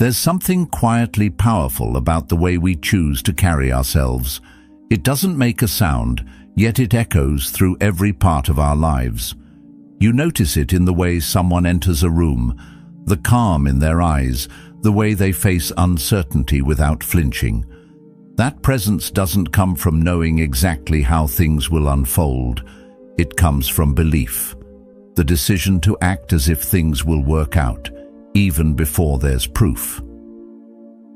There's something quietly powerful about the way we choose to carry ourselves. It doesn't make a sound, yet it echoes through every part of our lives. You notice it in the way someone enters a room, the calm in their eyes, the way they face uncertainty without flinching. That presence doesn't come from knowing exactly how things will unfold. It comes from belief, the decision to act as if things will work out, even before there's proof.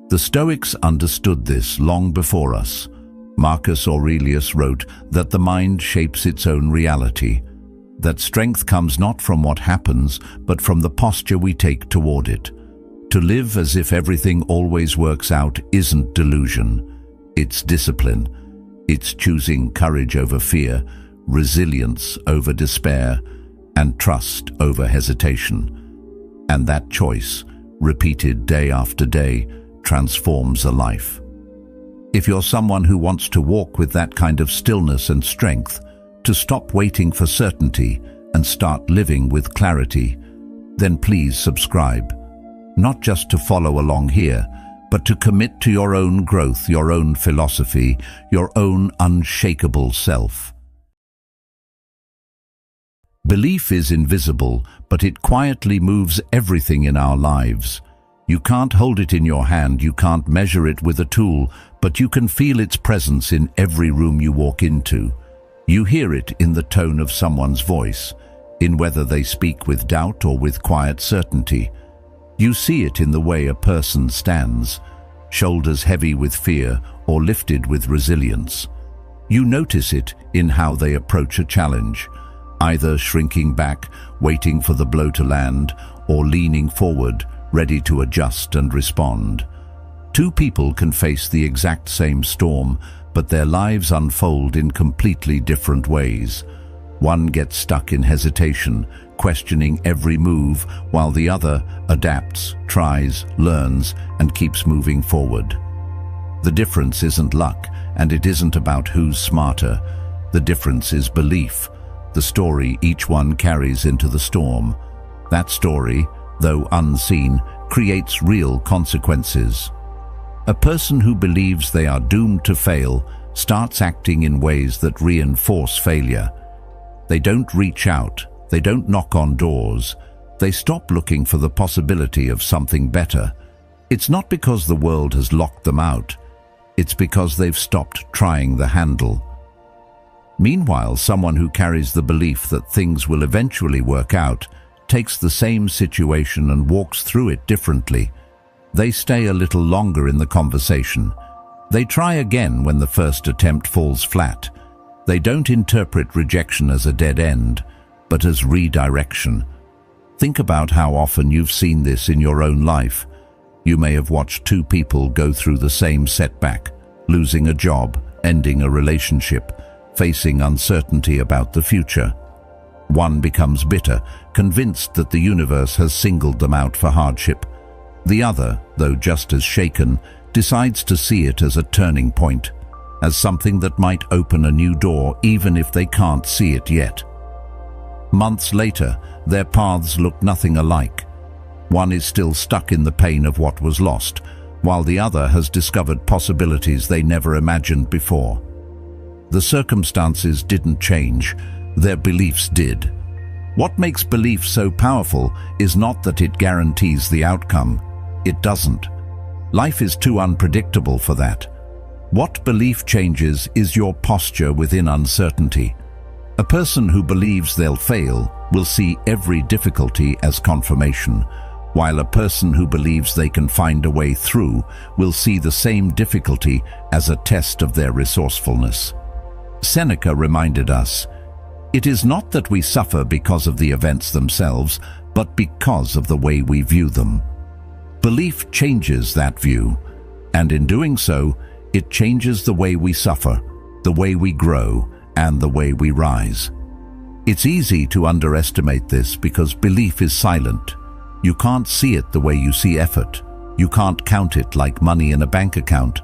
The Stoics understood this long before us. Marcus Aurelius wrote that the mind shapes its own reality, that strength comes not from what happens, but from the posture we take toward it. To live as if everything always works out isn't delusion. It's discipline. It's choosing courage over fear, resilience over despair, and trust over hesitation. And that choice, repeated day after day, transforms a life. If you're someone who wants to walk with that kind of stillness and strength, to stop waiting for certainty and start living with clarity, then please subscribe. Not just to follow along here, but to commit to your own growth, your own philosophy, your own unshakable self. Belief is invisible, but it quietly moves everything in our lives. You can't hold it in your hand, you can't measure it with a tool, but you can feel its presence in every room you walk into. You hear it in the tone of someone's voice, in whether they speak with doubt or with quiet certainty. You see it in the way a person stands, shoulders heavy with fear or lifted with resilience. You notice it in how they approach a challenge, either shrinking back, waiting for the blow to land, or leaning forward, ready to adjust and respond. Two people can face the exact same storm, but their lives unfold in completely different ways. One gets stuck in hesitation, questioning every move, while the other adapts, tries, learns, and keeps moving forward. The difference isn't luck, and it isn't about who's smarter. The difference is belief, the story each one carries into the storm. That story, though unseen, creates real consequences. A person who believes they are doomed to fail starts acting in ways that reinforce failure. They don't reach out, they don't knock on doors, they stop looking for the possibility of something better. It's not because the world has locked them out, it's because they've stopped trying the handle. Meanwhile, someone who carries the belief that things will eventually work out takes the same situation and walks through it differently. They stay a little longer in the conversation. They try again when the first attempt falls flat. They don't interpret rejection as a dead end, but as redirection. Think about how often you've seen this in your own life. You may have watched two people go through the same setback, losing a job, ending a relationship, facing uncertainty about the future. One becomes bitter, convinced that the universe has singled them out for hardship. The other, though just as shaken, decides to see it as a turning point, as something that might open a new door even if they can't see it yet. Months later, their paths look nothing alike. One is still stuck in the pain of what was lost, while the other has discovered possibilities they never imagined before. The circumstances didn't change, their beliefs did. What makes belief so powerful is not that it guarantees the outcome. It doesn't. Life is too unpredictable for that. What belief changes is your posture within uncertainty. A person who believes they'll fail will see every difficulty as confirmation, while a person who believes they can find a way through will see the same difficulty as a test of their resourcefulness. Seneca reminded us, "It is not that we suffer because of the events themselves, but because of the way we view them." Belief changes that view, and in doing so, it changes the way we suffer, the way we grow, and the way we rise. It's easy to underestimate this because belief is silent. You can't see it the way you see effort. You can't count it like money in a bank account,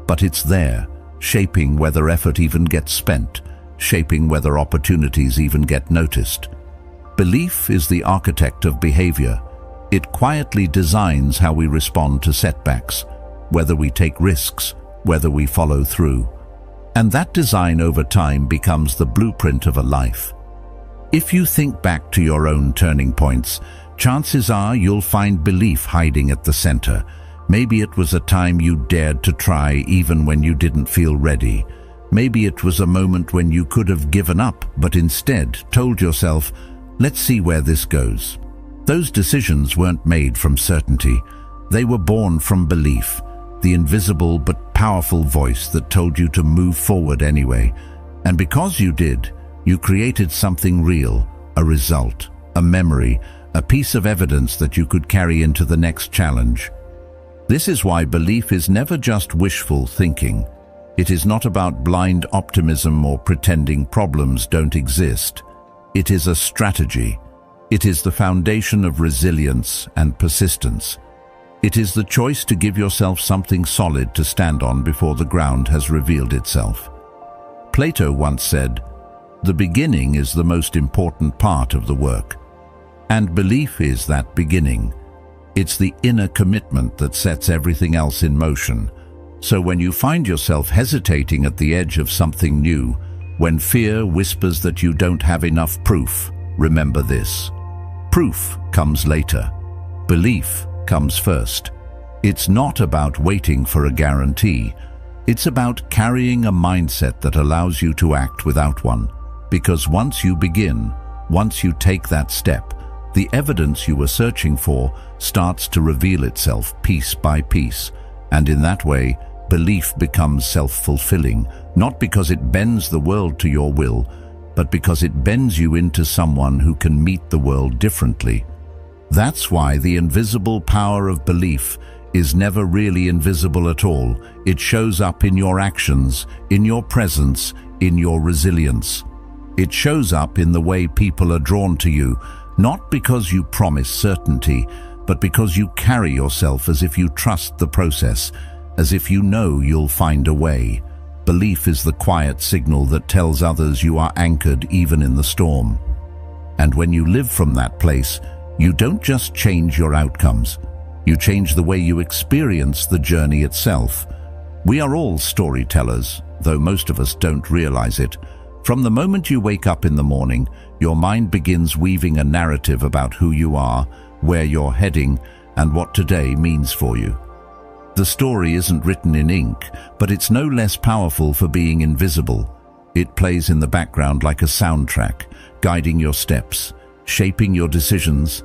but it's there, shaping whether effort even gets spent, shaping whether opportunities even get noticed. Belief is the architect of behavior. It quietly designs how we respond to setbacks, whether we take risks, whether we follow through. And that design over time becomes the blueprint of a life. If you think back to your own turning points, chances are you'll find belief hiding at the center. Maybe it was a time you dared to try even when you didn't feel ready. Maybe it was a moment when you could have given up, but instead told yourself, let's see where this goes. Those decisions weren't made from certainty. They were born from belief, the invisible but powerful voice that told you to move forward anyway. And because you did, you created something real, a result, a memory, a piece of evidence that you could carry into the next challenge. This is why belief is never just wishful thinking. It is not about blind optimism or pretending problems don't exist. It is a strategy. It is the foundation of resilience and persistence. It is the choice to give yourself something solid to stand on before the ground has revealed itself. Plato once said, "The beginning is the most important part of the work." And belief is that beginning. It's the inner commitment that sets everything else in motion. So when you find yourself hesitating at the edge of something new, when fear whispers that you don't have enough proof, remember this. Proof comes later. Belief comes first. It's not about waiting for a guarantee. It's about carrying a mindset that allows you to act without one. Because once you begin, once you take that step, the evidence you were searching for starts to reveal itself piece by piece. And in that way, belief becomes self-fulfilling, not because it bends the world to your will, but because it bends you into someone who can meet the world differently. That's why the invisible power of belief is never really invisible at all. It shows up in your actions, in your presence, in your resilience. It shows up in the way people are drawn to you, not because you promise certainty, but because you carry yourself as if you trust the process, as if you know you'll find a way. Belief is the quiet signal that tells others you are anchored even in the storm. And when you live from that place, you don't just change your outcomes, you change the way you experience the journey itself. We are all storytellers, though most of us don't realize it. From the moment you wake up in the morning, your mind begins weaving a narrative about who you are, where you're heading, and what today means for you. The story isn't written in ink, but it's no less powerful for being invisible. It plays in the background like a soundtrack, guiding your steps, shaping your decisions,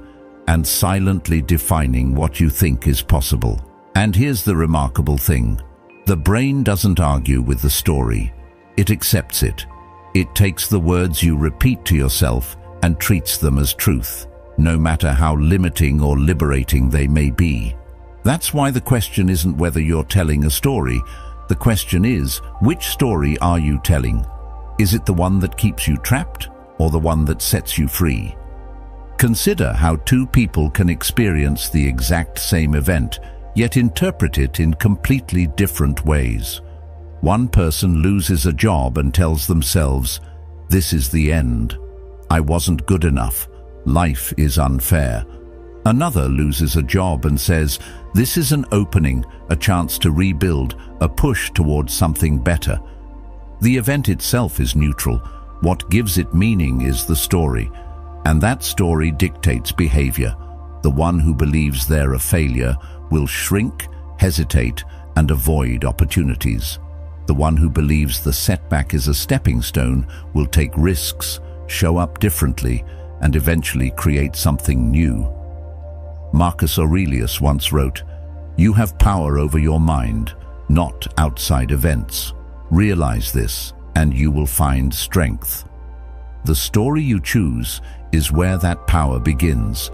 and silently defining what you think is possible. And here's the remarkable thing. The brain doesn't argue with the story. It accepts it. It takes the words you repeat to yourself and treats them as truth, no matter how limiting or liberating they may be. That's why the question isn't whether you're telling a story. The question is, which story are you telling? Is it the one that keeps you trapped, or the one that sets you free? Consider how two people can experience the exact same event, yet interpret it in completely different ways. One person loses a job and tells themselves, "This is the end. I wasn't good enough. Life is unfair." Another loses a job and says, "This is an opening, a chance to rebuild, a push towards something better." The event itself is neutral. What gives it meaning is the story. And that story dictates behavior. The one who believes they're a failure will shrink, hesitate, and avoid opportunities. The one who believes the setback is a stepping stone will take risks, show up differently, and eventually create something new. Marcus Aurelius once wrote, "You have power over your mind, not outside events. Realize this, and you will find strength." The story you choose is where that power begins.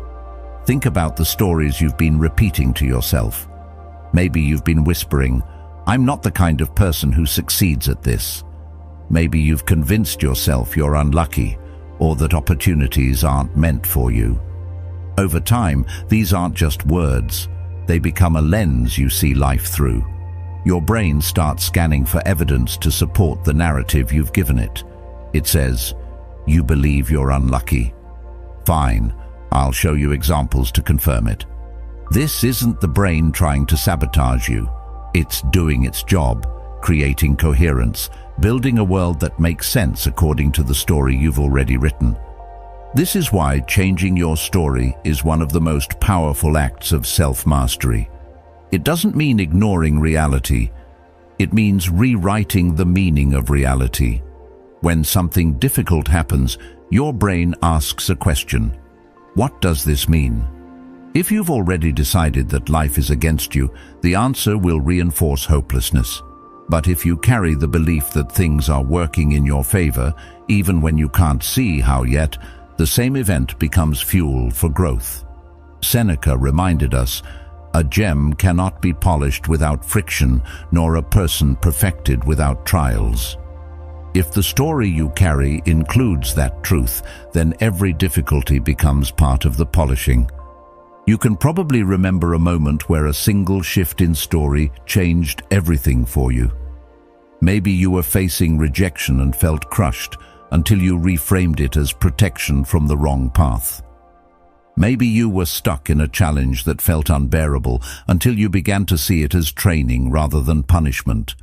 Think about the stories you've been repeating to yourself. Maybe you've been whispering, "I'm not the kind of person who succeeds at this." Maybe you've convinced yourself you're unlucky, or that opportunities aren't meant for you. Over time, these aren't just words. They become a lens you see life through. Your brain starts scanning for evidence to support the narrative you've given it. It says, "You believe you're unlucky. Fine, I'll show you examples to confirm it. This isn't the brain trying to sabotage you. It's doing its job, creating coherence, building a world that makes sense according to the story you've already written. This is why changing your story is one of the most powerful acts of self-mastery. It doesn't mean ignoring reality. It means rewriting the meaning of reality. When something difficult happens, your brain asks a question. What does this mean? If you've already decided that life is against you, the answer will reinforce hopelessness. But if you carry the belief that things are working in your favor, even when you can't see how yet, the same event becomes fuel for growth. Seneca reminded us, "A gem cannot be polished without friction, nor a person perfected without trials." If the story you carry includes that truth, then every difficulty becomes part of the polishing. You can probably remember a moment where a single shift in story changed everything for you. Maybe you were facing rejection and felt crushed until you reframed it as protection from the wrong path. Maybe you were stuck in a challenge that felt unbearable until you began to see it as training rather than punishment.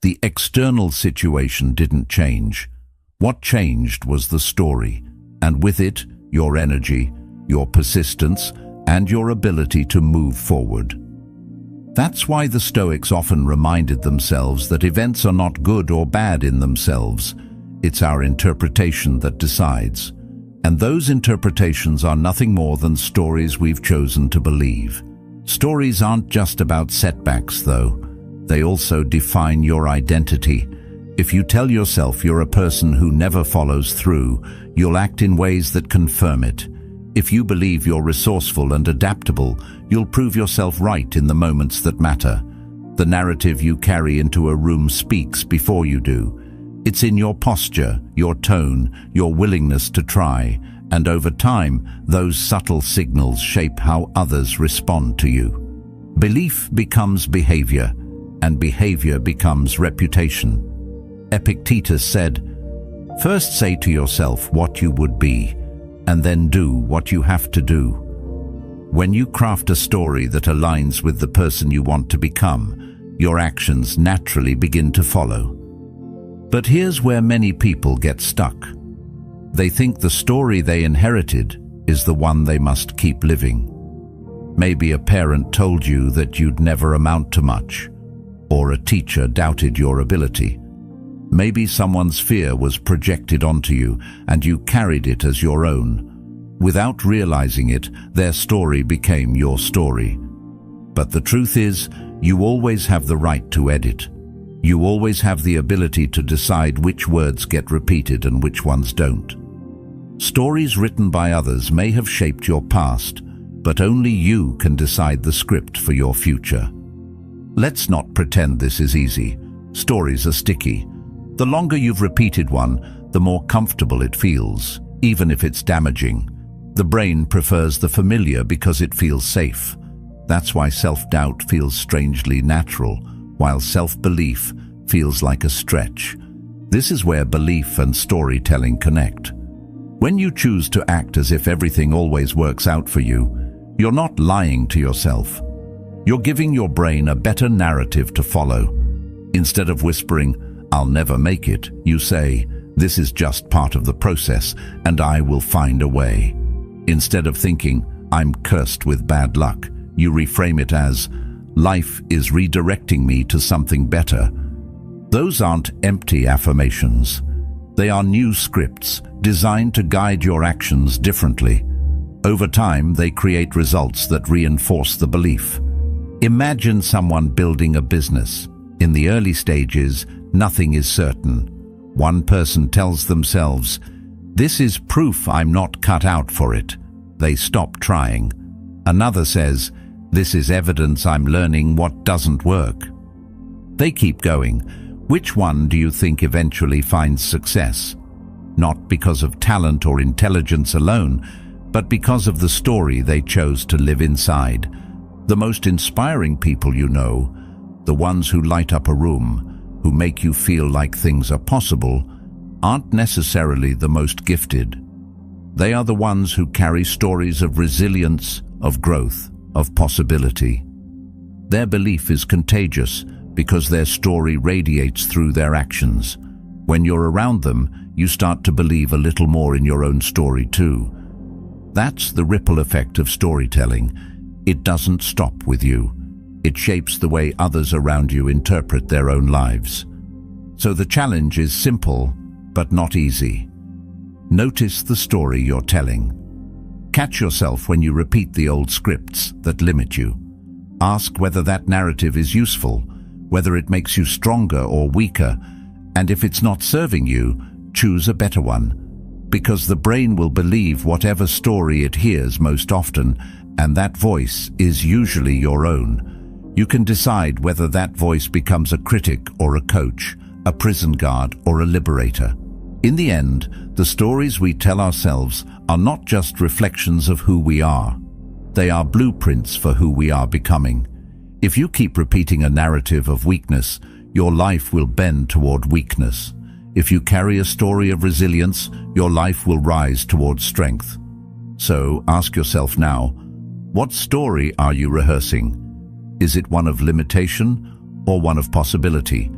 The external situation didn't change. What changed was the story, and with it, your energy, your persistence, and your ability to move forward. That's why the Stoics often reminded themselves that events are not good or bad in themselves. It's our interpretation that decides. And those interpretations are nothing more than stories we've chosen to believe. Stories aren't just about setbacks, though. They also define your identity. If you tell yourself you're a person who never follows through, you'll act in ways that confirm it. If you believe you're resourceful and adaptable, you'll prove yourself right in the moments that matter. The narrative you carry into a room speaks before you do. It's in your posture, your tone, your willingness to try, and over time, those subtle signals shape how others respond to you. Belief becomes behavior, and behavior becomes reputation. Epictetus said, "First say to yourself what you would be, and then do what you have to do." When you craft a story that aligns with the person you want to become, your actions naturally begin to follow. But here's where many people get stuck. They think the story they inherited is the one they must keep living. Maybe a parent told you that you'd never amount to much, or a teacher doubted your ability. Maybe someone's fear was projected onto you and you carried it as your own. Without realizing it, their story became your story. But the truth is, you always have the right to edit. You always have the ability to decide which words get repeated and which ones don't. Stories written by others may have shaped your past, but only you can decide the script for your future. Let's not pretend this is easy. Stories are sticky. The longer you've repeated one, the more comfortable it feels, even if it's damaging. The brain prefers the familiar because it feels safe. That's why self-doubt feels strangely natural, while self-belief feels like a stretch. This is where belief and storytelling connect. When you choose to act as if everything always works out for you, you're not lying to yourself. You're giving your brain a better narrative to follow. Instead of whispering, "I'll never make it," you say, "This is just part of the process, and I will find a way." Instead of thinking, "I'm cursed with bad luck," you reframe it as, "Life is redirecting me to something better." Those aren't empty affirmations. They are new scripts designed to guide your actions differently. Over time, they create results that reinforce the belief. Imagine someone building a business. In the early stages, nothing is certain. One person tells themselves, "This is proof I'm not cut out for it." They stop trying. Another says, "This is evidence I'm learning what doesn't work." They keep going. Which one do you think eventually finds success? Not because of talent or intelligence alone, but because of the story they chose to live inside. The most inspiring people you know, the ones who light up a room, who make you feel like things are possible, aren't necessarily the most gifted. They are the ones who carry stories of resilience, of growth, of possibility. Their belief is contagious because their story radiates through their actions. When you're around them, you start to believe a little more in your own story too. That's the ripple effect of storytelling. It doesn't stop with you. It shapes the way others around you interpret their own lives. So the challenge is simple, but not easy. Notice the story you're telling. Catch yourself when you repeat the old scripts that limit you. Ask whether that narrative is useful, whether it makes you stronger or weaker, and if it's not serving you, choose a better one. Because the brain will believe whatever story it hears most often, and that voice is usually your own. You can decide whether that voice becomes a critic or a coach, a prison guard or a liberator. In the end, the stories we tell ourselves are not just reflections of who we are. They are blueprints for who we are becoming. If you keep repeating a narrative of weakness, your life will bend toward weakness. If you carry a story of resilience, your life will rise towards strength. So ask yourself now, what story are you rehearsing? Is it one of limitation or one of possibility?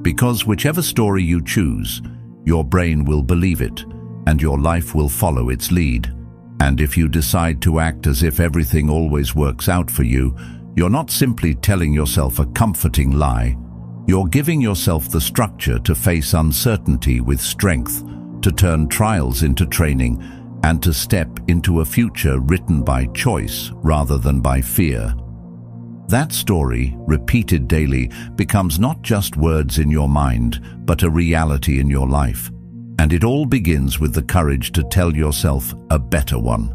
Because whichever story you choose, your brain will believe it, and your life will follow its lead. And if you decide to act as if everything always works out for you, you're not simply telling yourself a comforting lie. You're giving yourself the structure to face uncertainty with strength, to turn trials into training, and to step into a future written by choice rather than by fear. That story, repeated daily, becomes not just words in your mind, but a reality in your life. And it all begins with the courage to tell yourself a better one.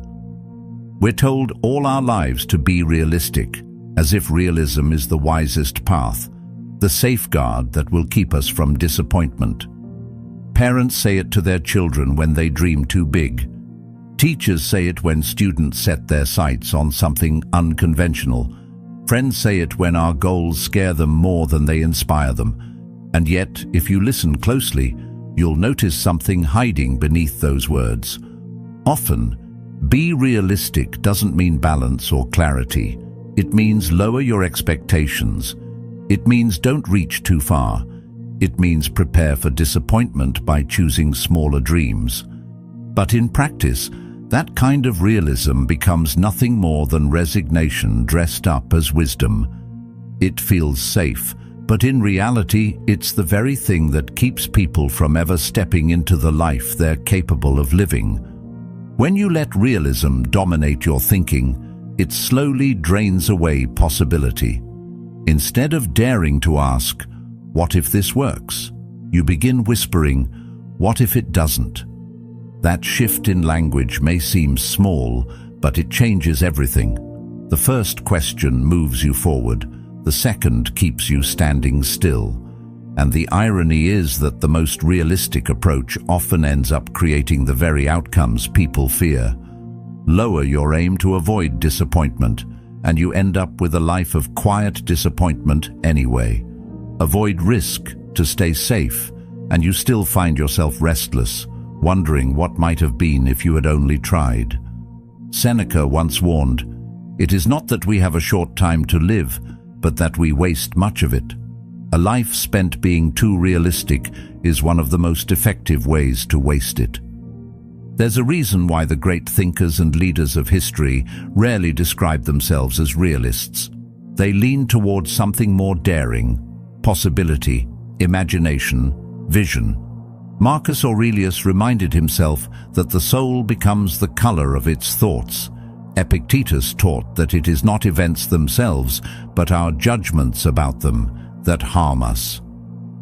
We're told all our lives to be realistic, as if realism is the wisest path, the safeguard that will keep us from disappointment. Parents say it to their children when they dream too big. Teachers say it when students set their sights on something unconventional. Friends say it when our goals scare them more than they inspire them. And yet, if you listen closely, you'll notice something hiding beneath those words. Often, be realistic doesn't mean balance or clarity. It means lower your expectations. It means don't reach too far. It means prepare for disappointment by choosing smaller dreams. But in practice, that kind of realism becomes nothing more than resignation dressed up as wisdom. It feels safe, but in reality, it's the very thing that keeps people from ever stepping into the life they're capable of living. When you let realism dominate your thinking, it slowly drains away possibility. Instead of daring to ask, "What if this works?" you begin whispering, "What if it doesn't?" That shift in language may seem small, but it changes everything. The first question moves you forward. The second keeps you standing still. And the irony is that the most realistic approach often ends up creating the very outcomes people fear. Lower your aim to avoid disappointment, and you end up with a life of quiet disappointment anyway. Avoid risk to stay safe, and you still find yourself restless, wondering what might have been if you had only tried. Seneca once warned, "It is not that we have a short time to live, but that we waste much of it." A life spent being too realistic is one of the most effective ways to waste it. There's a reason why the great thinkers and leaders of history rarely describe themselves as realists. They lean towards something more daring, possibility, imagination, vision. Marcus Aurelius reminded himself that the soul becomes the color of its thoughts. Epictetus taught that it is not events themselves, but our judgments about them, that harm us.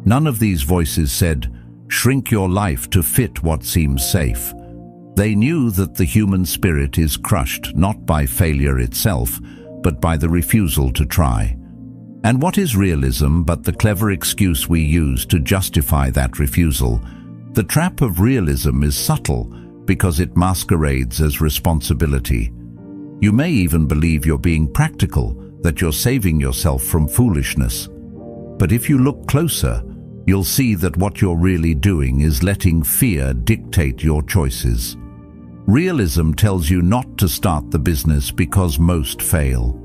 None of these voices said, "Shrink your life to fit what seems safe." They knew that the human spirit is crushed not by failure itself, but by the refusal to try. And what is realism but the clever excuse we use to justify that refusal? The trap of realism is subtle because it masquerades as responsibility. You may even believe you're being practical, that you're saving yourself from foolishness. But if you look closer, you'll see that what you're really doing is letting fear dictate your choices. Realism tells you not to start the business because most fail.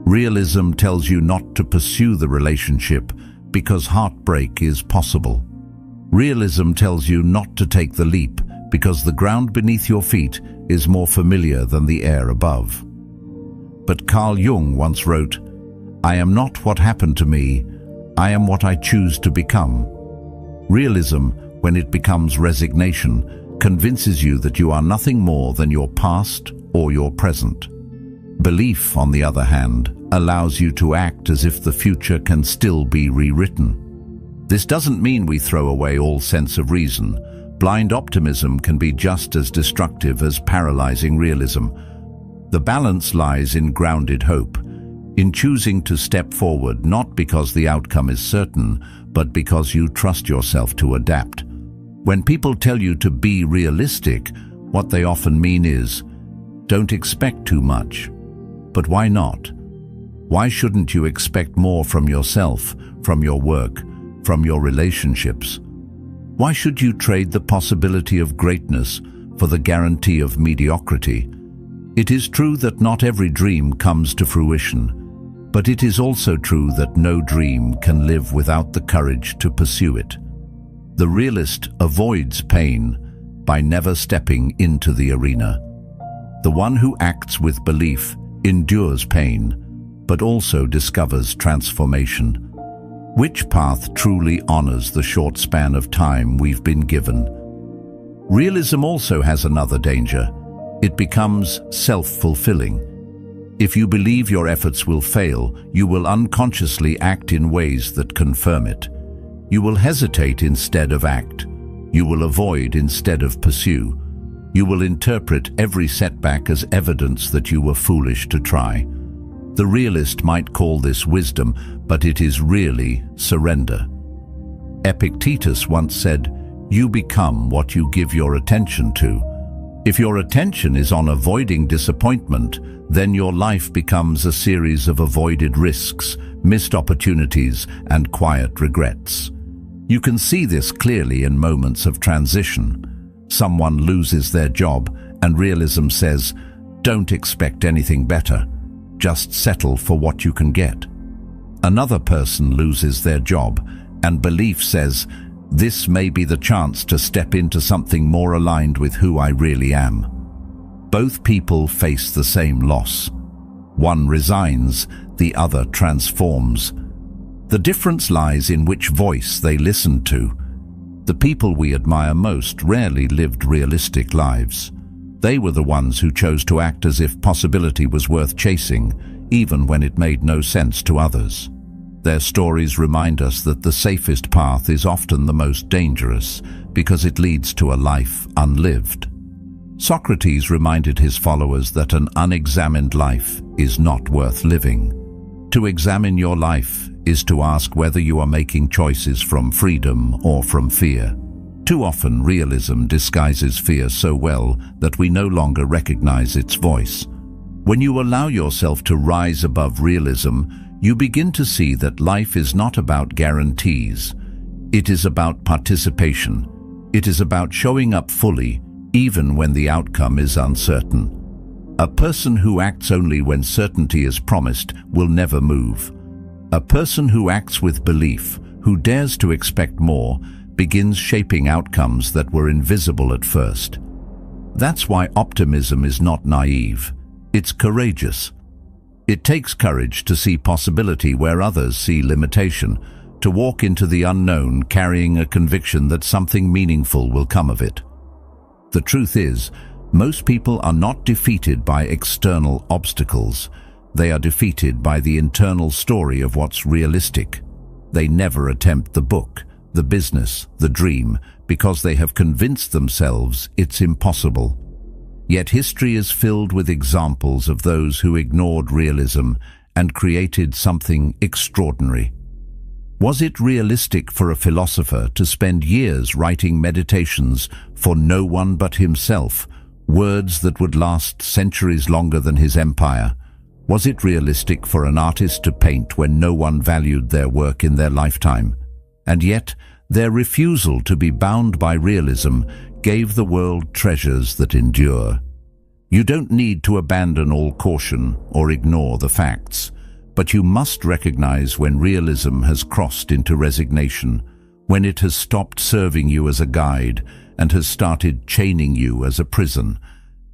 Realism tells you not to pursue the relationship because heartbreak is possible. Realism tells you not to take the leap because the ground beneath your feet is more familiar than the air above. But Carl Jung once wrote, "I am not what happened to me, I am what I choose to become." Realism, when it becomes resignation, convinces you that you are nothing more than your past or your present. Belief, on the other hand, allows you to act as if the future can still be rewritten. This doesn't mean we throw away all sense of reason. Blind optimism can be just as destructive as paralyzing realism. The balance lies in grounded hope, in choosing to step forward not because the outcome is certain, but because you trust yourself to adapt. When people tell you to be realistic, what they often mean is, don't expect too much. But why not? Why shouldn't you expect more from yourself, from your work, from your relationships? Why should you trade the possibility of greatness for the guarantee of mediocrity? It is true that not every dream comes to fruition, but it is also true that no dream can live without the courage to pursue it. The realist avoids pain by never stepping into the arena. The one who acts with belief endures pain, but also discovers transformation. Which path truly honors the short span of time we've been given? Realism also has another danger. It becomes self-fulfilling. If you believe your efforts will fail, you will unconsciously act in ways that confirm it. You will hesitate instead of act. You will avoid instead of pursue. You will interpret every setback as evidence that you were foolish to try. The realist might call this wisdom, but it is really surrender. Epictetus once said, "You become what you give your attention to." If your attention is on avoiding disappointment, then your life becomes a series of avoided risks, missed opportunities, and quiet regrets. You can see this clearly in moments of transition. Someone loses their job, and realism says, "Don't expect anything better. Just settle for what you can get." Another person loses their job, and belief says, "This may be the chance to step into something more aligned with who I really am." Both people face the same loss. One resigns, the other transforms. The difference lies in which voice they listen to. The people we admire most rarely lived realistic lives. They were the ones who chose to act as if possibility was worth chasing, even when it made no sense to others. Their stories remind us that the safest path is often the most dangerous, because it leads to a life unlived. Socrates reminded his followers that an unexamined life is not worth living. To examine your life is to ask whether you are making choices from freedom or from fear. Too often, realism disguises fear so well that we no longer recognize its voice. When you allow yourself to rise above realism, you begin to see that life is not about guarantees. It is about participation. It is about showing up fully, even when the outcome is uncertain. A person who acts only when certainty is promised will never move. A person who acts with belief, who dares to expect more, begins shaping outcomes that were invisible at first. That's why optimism is not naive. It's courageous. It takes courage to see possibility where others see limitation, to walk into the unknown carrying a conviction that something meaningful will come of it. The truth is, most people are not defeated by external obstacles. They are defeated by the internal story of what's realistic. They never attempt the book, the business, the dream, because they have convinced themselves it's impossible. Yet history is filled with examples of those who ignored realism and created something extraordinary. Was it realistic for a philosopher to spend years writing meditations for no one but himself, words that would last centuries longer than his empire? Was it realistic for an artist to paint when no one valued their work in their lifetime? And yet, their refusal to be bound by realism gave the world treasures that endure. You don't need to abandon all caution or ignore the facts, but you must recognize when realism has crossed into resignation, when it has stopped serving you as a guide and has started chaining you as a prison.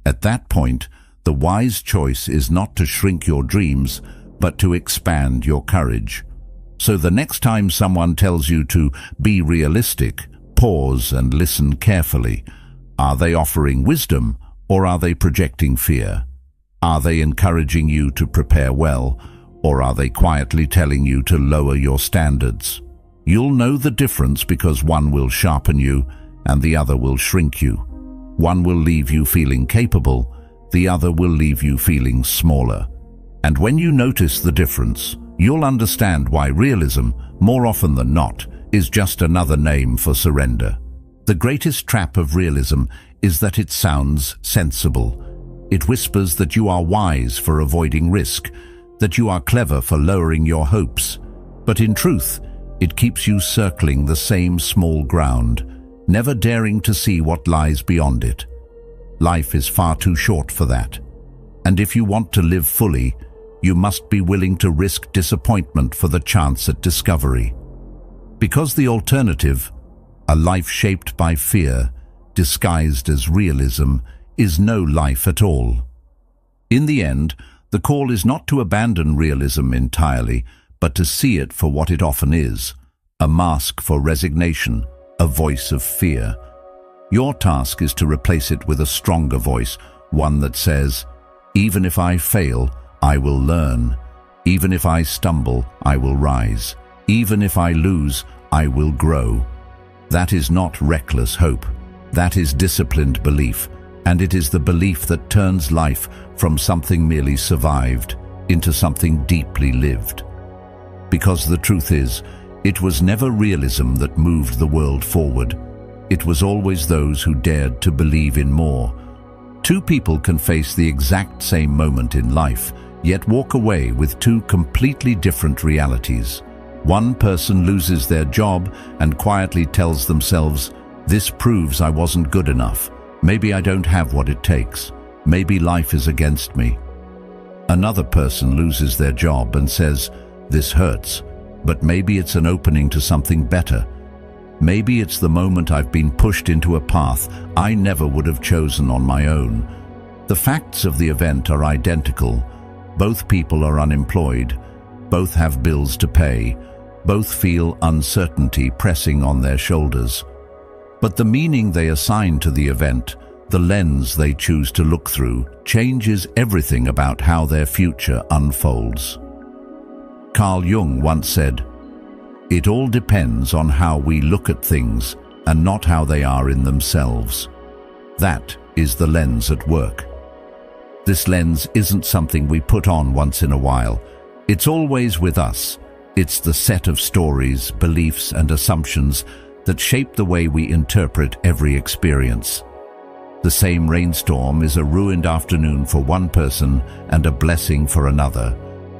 At that point, the wise choice is not to shrink your dreams, but to expand your courage. So the next time someone tells you to be realistic, pause and listen carefully. Are they offering wisdom, or are they projecting fear? Are they encouraging you to prepare well, or are they quietly telling you to lower your standards? You'll know the difference because one will sharpen you and the other will shrink you. One will leave you feeling capable, the other will leave you feeling smaller. And when you notice the difference, you'll understand why realism, more often than not, is just another name for surrender. The greatest trap of realism is that it sounds sensible. It whispers that you are wise for avoiding risk, that you are clever for lowering your hopes. But in truth, it keeps you circling the same small ground, never daring to see what lies beyond it. Life is far too short for that. And if you want to live fully, you must be willing to risk disappointment for the chance at discovery. Because the alternative, a life shaped by fear, disguised as realism, is no life at all. In the end, the call is not to abandon realism entirely, but to see it for what it often is, a mask for resignation, a voice of fear. Your task is to replace it with a stronger voice, one that says, "Even if I fail, I will learn. Even if I stumble, I will rise. Even if I lose, I will grow." That is not reckless hope. That is disciplined belief, and it is the belief that turns life from something merely survived into something deeply lived. Because the truth is, it was never realism that moved the world forward. It was always those who dared to believe in more. Two people can face the exact same moment in life, yet walk away with two completely different realities. One person loses their job and quietly tells themselves, "This proves I wasn't good enough. Maybe I don't have what it takes. Maybe life is against me." Another person loses their job and says, "This hurts, but maybe it's an opening to something better. Maybe it's the moment I've been pushed into a path I never would have chosen on my own." The facts of the event are identical. Both people are unemployed. Both have bills to pay. Both feel uncertainty pressing on their shoulders. But the meaning they assign to the event, the lens they choose to look through, changes everything about how their future unfolds. Carl Jung once said, "It all depends on how we look at things and not how they are in themselves." That is the lens at work. This lens isn't something we put on once in a while. It's always with us. It's the set of stories, beliefs, and assumptions that shape the way we interpret every experience. The same rainstorm is a ruined afternoon for one person and a blessing for another.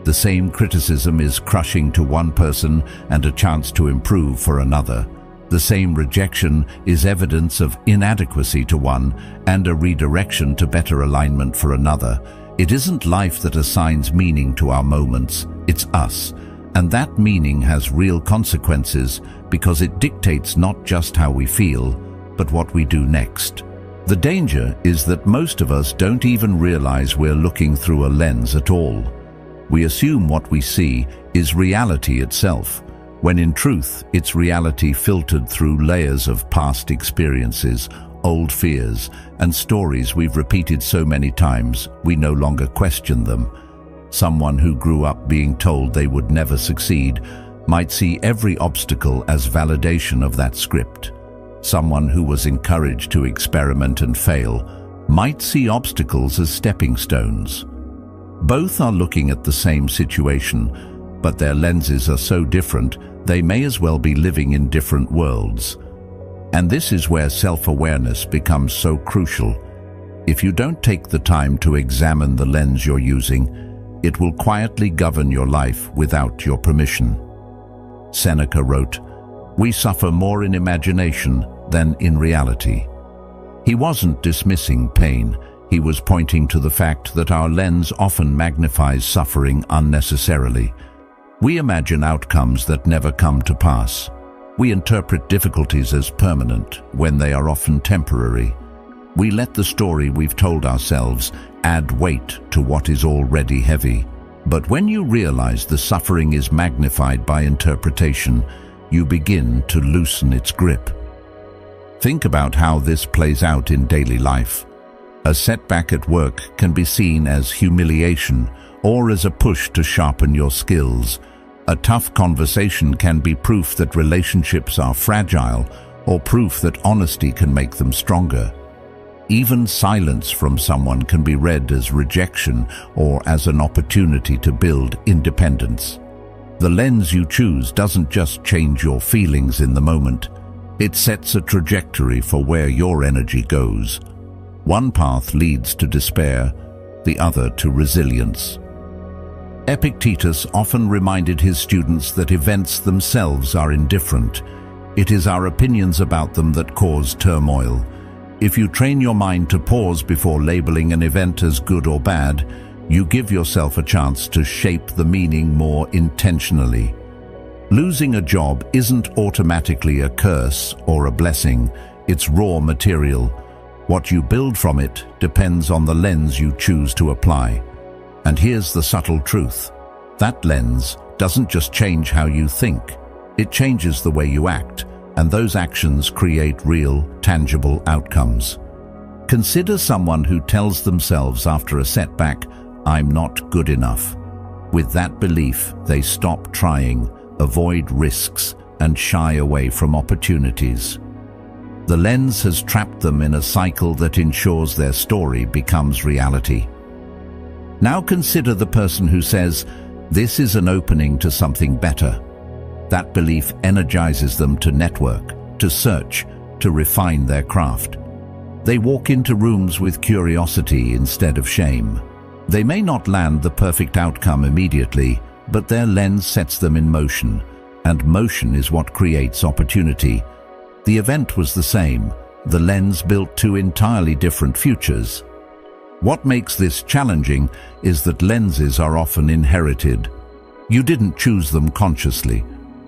The same criticism is crushing to one person and a chance to improve for another. The same rejection is evidence of inadequacy to one and a redirection to better alignment for another. It isn't life that assigns meaning to our moments, it's us. And that meaning has real consequences because it dictates not just how we feel, but what we do next. The danger is that most of us don't even realize we're looking through a lens at all. We assume what we see is reality itself, when in truth it's reality filtered through layers of past experiences, old fears, and stories we've repeated so many times we no longer question them. Someone who grew up being told they would never succeed might see every obstacle as validation of that script. Someone who was encouraged to experiment and fail might see obstacles as stepping stones. Both are looking at the same situation, but their lenses are so different they may as well be living in different worlds. And this is where self-awareness becomes so crucial. If you don't take the time to examine the lens you're using, it will quietly govern your life without your permission. Seneca wrote, "We suffer more in imagination than in reality." He wasn't dismissing pain. He was pointing to the fact that our lens often magnifies suffering unnecessarily. We imagine outcomes that never come to pass. We interpret difficulties as permanent when they are often temporary. We let the story we've told ourselves add weight to what is already heavy. But when you realize the suffering is magnified by interpretation, you begin to loosen its grip. Think about how this plays out in daily life. A setback at work can be seen as humiliation or as a push to sharpen your skills. A tough conversation can be proof that relationships are fragile or proof that honesty can make them stronger. Even silence from someone can be read as rejection or as an opportunity to build independence. The lens you choose doesn't just change your feelings in the moment. It sets a trajectory for where your energy goes. One path leads to despair, the other to resilience. Epictetus often reminded his students that events themselves are indifferent. It is our opinions about them that cause turmoil. If you train your mind to pause before labeling an event as good or bad, you give yourself a chance to shape the meaning more intentionally. Losing a job isn't automatically a curse or a blessing. It's raw material. What you build from it depends on the lens you choose to apply. And here's the subtle truth. That lens doesn't just change how you think. It changes the way you act, and those actions create real, tangible outcomes. Consider someone who tells themselves after a setback, "I'm not good enough." With that belief, they stop trying, avoid risks, and shy away from opportunities. The lens has trapped them in a cycle that ensures their story becomes reality. Now consider the person who says, "This is an opening to something better." That belief energizes them to network, to search, to refine their craft. They walk into rooms with curiosity instead of shame. They may not land the perfect outcome immediately, but their lens sets them in motion, and motion is what creates opportunity. The event was the same. The lens built two entirely different futures. What makes this challenging is that lenses are often inherited. You didn't choose them consciously.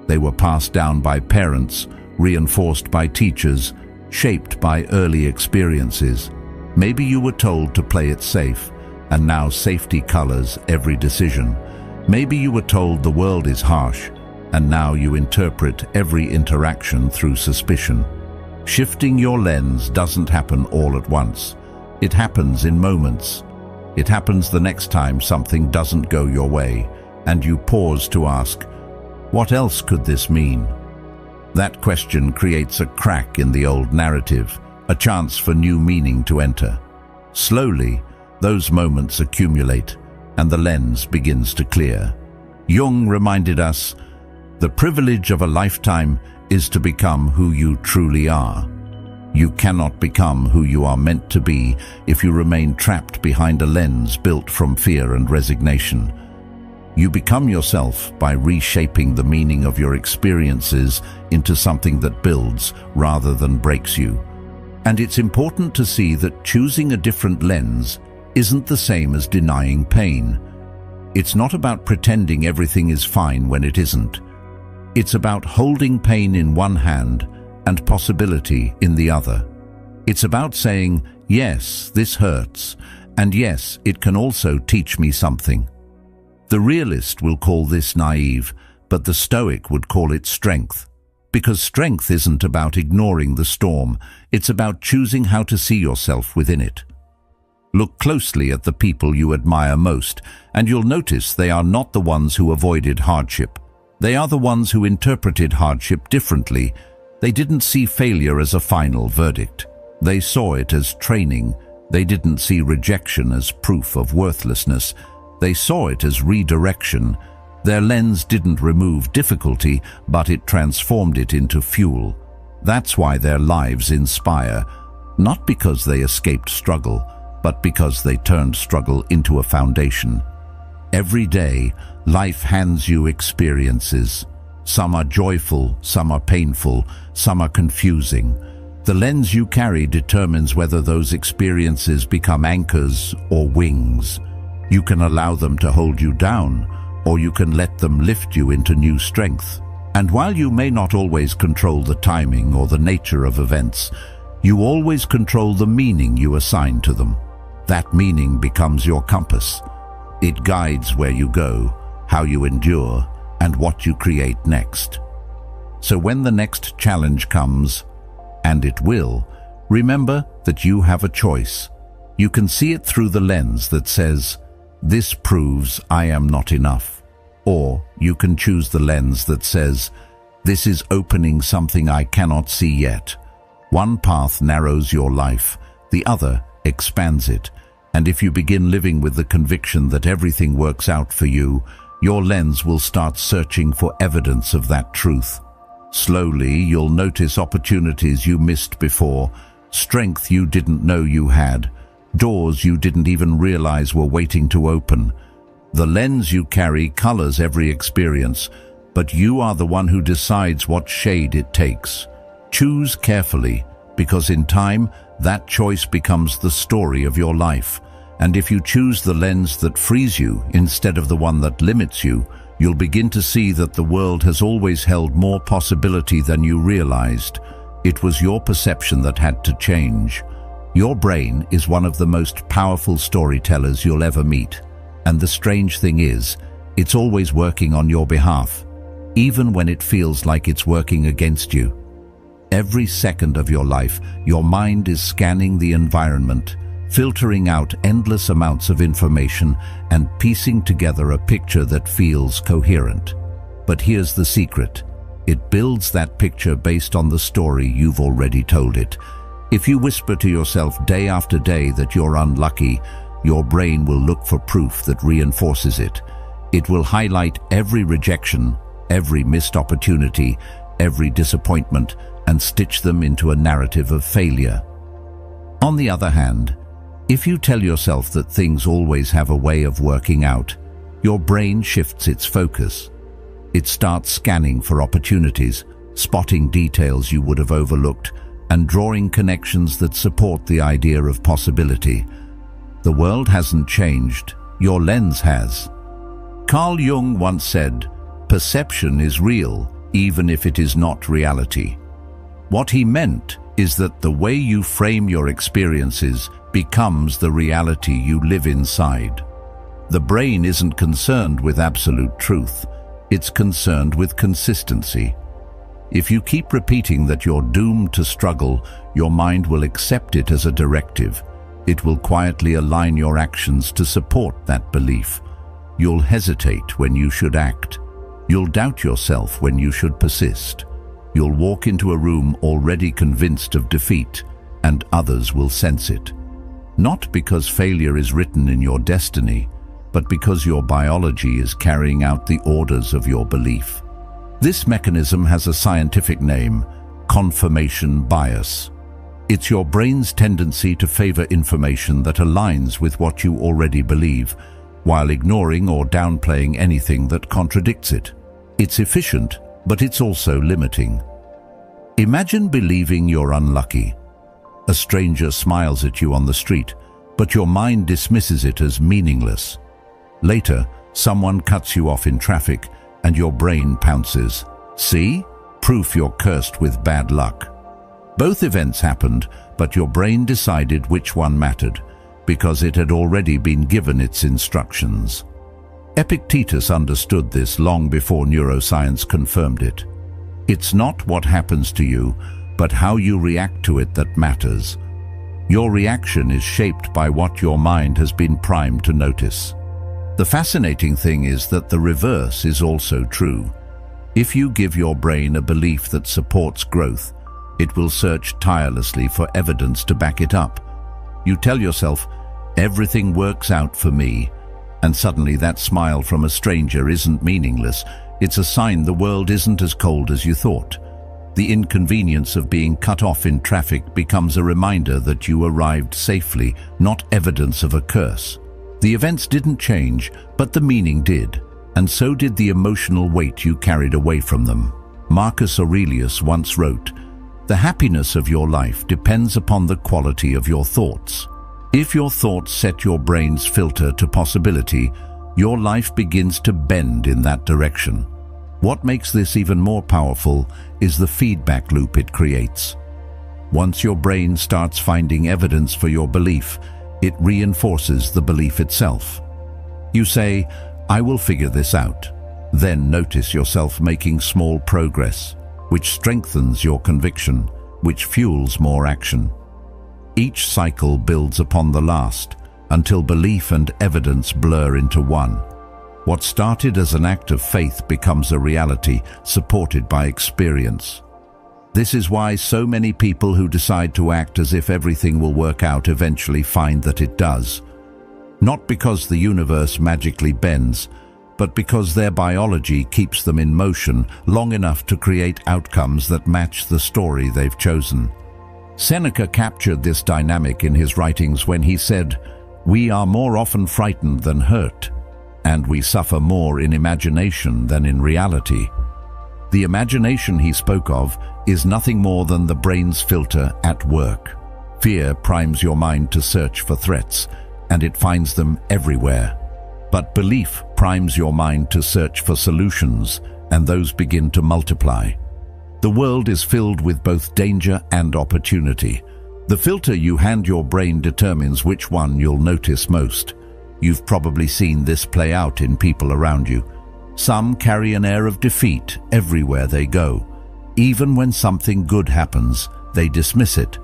They were passed down by parents, reinforced by teachers, shaped by early experiences. Maybe you were told to play it safe, and now safety colors every decision. Maybe you were told the world is harsh, and now you interpret every interaction through suspicion. Shifting your lens doesn't happen all at once. It happens in moments. It happens the next time something doesn't go your way, and you pause to ask, what else could this mean? That question creates a crack in the old narrative, a chance for new meaning to enter. Slowly, those moments accumulate, and the lens begins to clear. Jung reminded us, the privilege of a lifetime is to become who you truly are. You cannot become who you are meant to be if you remain trapped behind a lens built from fear and resignation. You become yourself by reshaping the meaning of your experiences into something that builds rather than breaks you. And it's important to see that choosing a different lens isn't the same as denying pain. It's not about pretending everything is fine when it isn't. It's about holding pain in one hand and possibility in the other. It's about saying, yes, this hurts, and yes, it can also teach me something. The realist will call this naive, but the Stoic would call it strength. Because strength isn't about ignoring the storm, it's about choosing how to see yourself within it. Look closely at the people you admire most, and you'll notice they are not the ones who avoided hardship. They are the ones who interpreted hardship differently. They didn't see failure as a final verdict. They saw it as training. They didn't see rejection as proof of worthlessness. They saw it as redirection. Their lens didn't remove difficulty, but it transformed it into fuel. That's why their lives inspire, not because they escaped struggle, but because they turned struggle into a foundation. Every day, life hands you experiences. Some are joyful, some are painful, some are confusing. The lens you carry determines whether those experiences become anchors or wings. You can allow them to hold you down, or you can let them lift you into new strength. And while you may not always control the timing or the nature of events, you always control the meaning you assign to them. That meaning becomes your compass. It guides where you go, how you endure, and what you create next. So when the next challenge comes, and it will, remember that you have a choice. You can see it through the lens that says, "This proves I am not enough." Or you can choose the lens that says, "This is opening something I cannot see yet." One path narrows your life, the other expands it. And if you begin living with the conviction that everything works out for you, your lens will start searching for evidence of that truth. Slowly, you'll notice opportunities you missed before, strength you didn't know you had, doors you didn't even realize were waiting to open. The lens you carry colors every experience, but you are the one who decides what shade it takes. Choose carefully, because in time, that choice becomes the story of your life. And if you choose the lens that frees you instead of the one that limits you, you'll begin to see that the world has always held more possibility than you realized. It was your perception that had to change. Your brain is one of the most powerful storytellers you'll ever meet. And the strange thing is, it's always working on your behalf, even when it feels like it's working against you. Every second of your life, your mind is scanning the environment, filtering out endless amounts of information and piecing together a picture that feels coherent. But here's the secret. It builds that picture based on the story you've already told it. If you whisper to yourself day after day that you're unlucky, your brain will look for proof that reinforces it. It will highlight every rejection, every missed opportunity, every disappointment, and stitch them into a narrative of failure. On the other hand, if you tell yourself that things always have a way of working out, your brain shifts its focus. It starts scanning for opportunities, spotting details you would have overlooked, and drawing connections that support the idea of possibility. The world hasn't changed, your lens has. Carl Jung once said, "Perception is real, even if it is not reality." What he meant is that the way you frame your experiences becomes the reality you live inside. The brain isn't concerned with absolute truth, it's concerned with consistency. If you keep repeating that you're doomed to struggle, your mind will accept it as a directive. It will quietly align your actions to support that belief. You'll hesitate when you should act. You'll doubt yourself when you should persist. You'll walk into a room already convinced of defeat, and others will sense it. Not because failure is written in your destiny, but because your biology is carrying out the orders of your belief. This mechanism has a scientific name, confirmation bias. It's your brain's tendency to favor information that aligns with what you already believe, while ignoring or downplaying anything that contradicts it. It's efficient, but it's also limiting. Imagine believing you're unlucky. A stranger smiles at you on the street, but your mind dismisses it as meaningless. Later, someone cuts you off in traffic, and your brain pounces. See? Proof you're cursed with bad luck. Both events happened, but your brain decided which one mattered, because it had already been given its instructions. Epictetus understood this long before neuroscience confirmed it. It's not what happens to you, but how you react to it that matters. Your reaction is shaped by what your mind has been primed to notice. The fascinating thing is that the reverse is also true. If you give your brain a belief that supports growth, it will search tirelessly for evidence to back it up. You tell yourself, "Everything works out for me," and suddenly that smile from a stranger isn't meaningless. It's a sign the world isn't as cold as you thought. The inconvenience of being cut off in traffic becomes a reminder that you arrived safely, not evidence of a curse. The events didn't change, but the meaning did, and so did the emotional weight you carried away from them. Marcus Aurelius once wrote, The happiness of your life depends upon the quality of your thoughts. If your thoughts set your brain's filter to possibility, your life begins to bend in that direction. What makes this even more powerful is the feedback loop it creates. Once your brain starts finding evidence for your belief, it reinforces the belief itself. You say, "I will figure this out." Then notice yourself making small progress, which strengthens your conviction, which fuels more action. Each cycle builds upon the last, until belief and evidence blur into one. What started as an act of faith becomes a reality, supported by experience. This is why so many people who decide to act as if everything will work out eventually find that it does. Not because the universe magically bends, but because their biology keeps them in motion long enough to create outcomes that match the story they've chosen. Seneca captured this dynamic in his writings when he said, "We are more often frightened than hurt, and we suffer more in imagination than in reality." The imagination he spoke of is nothing more than the brain's filter at work. Fear primes your mind to search for threats, and it finds them everywhere. But belief primes your mind to search for solutions, and those begin to multiply. The world is filled with both danger and opportunity. The filter you hand your brain determines which one you'll notice most. You've probably seen this play out in people around you. Some carry an air of defeat everywhere they go. Even when something good happens, they dismiss it.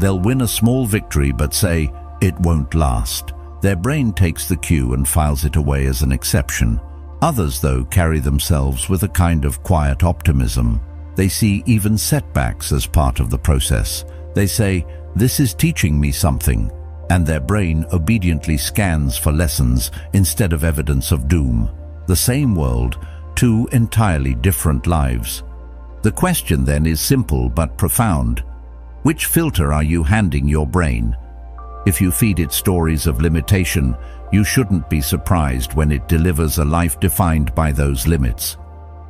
They'll win a small victory but say, "It won't last." Their brain takes the cue and files it away as an exception. Others, though, carry themselves with a kind of quiet optimism. They see even setbacks as part of the process. They say, "This is teaching me something," and their brain obediently scans for lessons instead of evidence of doom. The same world, two entirely different lives. The question then is simple but profound. Which filter are you handing your brain? If you feed it stories of limitation, you shouldn't be surprised when it delivers a life defined by those limits.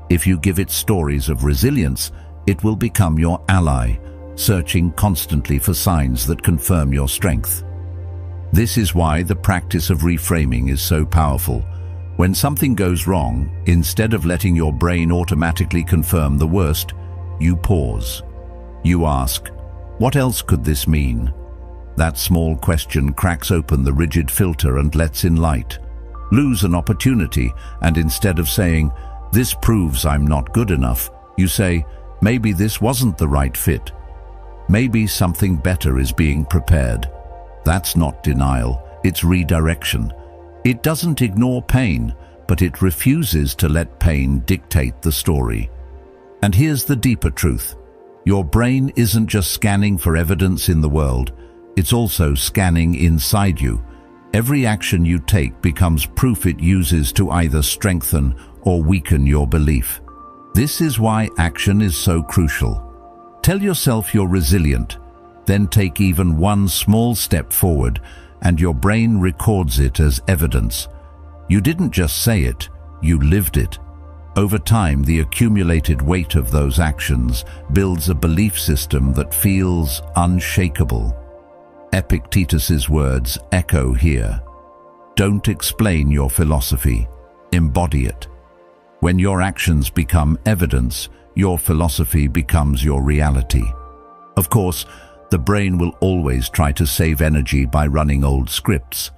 If you give it stories of resilience, it will become your ally, searching constantly for signs that confirm your strength. This is why the practice of reframing is so powerful. When something goes wrong, instead of letting your brain automatically confirm the worst, you pause. You ask, "What else could this mean?" That small question cracks open the rigid filter and lets in light. Lose an opportunity, and instead of saying, "This proves I'm not good enough," you say, "Maybe this wasn't the right fit. Maybe something better is being prepared." That's not denial, it's redirection. It doesn't ignore pain, but it refuses to let pain dictate the story. And here's the deeper truth. Your brain isn't just scanning for evidence in the world, it's also scanning inside you. Every action you take becomes proof it uses to either strengthen or weaken your belief. This is why action is so crucial. Tell yourself you're resilient, then take even one small step forward, and your brain records it as evidence. You didn't just say it, you lived it. Over time, the accumulated weight of those actions builds a belief system that feels unshakable. Epictetus's words echo here. Don't explain your philosophy, embody it. When your actions become evidence, your philosophy becomes your reality. Of course, the brain will always try to save energy by running old scripts.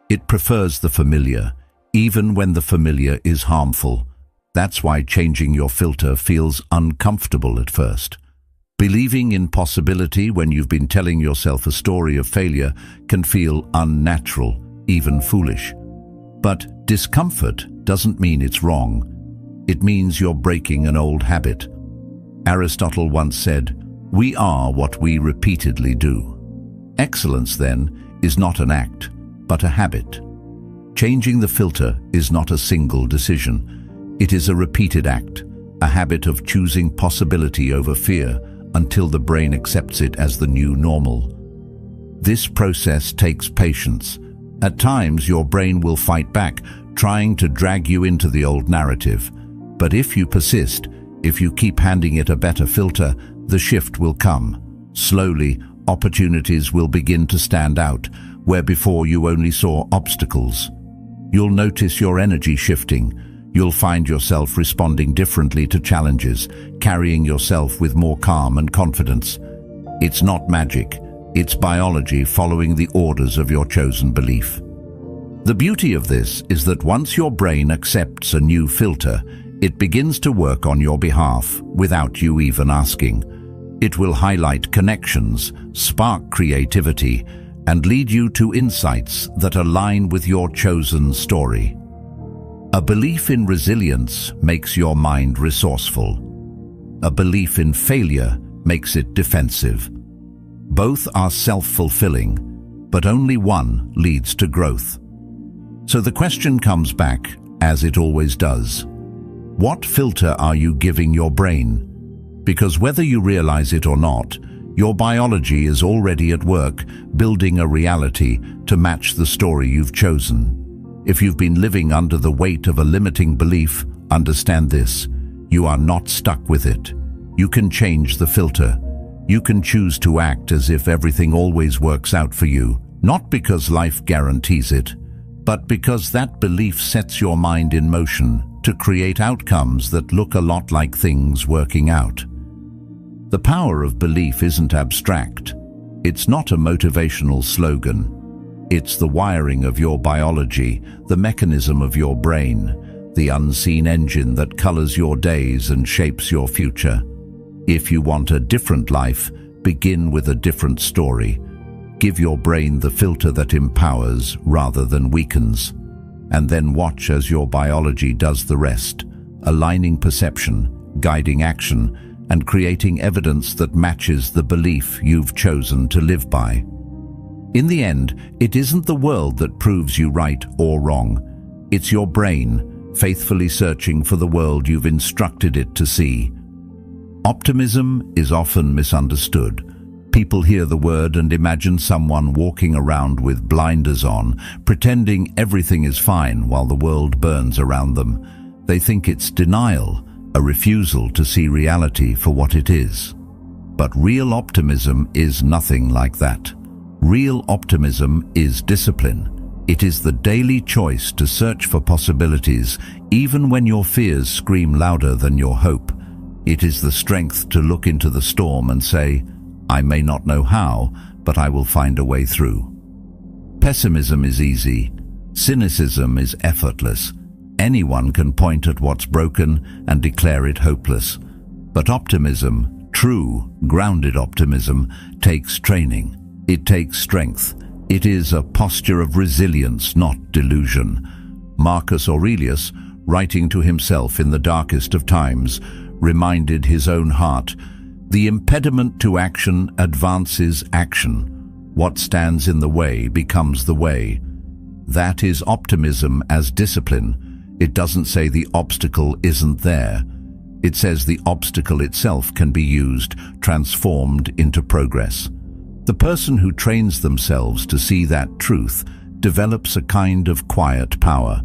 It prefers the familiar, even when the familiar is harmful. That's why changing your filter feels uncomfortable at first. Believing in possibility when you've been telling yourself a story of failure can feel unnatural, even foolish. But discomfort doesn't mean it's wrong. It means you're breaking an old habit. Aristotle once said, "We are what we repeatedly do." Excellence, then, is not an act, but a habit. Changing the filter is not a single decision. It is a repeated act, a habit of choosing possibility over fear until the brain accepts it as the new normal. This process takes patience. At times, your brain will fight back, trying to drag you into the old narrative. But if you persist, if you keep handing it a better filter, the shift will come. Slowly, opportunities will begin to stand out, where before you only saw obstacles. You'll notice your energy shifting. You'll find yourself responding differently to challenges, carrying yourself with more calm and confidence. It's not magic. It's biology following the orders of your chosen belief. The beauty of this is that once your brain accepts a new filter, it begins to work on your behalf without you even asking. It will highlight connections, spark creativity, and lead you to insights that align with your chosen story. A belief in resilience makes your mind resourceful. A belief in failure makes it defensive. Both are self-fulfilling, but only one leads to growth. So the question comes back, as it always does. What filter are you giving your brain? Because whether you realize it or not, your biology is already at work, building a reality to match the story you've chosen. If you've been living under the weight of a limiting belief, understand this: you are not stuck with it. You can change the filter. You can choose to act as if everything always works out for you, not because life guarantees it, but because that belief sets your mind in motion to create outcomes that look a lot like things working out. The power of belief isn't abstract. It's not a motivational slogan. It's the wiring of your biology, the mechanism of your brain, the unseen engine that colors your days and shapes your future. If you want a different life, begin with a different story. Give your brain the filter that empowers rather than weakens. And then watch as your biology does the rest, aligning perception, guiding action, and creating evidence that matches the belief you've chosen to live by. In the end, it isn't the world that proves you right or wrong. It's your brain, faithfully searching for the world you've instructed it to see. Optimism is often misunderstood. People hear the word and imagine someone walking around with blinders on, pretending everything is fine while the world burns around them. They think it's denial, a refusal to see reality for what it is. But real optimism is nothing like that. Real optimism is discipline. It is the daily choice to search for possibilities, even when your fears scream louder than your hope. It is the strength to look into the storm and say, I may not know how, but I will find a way through. Pessimism is easy. Cynicism is effortless. Anyone can point at what's broken and declare it hopeless. But optimism, true, grounded optimism, takes training. It takes strength. It is a posture of resilience, not delusion. Marcus Aurelius, writing to himself in the darkest of times, reminded his own heart, "The impediment to action advances action. What stands in the way becomes the way." That is optimism as discipline. It doesn't say the obstacle isn't there. It says the obstacle itself can be used, transformed into progress. The person who trains themselves to see that truth develops a kind of quiet power.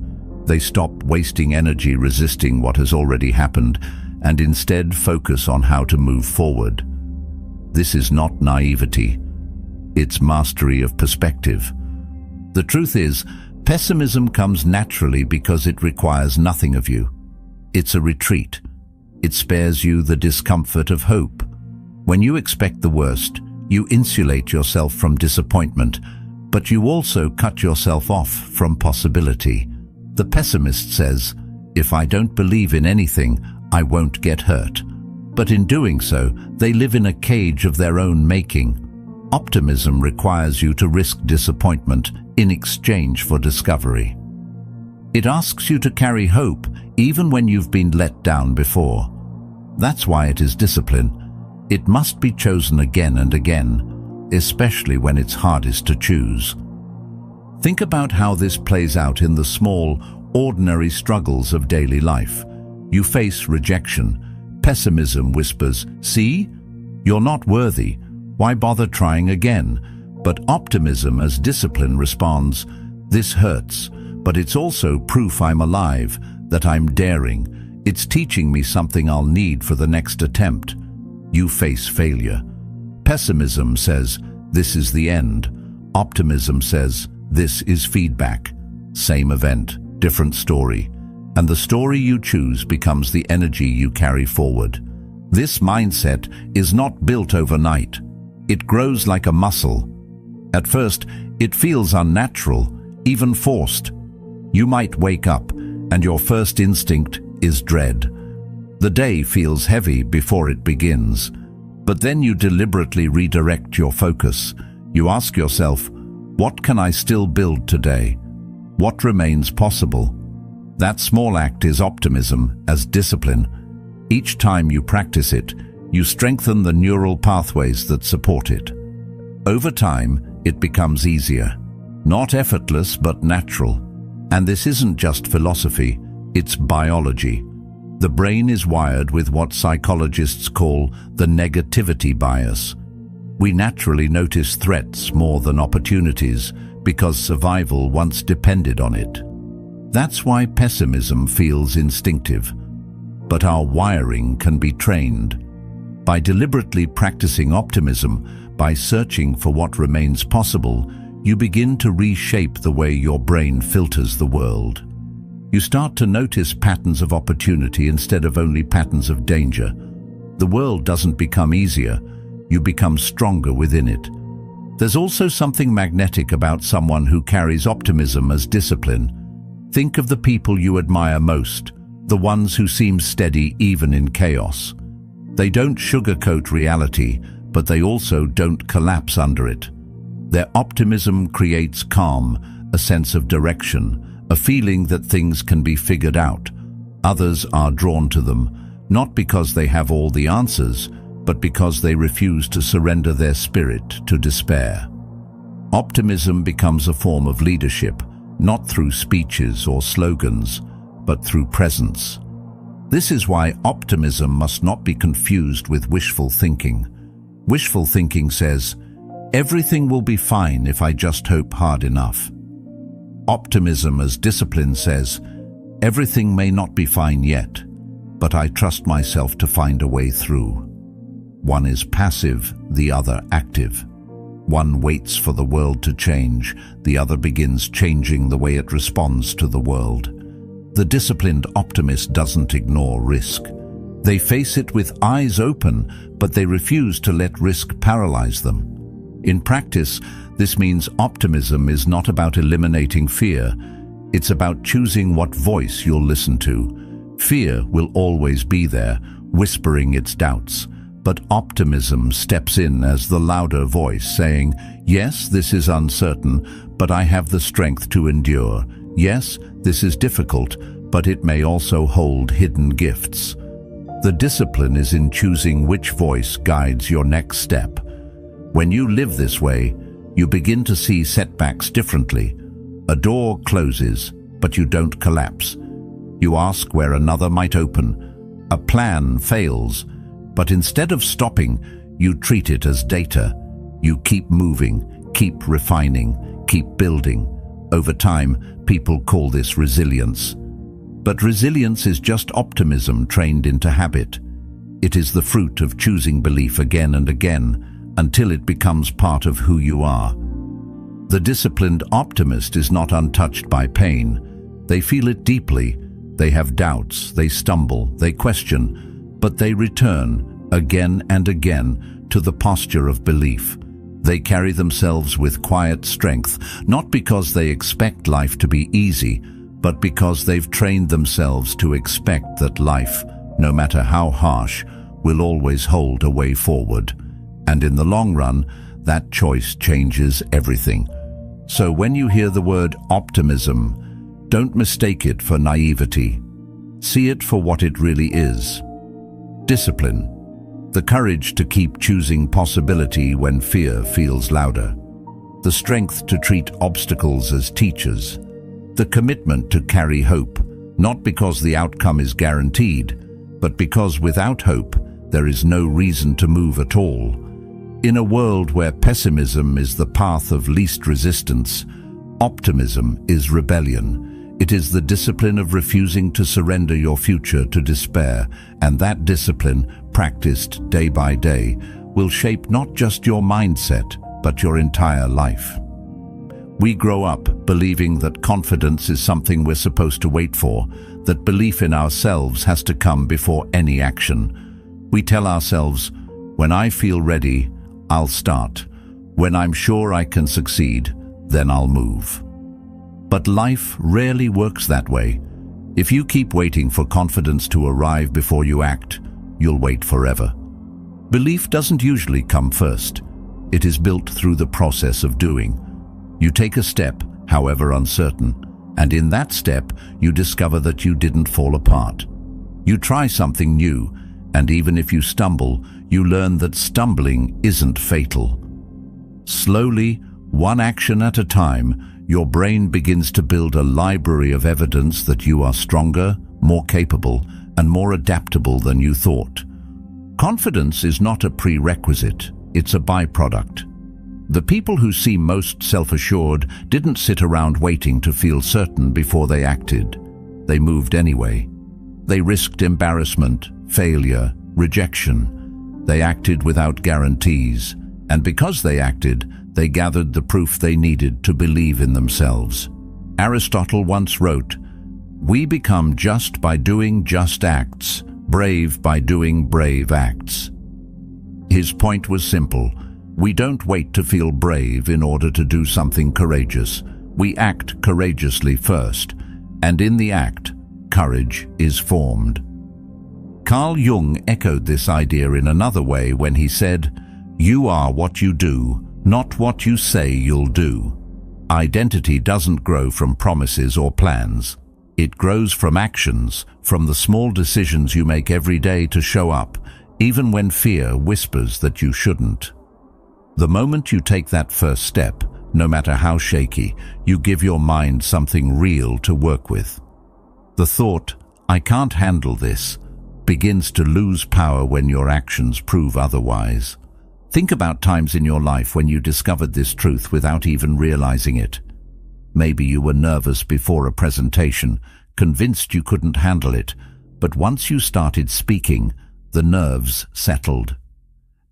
They stop wasting energy resisting what has already happened and instead focus on how to move forward. This is not naivety. It's mastery of perspective. The truth is, pessimism comes naturally because it requires nothing of you. It's a retreat. It spares you the discomfort of hope. When you expect the worst, you insulate yourself from disappointment, but you also cut yourself off from possibility. The pessimist says, "If I don't believe in anything, I won't get hurt." But in doing so, they live in a cage of their own making. Optimism requires you to risk disappointment in exchange for discovery. It asks you to carry hope even when you've been let down before. That's why it is discipline. It must be chosen again and again, especially when it's hardest to choose. Think about how this plays out in the small, ordinary struggles of daily life. You face rejection. Pessimism whispers, "See? You're not worthy. Why bother trying again?" But optimism as discipline responds, "This hurts, but it's also proof I'm alive, that I'm daring. It's teaching me something I'll need for the next attempt." you face failure. Pessimism says, this is the end. Optimism says, this is feedback. Same event, different story. And the story you choose becomes the energy you carry forward. This mindset is not built overnight. It grows like a muscle. At first, it feels unnatural, even forced. You might wake up, and your first instinct is dread. The day feels heavy before it begins. But then you deliberately redirect your focus. You ask yourself, what can I still build today? What remains possible? That small act is optimism as discipline. Each time you practice it, you strengthen the neural pathways that support it. Over time, it becomes easier. Not effortless, but natural. And this isn't just philosophy, it's biology. The brain is wired with what psychologists call the negativity bias. We naturally notice threats more than opportunities because survival once depended on it. That's why pessimism feels instinctive. But our wiring can be trained. By deliberately practicing optimism, by searching for what remains possible, you begin to reshape the way your brain filters the world. You start to notice patterns of opportunity instead of only patterns of danger. The world doesn't become easier, you become stronger within it. There's also something magnetic about someone who carries optimism as discipline. Think of the people you admire most, the ones who seem steady even in chaos. They don't sugarcoat reality, but they also don't collapse under it. Their optimism creates calm, a sense of direction, a feeling that things can be figured out. Others are drawn to them, not because they have all the answers, but because they refuse to surrender their spirit to despair. Optimism becomes a form of leadership, not through speeches or slogans, but through presence. This is why optimism must not be confused with wishful thinking. Wishful thinking says, everything will be fine if I just hope hard enough. Optimism as discipline says, everything may not be fine yet, but I trust myself to find a way through. One is passive, the other active. One waits for the world to change, the other begins changing the way it responds to the world. The disciplined optimist doesn't ignore risk. They face it with eyes open, but they refuse to let risk paralyze them. In practice, this means optimism is not about eliminating fear. It's about choosing what voice you'll listen to. Fear will always be there, whispering its doubts. But optimism steps in as the louder voice, saying, yes, this is uncertain, but I have the strength to endure. Yes, this is difficult, but it may also hold hidden gifts. The discipline is in choosing which voice guides your next step. When you live this way, you begin to see setbacks differently. A door closes, but you don't collapse. You ask where another might open. A plan fails, but instead of stopping, you treat it as data. You keep moving, keep refining, keep building. Over time, people call this resilience. But resilience is just optimism trained into habit. It is the fruit of choosing belief again and again, until it becomes part of who you are. The disciplined optimist is not untouched by pain. They feel it deeply. They have doubts, they stumble, they question, but they return again and again to the posture of belief. They carry themselves with quiet strength, not because they expect life to be easy, but because they've trained themselves to expect that life, no matter how harsh, will always hold a way forward. And in the long run, that choice changes everything. So when you hear the word optimism, don't mistake it for naivety. See it for what it really is. Discipline. The courage to keep choosing possibility when fear feels louder. The strength to treat obstacles as teachers. The commitment to carry hope, not because the outcome is guaranteed, but because without hope, there is no reason to move at all. In a world where pessimism is the path of least resistance, optimism is rebellion. It is the discipline of refusing to surrender your future to despair, and that discipline, practiced day by day, will shape not just your mindset, but your entire life. We grow up believing that confidence is something we're supposed to wait for, that belief in ourselves has to come before any action. We tell ourselves, when I feel ready, I'll start. When I'm sure I can succeed, then I'll move. But life rarely works that way. If you keep waiting for confidence to arrive before you act, you'll wait forever. Belief doesn't usually come first. It is built through the process of doing. You take a step, however uncertain, and in that step you discover that you didn't fall apart. You try something new, and even if you stumble, you learn that stumbling isn't fatal. Slowly, one action at a time, your brain begins to build a library of evidence that you are stronger, more capable, and more adaptable than you thought. Confidence is not a prerequisite, it's a byproduct. The people who seem most self-assured didn't sit around waiting to feel certain before they acted. They moved anyway. They risked embarrassment, failure, rejection. They acted without guarantees, and because they acted, they gathered the proof they needed to believe in themselves. Aristotle once wrote, "We become just by doing just acts, brave by doing brave acts." His point was simple. We don't wait to feel brave in order to do something courageous. We act courageously first, and in the act, courage is formed. Carl Jung echoed this idea in another way when he said, "You are what you do, not what you say you'll do." Identity doesn't grow from promises or plans. It grows from actions, from the small decisions you make every day to show up, even when fear whispers that you shouldn't. The moment you take that first step, no matter how shaky, you give your mind something real to work with. The thought, "I can't handle this," begins to lose power when your actions prove otherwise. Think about times in your life when you discovered this truth without even realizing it. Maybe you were nervous before a presentation, convinced you couldn't handle it, but once you started speaking, the nerves settled.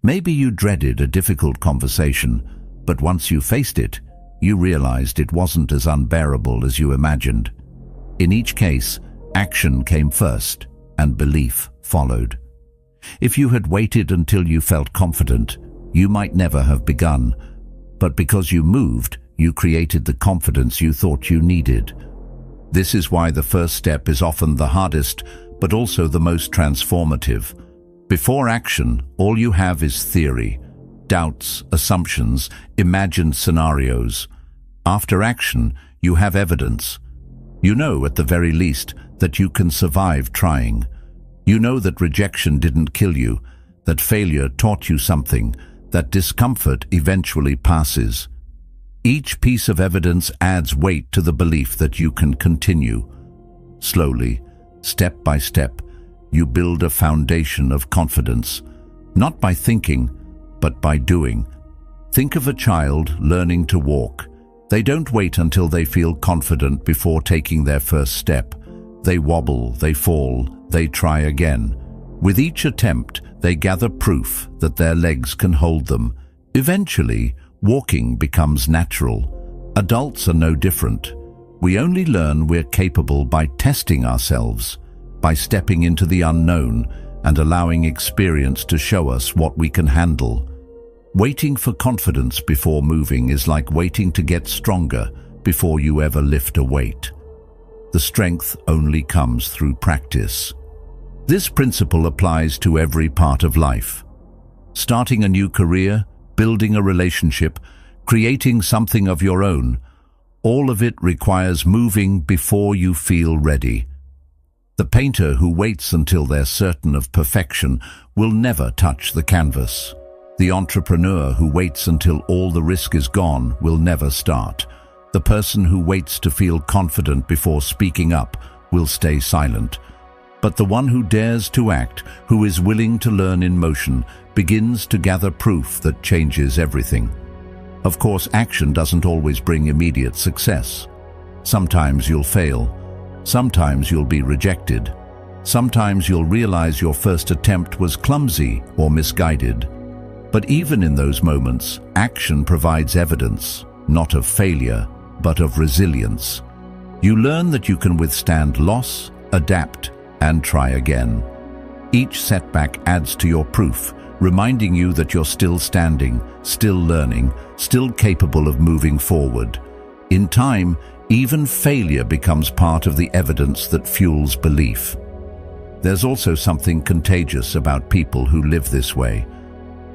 Maybe you dreaded a difficult conversation, but once you faced it, you realized it wasn't as unbearable as you imagined. In each case, action came first, and belief followed. If you had waited until you felt confident, you might never have begun, but because you moved, you created the confidence you thought you needed. This is why the first step is often the hardest, but also the most transformative. Before action, all you have is theory, doubts, assumptions, imagined scenarios. After action, you have evidence. You know, at the very least, that you can survive trying. You know that rejection didn't kill you, that failure taught you something, that discomfort eventually passes. Each piece of evidence adds weight to the belief that you can continue. Slowly, step by step, you build a foundation of confidence, not by thinking, but by doing. Think of a child learning to walk. They don't wait until they feel confident before taking their first step. They wobble, they fall, they try again. With each attempt, they gather proof that their legs can hold them. Eventually, walking becomes natural. Adults are no different. We only learn we're capable by testing ourselves, by stepping into the unknown and allowing experience to show us what we can handle. Waiting for confidence before moving is like waiting to get stronger before you ever lift a weight. The strength only comes through practice. This principle applies to every part of life. Starting a new career, building a relationship, creating something of your own, all of it requires moving before you feel ready. The painter who waits until they're certain of perfection will never touch the canvas. The entrepreneur who waits until all the risk is gone will never start. The person who waits to feel confident before speaking up will stay silent. But the one who dares to act, who is willing to learn in motion, begins to gather proof that changes everything. Of course, action doesn't always bring immediate success. Sometimes you'll fail. Sometimes you'll be rejected. Sometimes you'll realize your first attempt was clumsy or misguided. But even in those moments, action provides evidence, not of failure, but of resilience. You learn that you can withstand loss, adapt, and try again. Each setback adds to your proof, reminding you that you're still standing, still learning, still capable of moving forward. In time, even failure becomes part of the evidence that fuels belief. There's also something contagious about people who live this way.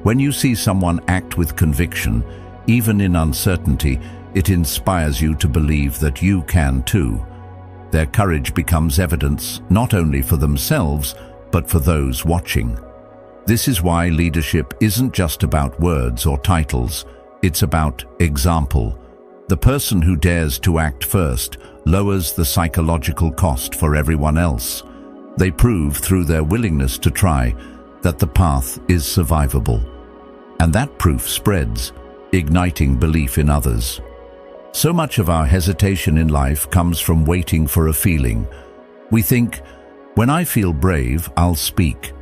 When you see someone act with conviction, even in uncertainty, it inspires you to believe that you can too. Their courage becomes evidence not only for themselves, but for those watching. This is why leadership isn't just about words or titles, it's about example. The person who dares to act first lowers the psychological cost for everyone else. They prove through their willingness to try that the path is survivable. And that proof spreads, igniting belief in others. So much of our hesitation in life comes from waiting for a feeling. We think, when I feel brave, I'll speak.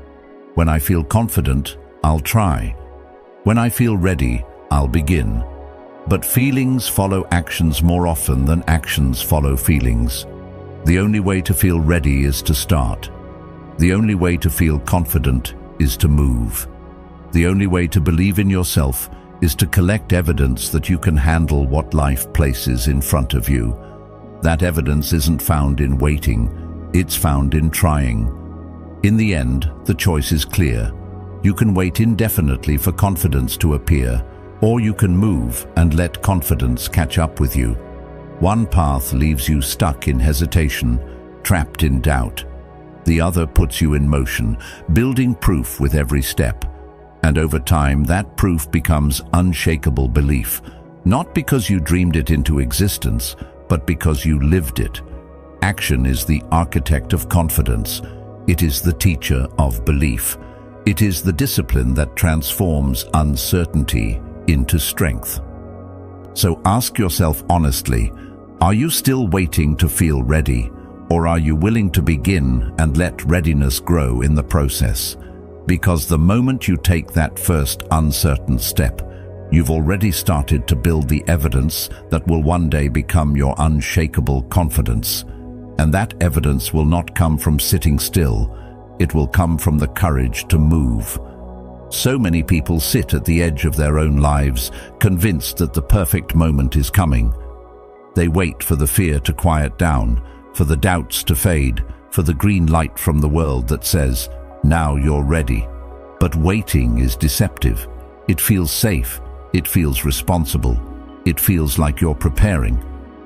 When I feel confident, I'll try. When I feel ready, I'll begin. But feelings follow actions more often than actions follow feelings. The only way to feel ready is to start. The only way to feel confident is to move. The only way to believe in yourself is to collect evidence that you can handle what life places in front of you. That evidence isn't found in waiting, it's found in trying. In the end, the choice is clear. You can wait indefinitely for confidence to appear, or you can move and let confidence catch up with you. One path leaves you stuck in hesitation, trapped in doubt. The other puts you in motion, building proof with every step. And over time, that proof becomes unshakable belief, not because you dreamed it into existence, but because you lived it. Action is the architect of confidence. It is the teacher of belief. It is the discipline that transforms uncertainty into strength. So ask yourself honestly, are you still waiting to feel ready, or are you willing to begin and let readiness grow in the process? Because the moment you take that first uncertain step, you've already started to build the evidence that will one day become your unshakable confidence. And that evidence will not come from sitting still, it will come from the courage to move. So many people sit at the edge of their own lives, convinced that the perfect moment is coming. They wait for the fear to quiet down, for the doubts to fade, for the green light from the world that says, now you're ready. But waiting is deceptive. It feels safe. It feels responsible. It feels like you're preparing.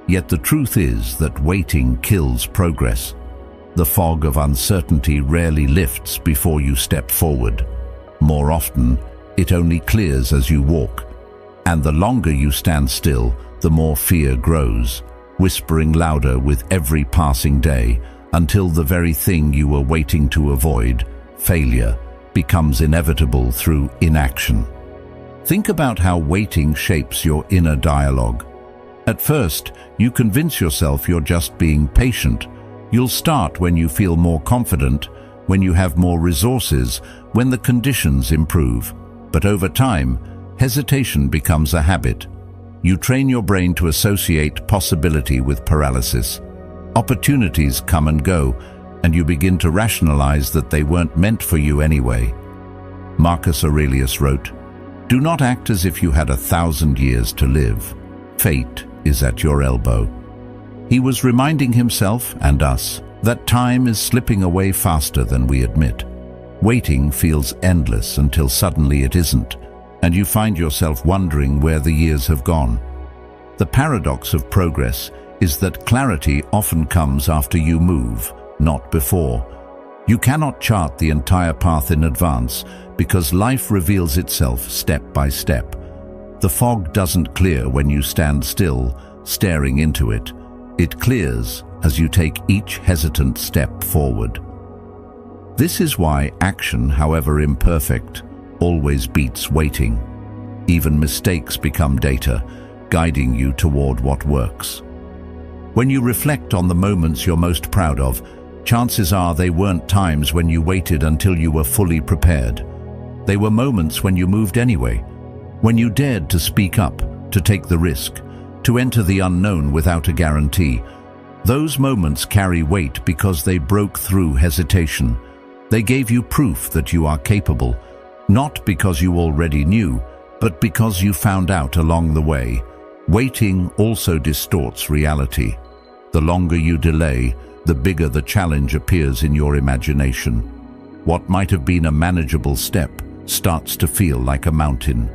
Yet the truth is that waiting kills progress. The fog of uncertainty rarely lifts before you step forward. More often, it only clears as you walk. And the longer you stand still, the more fear grows, whispering louder with every passing day, until the very thing you were waiting to avoid, failure, becomes inevitable through inaction. Think about how waiting shapes your inner dialogue. At first, you convince yourself you're just being patient. You'll start when you feel more confident, when you have more resources, when the conditions improve. But over time, hesitation becomes a habit. You train your brain to associate possibility with paralysis. Opportunities come and go, and you begin to rationalize that they weren't meant for you anyway. Marcus Aurelius wrote, "Do not act as if you had 1,000 years to live. Fate is at your elbow." He was reminding himself and us that time is slipping away faster than we admit. Waiting feels endless until suddenly it isn't, and you find yourself wondering where the years have gone. The paradox of progress is that clarity often comes after you move, not before. You cannot chart the entire path in advance because life reveals itself step by step. The fog doesn't clear when you stand still, staring into it. It clears as you take each hesitant step forward. This is why action, however imperfect, always beats waiting. Even mistakes become data, guiding you toward what works. When you reflect on the moments you're most proud of, chances are they weren't times when you waited until you were fully prepared. They were moments when you moved anyway, when you dared to speak up, to take the risk, to enter the unknown without a guarantee. Those moments carry weight because they broke through hesitation. They gave you proof that you are capable, not because you already knew, but because you found out along the way. Waiting also distorts reality. The longer you delay, the bigger the challenge appears in your imagination. What might have been a manageable step starts to feel like a mountain.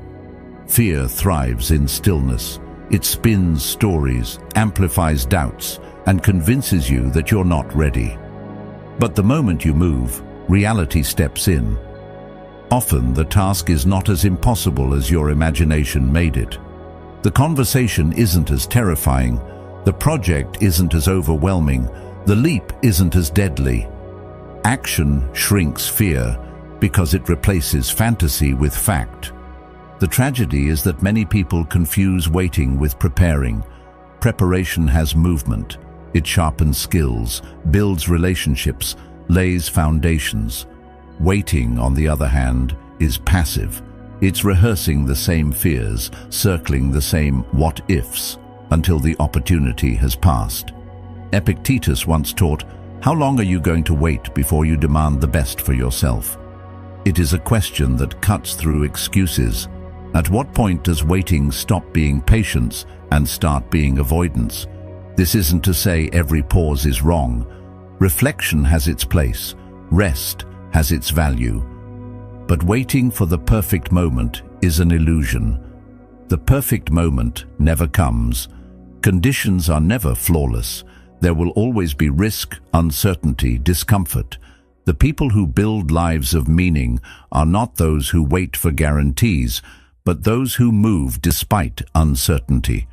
Fear thrives in stillness. It spins stories, amplifies doubts, and convinces you that you're not ready. But the moment you move, reality steps in. Often the task is not as impossible as your imagination made it. The conversation isn't as terrifying. The project isn't as overwhelming. The leap isn't as deadly. Action shrinks fear because it replaces fantasy with fact. The tragedy is that many people confuse waiting with preparing. Preparation has movement. It sharpens skills, builds relationships, lays foundations. Waiting, on the other hand, is passive. It's rehearsing the same fears, circling the same what-ifs, until the opportunity has passed. Epictetus once taught, "How long are you going to wait before you demand the best for yourself?" It is a question that cuts through excuses. At what point does waiting stop being patience and start being avoidance? This isn't to say every pause is wrong. Reflection has its place. Rest has its value. But waiting for the perfect moment is an illusion. The perfect moment never comes. Conditions are never flawless. There will always be risk, uncertainty, discomfort. The people who build lives of meaning are not those who wait for guarantees, but those who move despite uncertainty.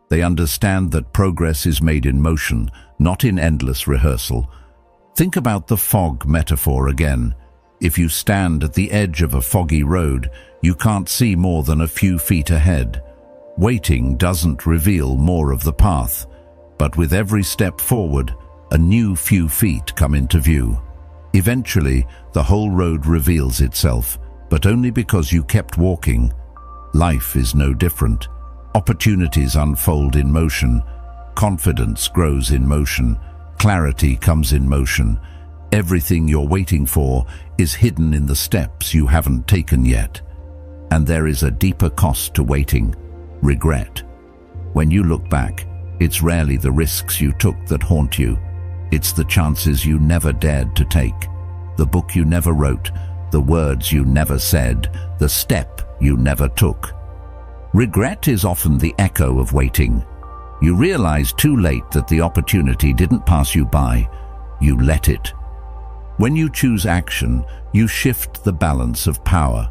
They understand that progress is made in motion, not in endless rehearsal. Think about the fog metaphor again. If you stand at the edge of a foggy road, you can't see more than a few feet ahead. Waiting doesn't reveal more of the path, but with every step forward, a new few feet come into view. Eventually, the whole road reveals itself, but only because you kept walking. Life is no different. Opportunities unfold in motion. Confidence grows in motion. Clarity comes in motion. Everything you're waiting for is hidden in the steps you haven't taken yet. And there is a deeper cost to waiting: regret. When you look back, it's rarely the risks you took that haunt you. It's the chances you never dared to take, the book you never wrote, the words you never said, the step you never took. Regret is often the echo of waiting. You realize too late that the opportunity didn't pass you by. You let it. When you choose action, you shift the balance of power.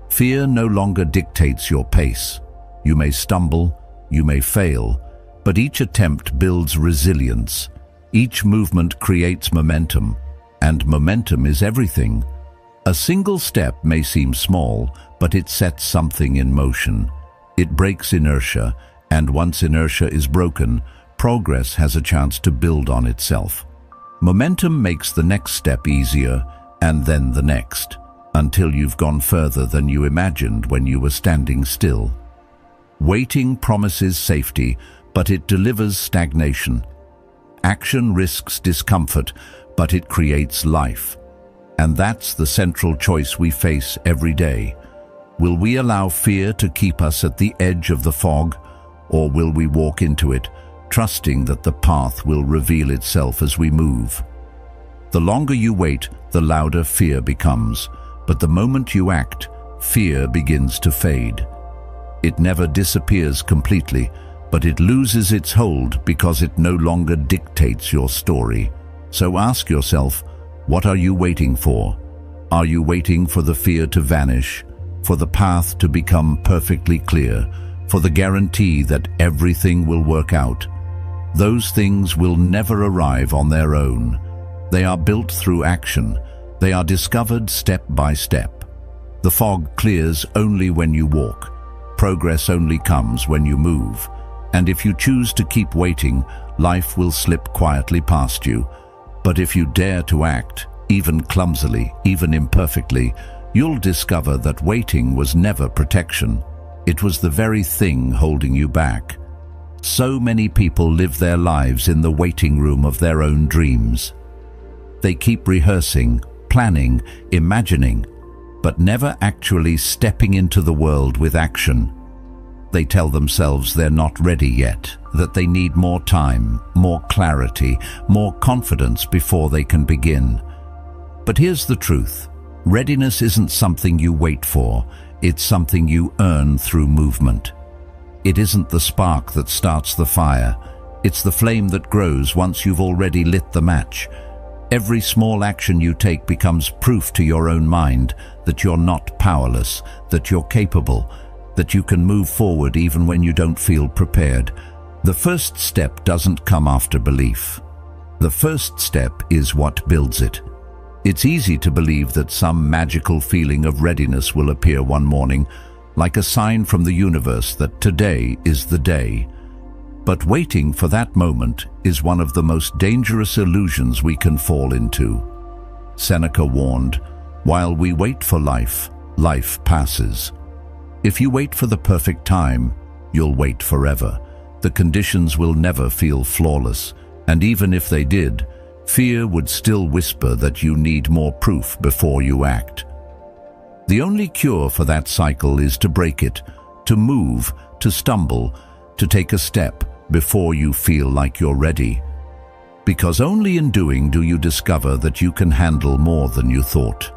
Fear no longer dictates your pace. You may stumble, you may fail, but each attempt builds resilience. Each movement creates momentum, and momentum is everything. A single step may seem small, but it sets something in motion. It breaks inertia, and once inertia is broken, progress has a chance to build on itself. Momentum makes the next step easier, and then the next, until you've gone further than you imagined when you were standing still. Waiting promises safety, but it delivers stagnation. Action risks discomfort, but it creates life. And that's the central choice we face every day. Will we allow fear to keep us at the edge of the fog, or will we walk into it, trusting that the path will reveal itself as we move? The longer you wait, the louder fear becomes, but the moment you act, fear begins to fade. It never disappears completely, but it loses its hold because it no longer dictates your story. So ask yourself, what are you waiting for? Are you waiting for the fear to vanish, for the path to become perfectly clear, for the guarantee that everything will work out? Those things will never arrive on their own. They are built through action. They are discovered step by step. The fog clears only when you walk. Progress only comes when you move. And if you choose to keep waiting, life will slip quietly past you. But if you dare to act, even clumsily, even imperfectly, you'll discover that waiting was never protection. It was the very thing holding you back. So many people live their lives in the waiting room of their own dreams. They keep rehearsing, planning, imagining, but never actually stepping into the world with action. They tell themselves they're not ready yet, that they need more time, more clarity, more confidence before they can begin. But here's the truth. Readiness isn't something you wait for, it's something you earn through movement. It isn't the spark that starts the fire, it's the flame that grows once you've already lit the match. Every small action you take becomes proof to your own mind that you're not powerless, that you're capable, that you can move forward even when you don't feel prepared. The first step doesn't come after belief. The first step is what builds it. It's easy to believe that some magical feeling of readiness will appear one morning, like a sign from the universe that today is the day. But waiting for that moment is one of the most dangerous illusions we can fall into. Seneca warned, "While we wait for life, life passes." If you wait for the perfect time, you'll wait forever. The conditions will never feel flawless, and even if they did, fear would still whisper that you need more proof before you act. The only cure for that cycle is to break it, to move, to stumble, to take a step before you feel like you're ready. Because only in doing do you discover that you can handle more than you thought.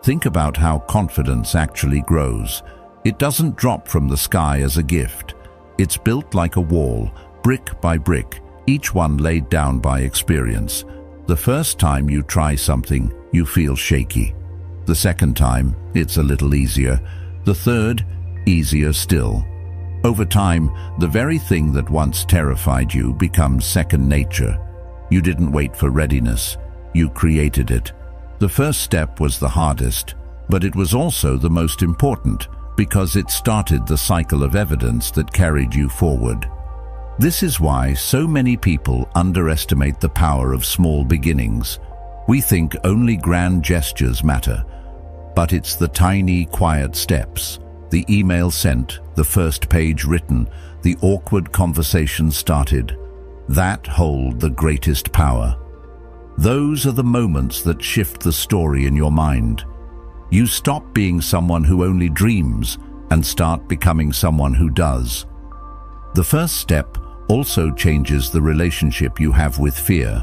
Think about how confidence actually grows. It doesn't drop from the sky as a gift. It's built like a wall, brick by brick, each one laid down by experience. The first time you try something, you feel shaky. The second time, it's a little easier. The third, easier still. Over time, the very thing that once terrified you becomes second nature. You didn't wait for readiness, you created it. The first step was the hardest, but it was also the most important because it started the cycle of evidence that carried you forward. This is why so many people underestimate the power of small beginnings. We think only grand gestures matter, but it's the tiny, quiet steps. The email sent, the first page written, the awkward conversation started, that hold the greatest power. Those are the moments that shift the story in your mind. You stop being someone who only dreams and start becoming someone who does. The first step also changes the relationship you have with fear.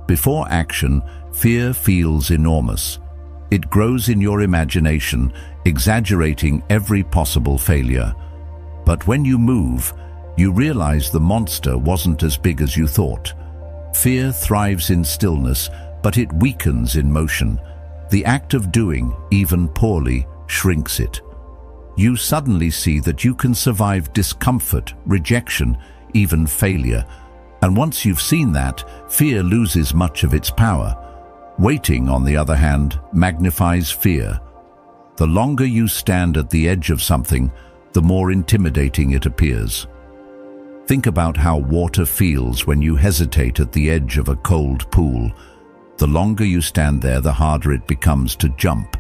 Before action, fear feels enormous. It grows in your imagination, exaggerating every possible failure. But when you move, you realize the monster wasn't as big as you thought. Fear thrives in stillness, but it weakens in motion. The act of doing, even poorly, shrinks it. You suddenly see that you can survive discomfort, rejection, even failure. And once you've seen that, fear loses much of its power. Waiting, on the other hand, magnifies fear. The longer you stand at the edge of something, the more intimidating it appears. Think about how water feels when you hesitate at the edge of a cold pool. The longer you stand there, the harder it becomes to jump.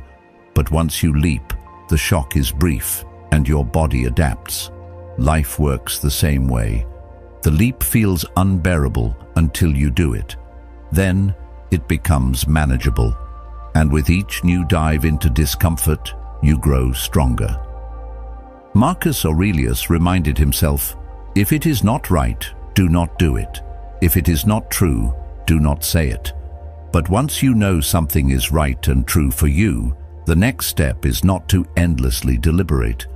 But once you leap, the shock is brief and your body adapts. Life works the same way. The leap feels unbearable until you do it. Then it becomes manageable. And with each new dive into discomfort, you grow stronger. Marcus Aurelius reminded himself, "If it is not right, do not do it. If it is not true, do not say it." But once you know something is right and true for you, the next step is not to endlessly deliberate.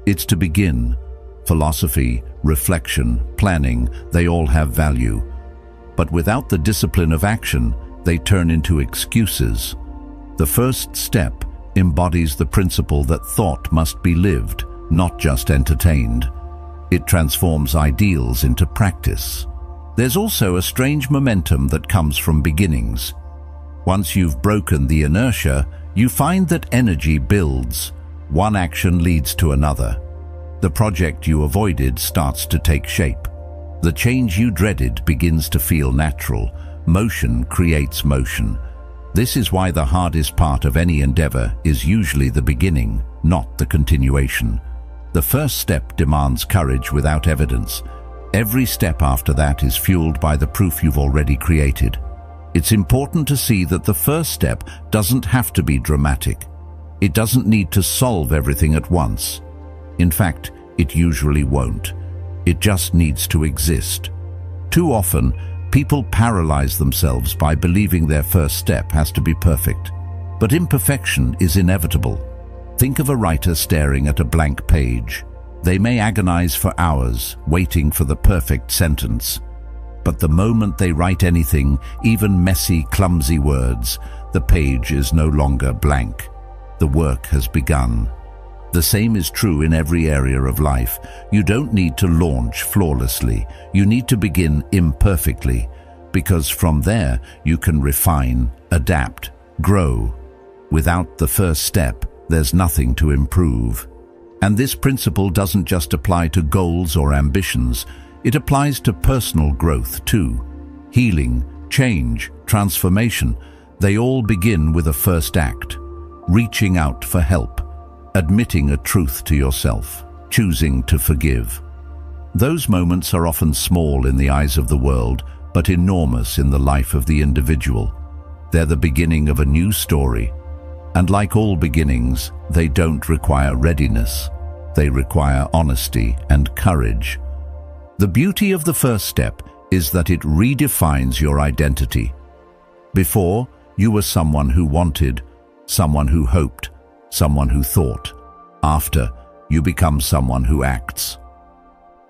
It's to begin. Philosophy, reflection, planning, they all have value. But without the discipline of action, they turn into excuses. The first step embodies the principle that thought must be lived, not just entertained. It transforms ideals into practice. There's also a strange momentum that comes from beginnings. Once you've broken the inertia, you find that energy builds. One action leads to another. The project you avoided starts to take shape. The change you dreaded begins to feel natural. Motion creates motion. This is why the hardest part of any endeavor is usually the beginning, not the continuation. The first step demands courage without evidence. Every step after that is fueled by the proof you've already created. It's important to see that the first step doesn't have to be dramatic. It doesn't need to solve everything at once. In fact, it usually won't. It just needs to exist. Too often, people paralyze themselves by believing their first step has to be perfect. But imperfection is inevitable. Think of a writer staring at a blank page. They may agonize for hours, waiting for the perfect sentence. But the moment they write anything, even messy, clumsy words, the page is no longer blank. The work has begun. The same is true in every area of life. You don't need to launch flawlessly. You need to begin imperfectly, because from there you can refine, adapt, grow. Without the first step, there's nothing to improve. And this principle doesn't just apply to goals or ambitions. It applies to personal growth too. Healing, change, transformation, they all begin with a first act. Reaching out for help, admitting a truth to yourself, choosing to forgive. Those moments are often small in the eyes of the world, but enormous in the life of the individual. They're the beginning of a new story. And like all beginnings, they don't require readiness. They require honesty and courage. The beauty of the first step is that it redefines your identity. Before, you were someone who wanted, someone who hoped, someone who thought. After, you become someone who acts.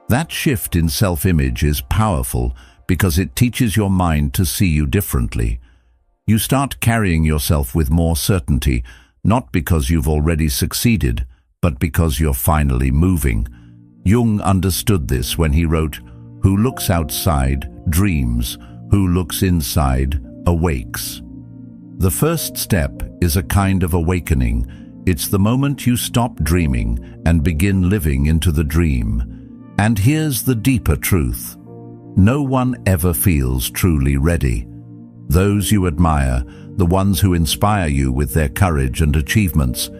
That shift in self-image is powerful because it teaches your mind to see you differently. You start carrying yourself with more certainty, not because you've already succeeded, but because you're finally moving. Jung understood this when he wrote, "Who looks outside dreams, who looks inside awakes." The first step is a kind of awakening. It's the moment you stop dreaming and begin living into the dream. And here's the deeper truth. No one ever feels truly ready. Those you admire, the ones who inspire you with their courage and achievements,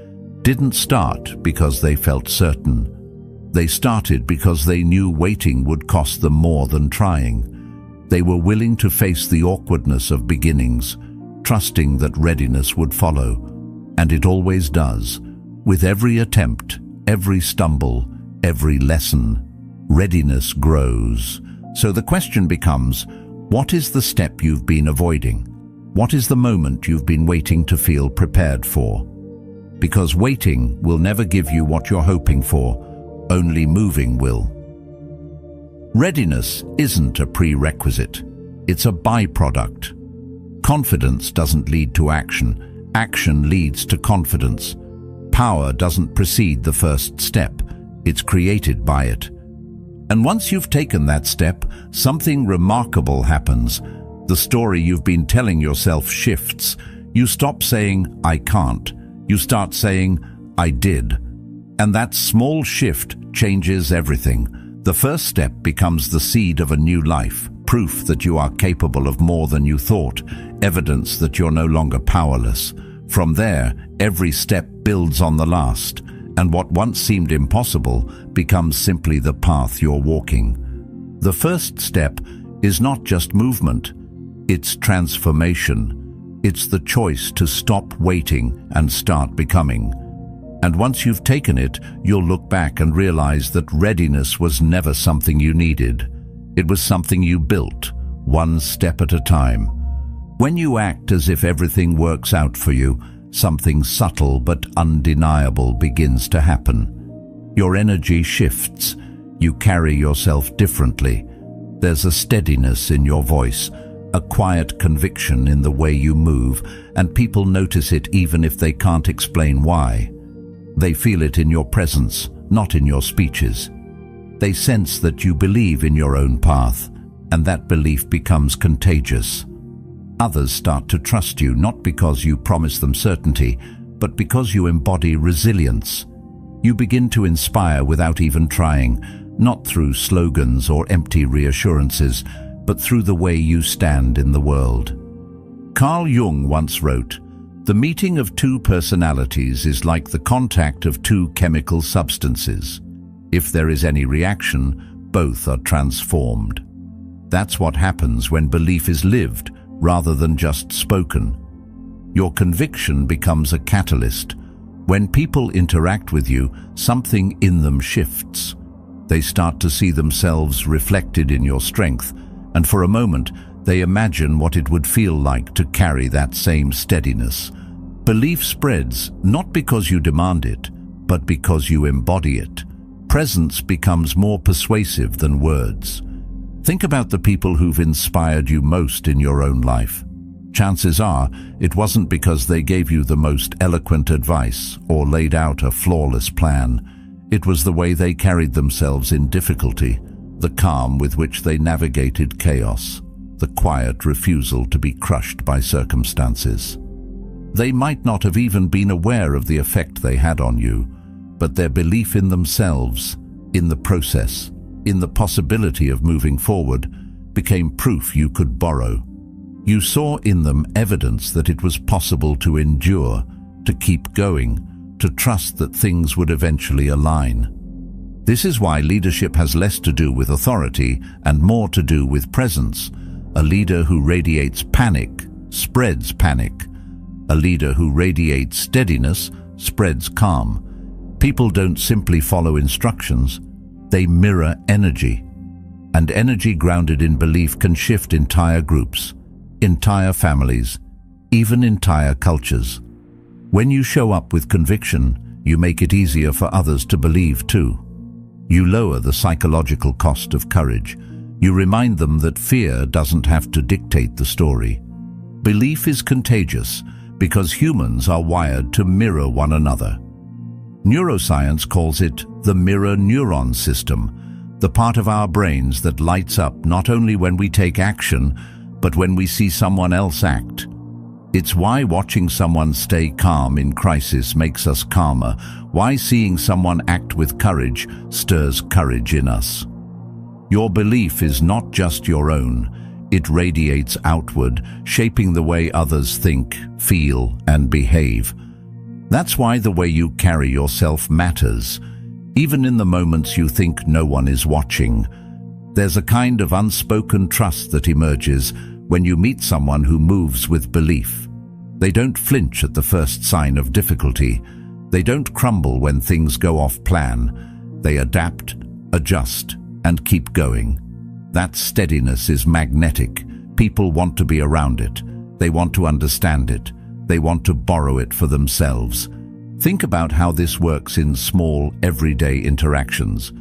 didn't start because they felt certain. They started because they knew waiting would cost them more than trying. They were willing to face the awkwardness of beginnings, trusting that readiness would follow. And it always does. With every attempt, every stumble, every lesson, readiness grows. So the question becomes, what is the step you've been avoiding? What is the moment you've been waiting to feel prepared for? Because waiting will never give you what you're hoping for, only moving will. Readiness isn't a prerequisite, it's a byproduct. Confidence doesn't lead to action, action leads to confidence. Power doesn't precede the first step, it's created by it. And once you've taken that step, something remarkable happens. The story you've been telling yourself shifts. You stop saying, "I can't." You start saying, "I did." And that small shift changes everything. The first step becomes the seed of a new life, proof that you are capable of more than you thought, evidence that you're no longer powerless. From there, every step builds on the last, and what once seemed impossible becomes simply the path you're walking. The first step is not just movement, it's transformation. It's the choice to stop waiting and start becoming. And once you've taken it, you'll look back and realize that readiness was never something you needed. It was something you built, one step at a time. When you act as if everything works out for you, something subtle but undeniable begins to happen. Your energy shifts. You carry yourself differently. There's a steadiness in your voice, a quiet conviction in the way you move, and people notice it even if they can't explain why. They feel it in your presence, not in your speeches. They sense that you believe in your own path, and that belief becomes contagious. Others start to trust you not because you promise them certainty, but because you embody resilience. You begin to inspire without even trying, not through slogans or empty reassurances, but through the way you stand in the world. Carl Jung once wrote, "The meeting of two personalities is like the contact of two chemical substances. If there is any reaction, both are transformed." That's what happens when belief is lived rather than just spoken. Your conviction becomes a catalyst. When people interact with you, something in them shifts. They start to see themselves reflected in your strength, and for a moment, they imagine what it would feel like to carry that same steadiness. Belief spreads not because you demand it, but because you embody it. Presence becomes more persuasive than words. Think about the people who've inspired you most in your own life. Chances are, it wasn't because they gave you the most eloquent advice or laid out a flawless plan. It was the way they carried themselves in difficulty, the calm with which they navigated chaos, the quiet refusal to be crushed by circumstances. They might not have even been aware of the effect they had on you, but their belief in themselves, in the process, in the possibility of moving forward, became proof you could borrow. You saw in them evidence that it was possible to endure, to keep going, to trust that things would eventually align. This is why leadership has less to do with authority and more to do with presence. A leader who radiates panic spreads panic. A leader who radiates steadiness spreads calm. People don't simply follow instructions, they mirror energy. And energy grounded in belief can shift entire groups, entire families, even entire cultures. When you show up with conviction, you make it easier for others to believe too. You lower the psychological cost of courage. You remind them that fear doesn't have to dictate the story. Belief is contagious because humans are wired to mirror one another. Neuroscience calls it the mirror neuron system, the part of our brains that lights up not only when we take action, but when we see someone else act. It's why watching someone stay calm in crisis makes us calmer, why seeing someone act with courage stirs courage in us. Your belief is not just your own, it radiates outward, shaping the way others think, feel, and behave. That's why the way you carry yourself matters. Even in the moments you think no one is watching, there's a kind of unspoken trust that emerges when you meet someone who moves with belief. They don't flinch at the first sign of difficulty. They don't crumble when things go off plan. They adapt, adjust, and keep going. That steadiness is magnetic. People want to be around it. They want to understand it. They want to borrow it for themselves. Think about how this works in small, everyday interactions.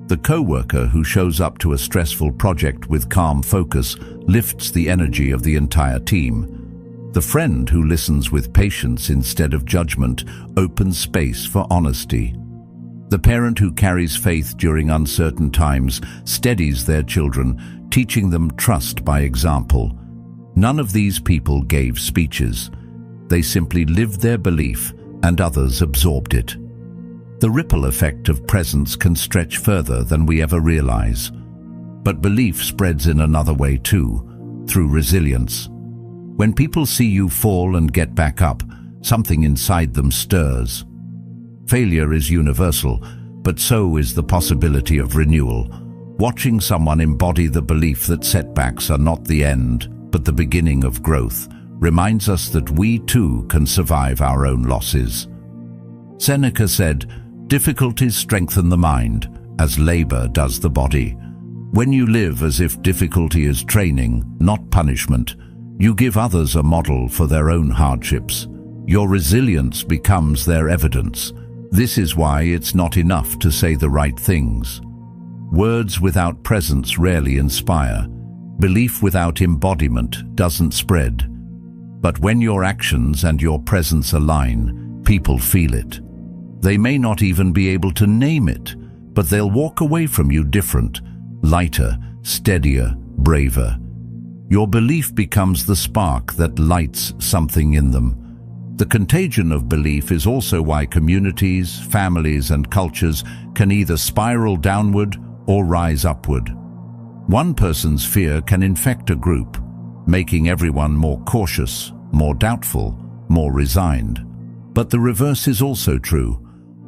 The co-worker who shows up to a stressful project with calm focus lifts the energy of the entire team. The friend who listens with patience instead of judgment opens space for honesty. The parent who carries faith during uncertain times steadies their children, teaching them trust by example. None of these people gave speeches. They simply lived their belief, and others absorbed it. The ripple effect of presence can stretch further than we ever realize. But belief spreads in another way too, through resilience. When people see you fall and get back up, something inside them stirs. Failure is universal, but so is the possibility of renewal. Watching someone embody the belief that setbacks are not the end, but the beginning of growth, reminds us that we too can survive our own losses. Seneca said, "Difficulties strengthen the mind, as labor does the body." When you live as if difficulty is training, not punishment, you give others a model for their own hardships. Your resilience becomes their evidence. This is why it's not enough to say the right things. Words without presence rarely inspire. Belief without embodiment doesn't spread. But when your actions and your presence align, people feel it. They may not even be able to name it, but they'll walk away from you different, lighter, steadier, braver. Your belief becomes the spark that lights something in them. The contagion of belief is also why communities, families, and cultures can either spiral downward or rise upward. One person's fear can infect a group, making everyone more cautious, more doubtful, more resigned. But the reverse is also true.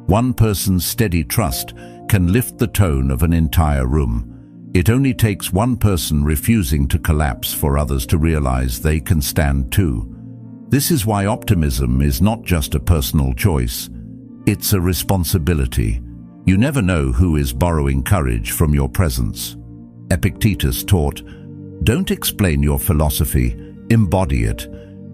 One person's steady trust can lift the tone of an entire room. It only takes one person refusing to collapse for others to realize they can stand too. This is why optimism is not just a personal choice. It's a responsibility. You never know who is borrowing courage from your presence. Epictetus taught, "Don't explain your philosophy, embody it."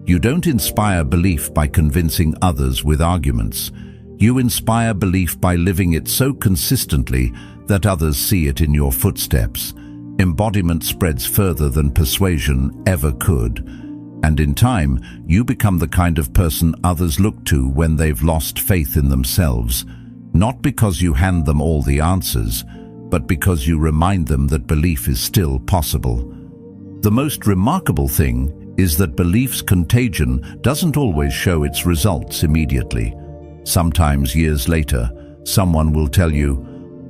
You don't inspire belief by convincing others with arguments. You inspire belief by living it so consistently that others see it in your footsteps. Embodiment spreads further than persuasion ever could. And in time, you become the kind of person others look to when they've lost faith in themselves, not because you hand them all the answers, but because you remind them that belief is still possible. The most remarkable thing is that belief's contagion doesn't always show its results immediately. Sometimes years later, someone will tell you,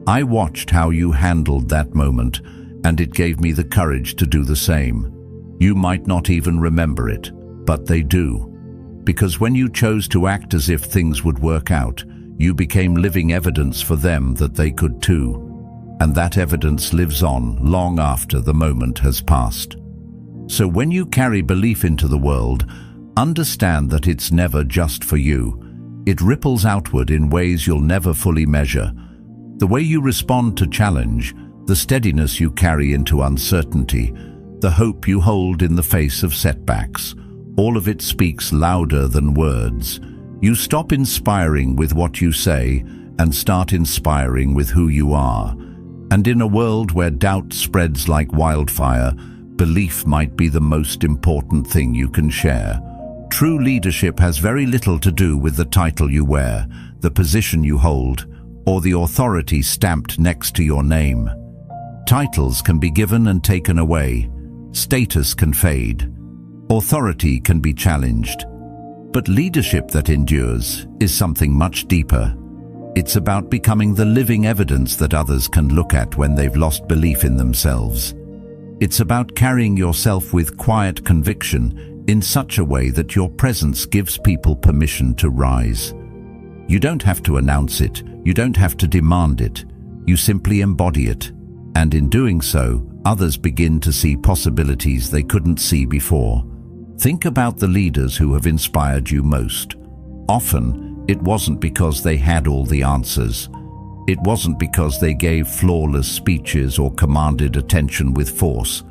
"I watched how you handled that moment, and it gave me the courage to do the same." You might not even remember it, but they do. Because when you chose to act as if things would work out, you became living evidence for them that they could too. And that evidence lives on long after the moment has passed. So when you carry belief into the world, understand that it's never just for you. It ripples outward in ways you'll never fully measure. The way you respond to challenge, the steadiness you carry into uncertainty, the hope you hold in the face of setbacks, all of it speaks louder than words. You stop inspiring with what you say and start inspiring with who you are. And in a world where doubt spreads like wildfire, belief might be the most important thing you can share. True leadership has very little to do with the title you wear, the position you hold, or the authority stamped next to your name. Titles can be given and taken away. Status can fade. Authority can be challenged. But leadership that endures is something much deeper. It's about becoming the living evidence that others can look at when they've lost belief in themselves. It's about carrying yourself with quiet conviction in such a way that your presence gives people permission to rise. You don't have to announce it, you don't have to demand it, you simply embody it. And in doing so, others begin to see possibilities they couldn't see before. Think about the leaders who have inspired you most. Often, it wasn't because they had all the answers. It wasn't because they gave flawless speeches or commanded attention with force.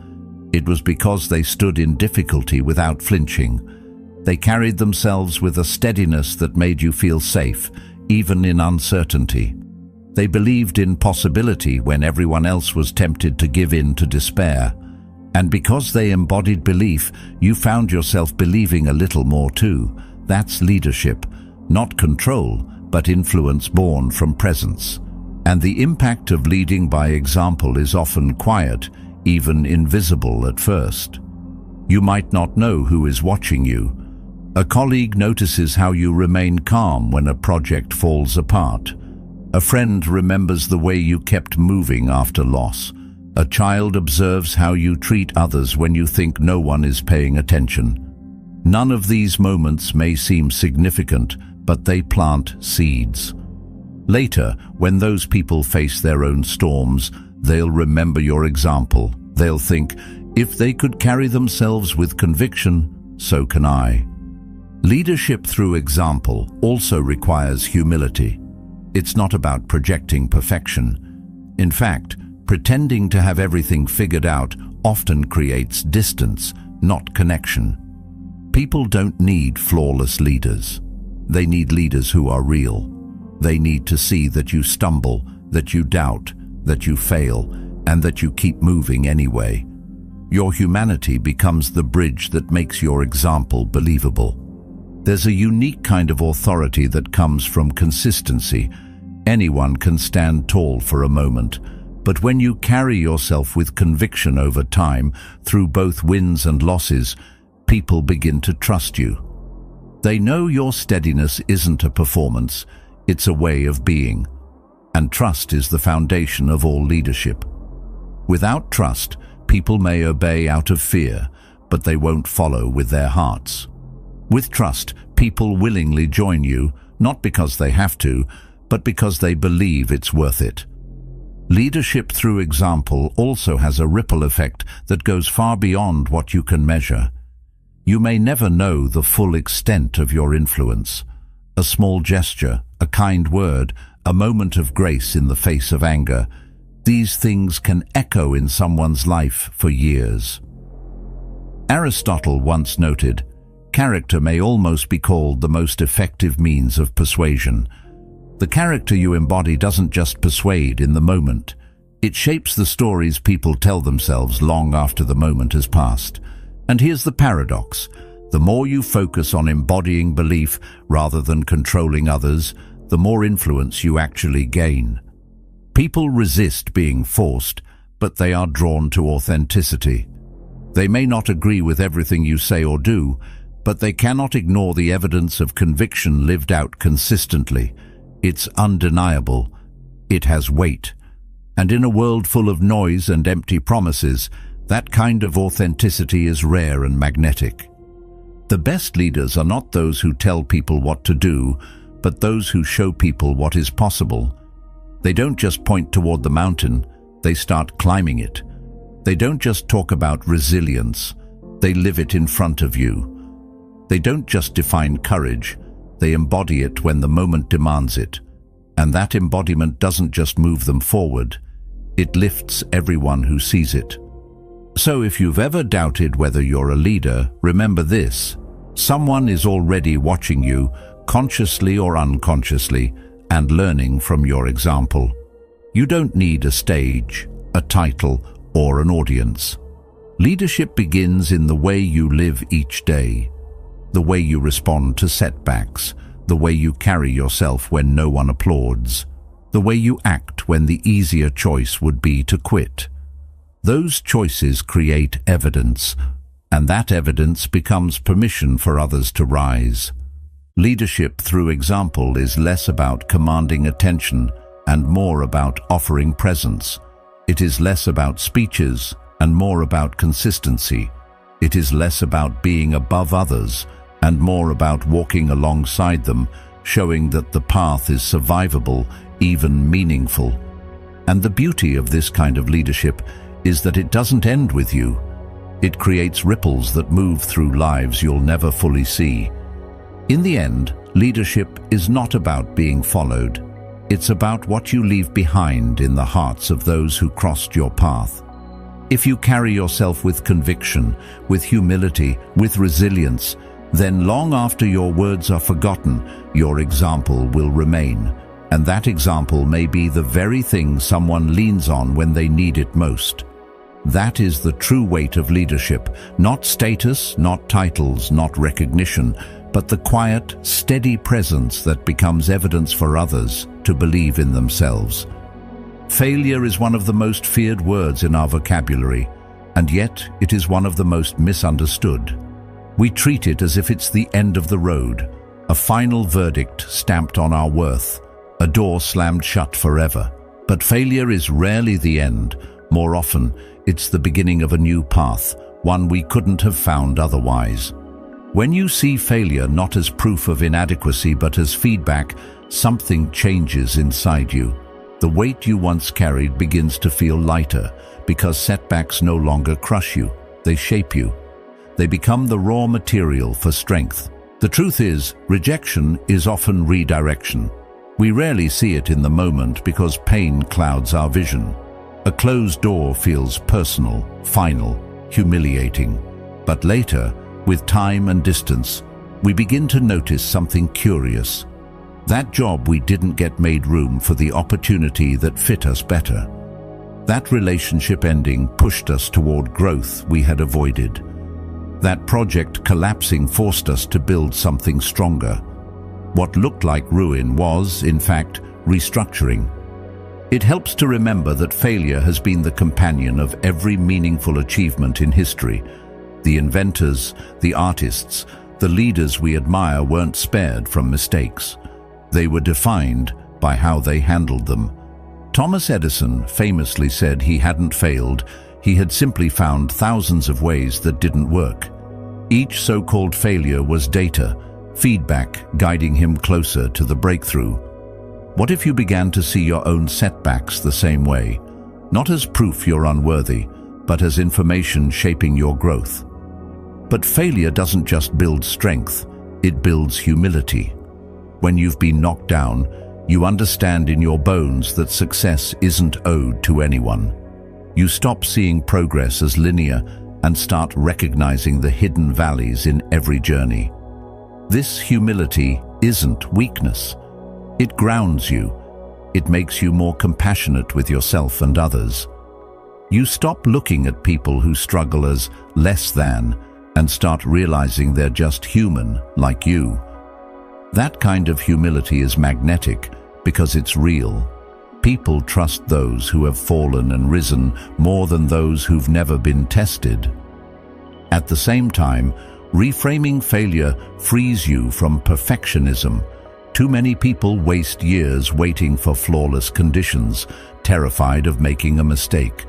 It was because they stood in difficulty without flinching. They carried themselves with a steadiness that made you feel safe, even in uncertainty. They believed in possibility when everyone else was tempted to give in to despair. And because they embodied belief, you found yourself believing a little more too. That's leadership, not control, but influence born from presence. And the impact of leading by example is often quiet, even invisible at first. You might not know who is watching you. A colleague notices how you remain calm when a project falls apart. A friend remembers the way you kept moving after loss. A child observes how you treat others when you think no one is paying attention. None of these moments may seem significant, but they plant seeds. Later, when those people face their own storms, they'll remember your example. They'll think, if they could carry themselves with conviction, so can I. Leadership through example also requires humility. It's not about projecting perfection. In fact, pretending to have everything figured out often creates distance, not connection. People don't need flawless leaders. They need leaders who are real. They need to see that you stumble, that you doubt, that you fail, and that you keep moving anyway. Your humanity becomes the bridge that makes your example believable. There's a unique kind of authority that comes from consistency. Anyone can stand tall for a moment, but when you carry yourself with conviction over time, through both wins and losses, people begin to trust you. They know your steadiness isn't a performance, it's a way of being. And trust is the foundation of all leadership. Without trust, people may obey out of fear, but they won't follow with their hearts. With trust, people willingly join you, not because they have to, but because they believe it's worth it. Leadership through example also has a ripple effect that goes far beyond what you can measure. You may never know the full extent of your influence. A small gesture, a kind word, a moment of grace in the face of anger, these things can echo in someone's life for years. Aristotle once noted, "Character may almost be called the most effective means of persuasion." The character you embody doesn't just persuade in the moment. It shapes the stories people tell themselves long after the moment has passed. And here's the paradox. The more you focus on embodying belief rather than controlling others, the more influence you actually gain. People resist being forced, but they are drawn to authenticity. They may not agree with everything you say or do, but they cannot ignore the evidence of conviction lived out consistently. It's undeniable. It has weight. And in a world full of noise and empty promises, that kind of authenticity is rare and magnetic. The best leaders are not those who tell people what to do, but those who show people what is possible. They don't just point toward the mountain, they start climbing it. They don't just talk about resilience, they live it in front of you. They don't just define courage, they embody it when the moment demands it. And that embodiment doesn't just move them forward, it lifts everyone who sees it. So if you've ever doubted whether you're a leader, remember this: someone is already watching you, consciously or unconsciously, and learning from your example. You don't need a stage, a title, or an audience. Leadership begins in the way you live each day, the way you respond to setbacks, the way you carry yourself when no one applauds, the way you act when the easier choice would be to quit. Those choices create evidence, and that evidence becomes permission for others to rise. Leadership through example is less about commanding attention and more about offering presence. It is less about speeches and more about consistency. It is less about being above others and more about walking alongside them, showing that the path is survivable, even meaningful. And the beauty of this kind of leadership is that it doesn't end with you. It creates ripples that move through lives you'll never fully see. In the end, leadership is not about being followed. It's about what you leave behind in the hearts of those who crossed your path. If you carry yourself with conviction, with humility, with resilience, then long after your words are forgotten, your example will remain. And that example may be the very thing someone leans on when they need it most. That is the true weight of leadership, not status, not titles, not recognition, but the quiet, steady presence that becomes evidence for others to believe in themselves. Failure is one of the most feared words in our vocabulary, and yet it is one of the most misunderstood. We treat it as if it's the end of the road, a final verdict stamped on our worth, a door slammed shut forever. But failure is rarely the end. More often, it's the beginning of a new path, one we couldn't have found otherwise. When you see failure not as proof of inadequacy but as feedback, something changes inside you. The weight you once carried begins to feel lighter because setbacks no longer crush you, they shape you. They become the raw material for strength. The truth is, rejection is often redirection. We rarely see it in the moment because pain clouds our vision. A closed door feels personal, final, humiliating. But later, with time and distance, we begin to notice something curious. That job we didn't get made room for the opportunity that fit us better. That relationship ending pushed us toward growth we had avoided. That project collapsing forced us to build something stronger. What looked like ruin was, in fact, restructuring. It helps to remember that failure has been the companion of every meaningful achievement in history. The inventors, the artists, the leaders we admire weren't spared from mistakes. They were defined by how they handled them. Thomas Edison famously said he hadn't failed, he had simply found thousands of ways that didn't work. Each so-called failure was data, feedback guiding him closer to the breakthrough. What if you began to see your own setbacks the same way? Not as proof you're unworthy, but as information shaping your growth. But failure doesn't just build strength, it builds humility. When you've been knocked down, you understand in your bones that success isn't owed to anyone. You stop seeing progress as linear and start recognizing the hidden valleys in every journey. This humility isn't weakness. It grounds you. It makes you more compassionate with yourself and others. You stop looking at people who struggle as less than and start realizing they're just human like you. That kind of humility is magnetic because it's real. People trust those who have fallen and risen more than those who've never been tested. At the same time, reframing failure frees you from perfectionism. Too many people waste years waiting for flawless conditions, terrified of making a mistake.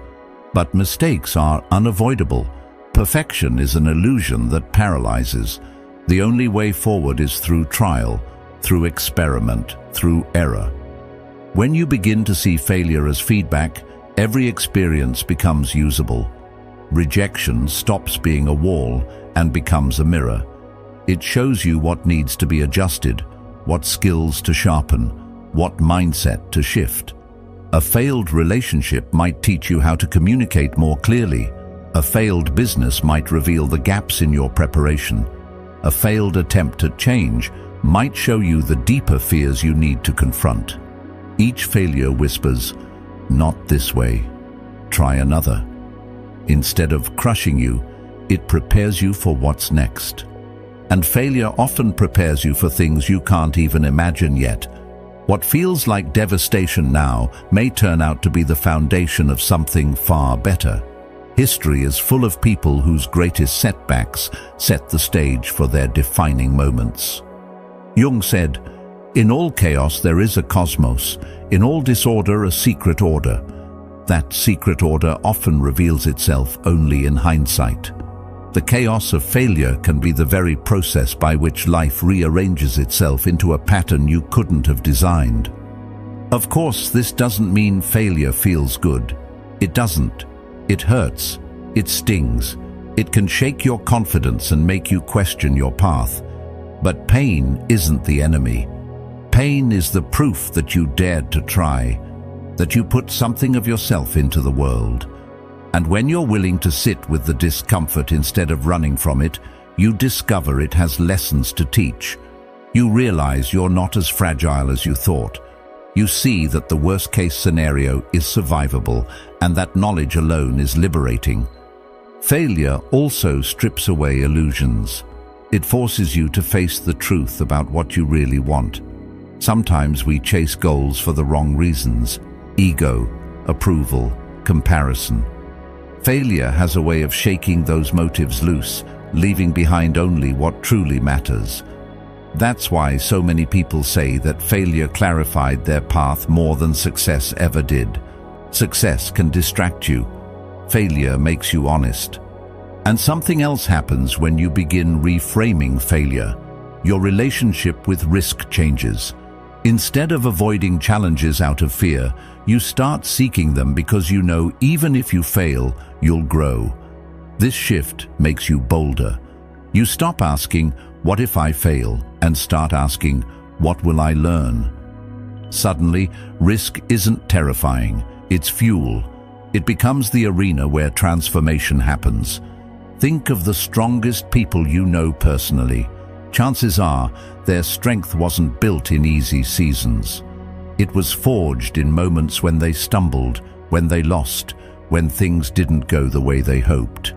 But mistakes are unavoidable. Perfection is an illusion that paralyzes. The only way forward is through trial, through experiment, through error. When you begin to see failure as feedback, every experience becomes usable. Rejection stops being a wall and becomes a mirror. It shows you what needs to be adjusted, what skills to sharpen, what mindset to shift. A failed relationship might teach you how to communicate more clearly. A failed business might reveal the gaps in your preparation. A failed attempt at change might show you the deeper fears you need to confront. Each failure whispers, "Not this way. Try another." Instead of crushing you, it prepares you for what's next. And failure often prepares you for things you can't even imagine yet. What feels like devastation now may turn out to be the foundation of something far better. History is full of people whose greatest setbacks set the stage for their defining moments. Jung said, "In all chaos there is a cosmos, in all disorder a secret order. That secret order often reveals itself only in hindsight." The chaos of failure can be the very process by which life rearranges itself into a pattern you couldn't have designed. Of course, this doesn't mean failure feels good. It doesn't. It hurts. It stings. It can shake your confidence and make you question your path. But pain isn't the enemy. Pain is the proof that you dared to try, that you put something of yourself into the world. And when you're willing to sit with the discomfort instead of running from it, you discover it has lessons to teach. You realize you're not as fragile as you thought. You see that the worst-case scenario is survivable, and that knowledge alone is liberating. Failure also strips away illusions. It forces you to face the truth about what you really want. Sometimes we chase goals for the wrong reasons: ego, approval, comparison. Failure has a way of shaking those motives loose, leaving behind only what truly matters. That's why so many people say that failure clarified their path more than success ever did. Success can distract you. Failure makes you honest. And something else happens when you begin reframing failure. Your relationship with risk changes. Instead of avoiding challenges out of fear, you start seeking them because you know even if you fail, you'll grow. This shift makes you bolder. You stop asking, "What if I fail?" and start asking, "What will I learn?" Suddenly, risk isn't terrifying, it's fuel. It becomes the arena where transformation happens. Think of the strongest people you know personally. Chances are their strength wasn't built in easy seasons. It was forged in moments when they stumbled, when they lost, when things didn't go the way they hoped.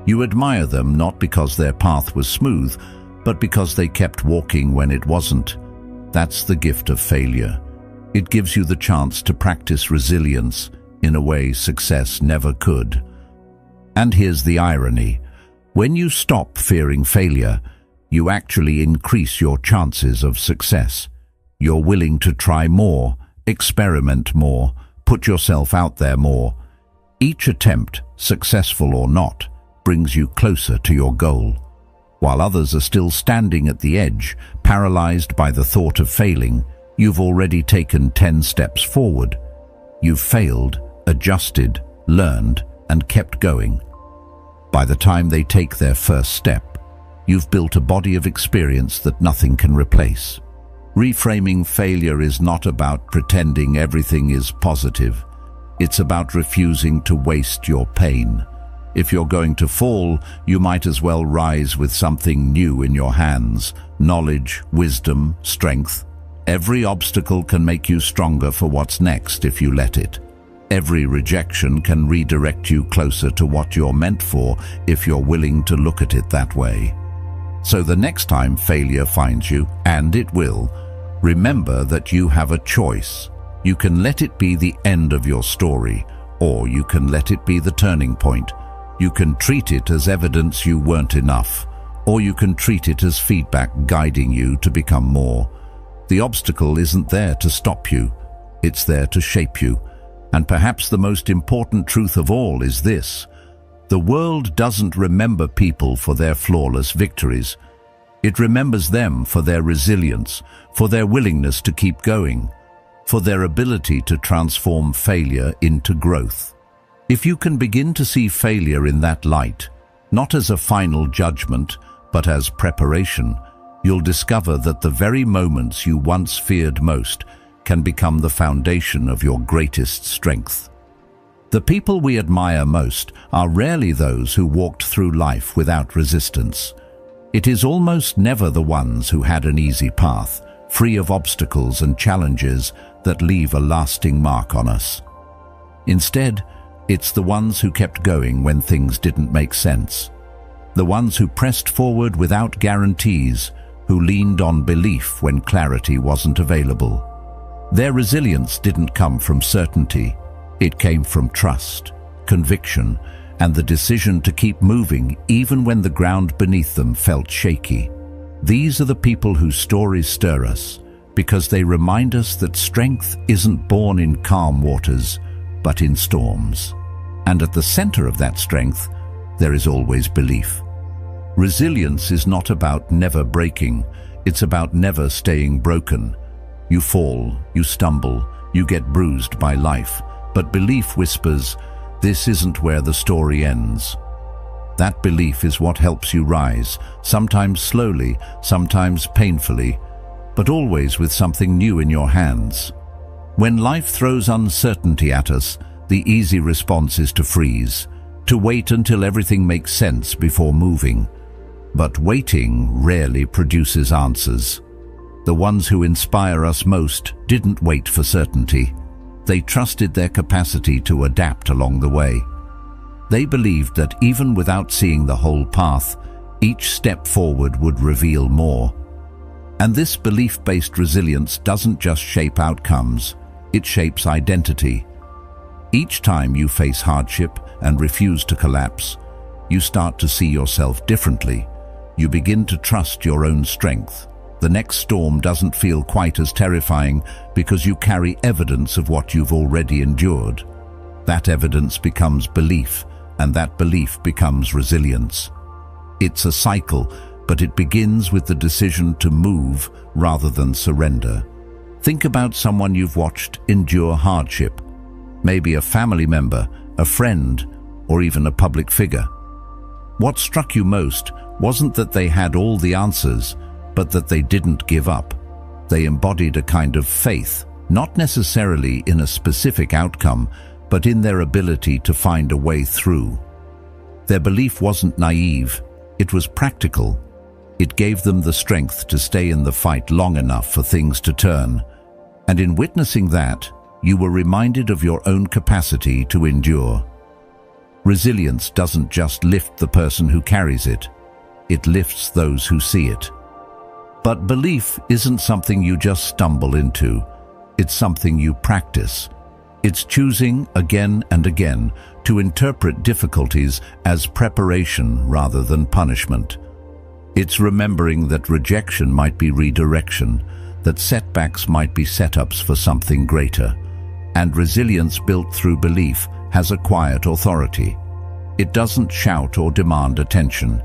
You admire them not because their path was smooth, but because they kept walking when it wasn't. That's the gift of failure. It gives you the chance to practice resilience in a way success never could. And here's the irony. When you stop fearing failure, you actually increase your chances of success. You're willing to try more, experiment more, Put yourself out there more. Each attempt, successful or not, brings you closer to your goal. While others are still standing at the edge, paralyzed by the thought of failing, you've already taken 10 steps forward. You've failed, adjusted, learned, and kept going. By the time they take their first step, you've built a body of experience that nothing can replace. Reframing failure is not about pretending everything is positive. It's about refusing to waste your pain. If you're going to fall, you might as well rise with something new in your hands: knowledge, wisdom, strength. Every obstacle can make you stronger for what's next if you let it. Every rejection can redirect you closer to what you're meant for if you're willing to look at it that way. So the next time failure finds you, and it will, remember that you have a choice. You can let it be the end of your story, or you can let it be the turning point. You can treat it as evidence you weren't enough, or you can treat it as feedback guiding you to become more. The obstacle isn't there to stop you, it's there to shape you. And perhaps the most important truth of all is this: the world doesn't remember people for their flawless victories. It remembers them for their resilience, for their willingness to keep going, for their ability to transform failure into growth. If you can begin to see failure in that light, not as a final judgment, but as preparation, you'll discover that the very moments you once feared most can become the foundation of your greatest strength. The people we admire most are rarely those who walked through life without resistance. It is almost never the ones who had an easy path, free of obstacles and challenges that leave a lasting mark on us. Instead, it's the ones who kept going when things didn't make sense. The ones who pressed forward without guarantees, who leaned on belief when clarity wasn't available. Their resilience didn't come from certainty. It came from trust, conviction, and the decision to keep moving even when the ground beneath them felt shaky. These are the people whose stories stir us, because they remind us that strength isn't born in calm waters, but in storms. And at the center of that strength, there is always belief. Resilience is not about never breaking, it's about never staying broken. You fall, you stumble, you get bruised by life, but belief whispers, this isn't where the story ends. That belief is what helps you rise, sometimes slowly, sometimes painfully, but always with something new in your hands. When life throws uncertainty at us, the easy response is to freeze, to wait until everything makes sense before moving. But waiting rarely produces answers. The ones who inspire us most didn't wait for certainty. They trusted their capacity to adapt along the way. They believed that even without seeing the whole path, each step forward would reveal more. And this belief-based resilience doesn't just shape outcomes, it shapes identity. Each time you face hardship and refuse to collapse, you start to see yourself differently. You begin to trust your own strength. The next storm doesn't feel quite as terrifying because you carry evidence of what you've already endured. That evidence becomes belief, and that belief becomes resilience. It's a cycle, but it begins with the decision to move rather than surrender. Think about someone you've watched endure hardship. Maybe a family member, a friend, or even a public figure. What struck you most wasn't that they had all the answers, but that they didn't give up. They embodied a kind of faith, not necessarily in a specific outcome, but in their ability to find a way through. Their belief wasn't naive, it was practical. It gave them the strength to stay in the fight long enough for things to turn. And in witnessing that, you were reminded of your own capacity to endure. Resilience doesn't just lift the person who carries it, it lifts those who see it. But belief isn't something you just stumble into, it's something you practice. It's choosing again and again to interpret difficulties as preparation rather than punishment. It's remembering that rejection might be redirection, that setbacks might be setups for something greater. And resilience built through belief has a quiet authority. It doesn't shout or demand attention.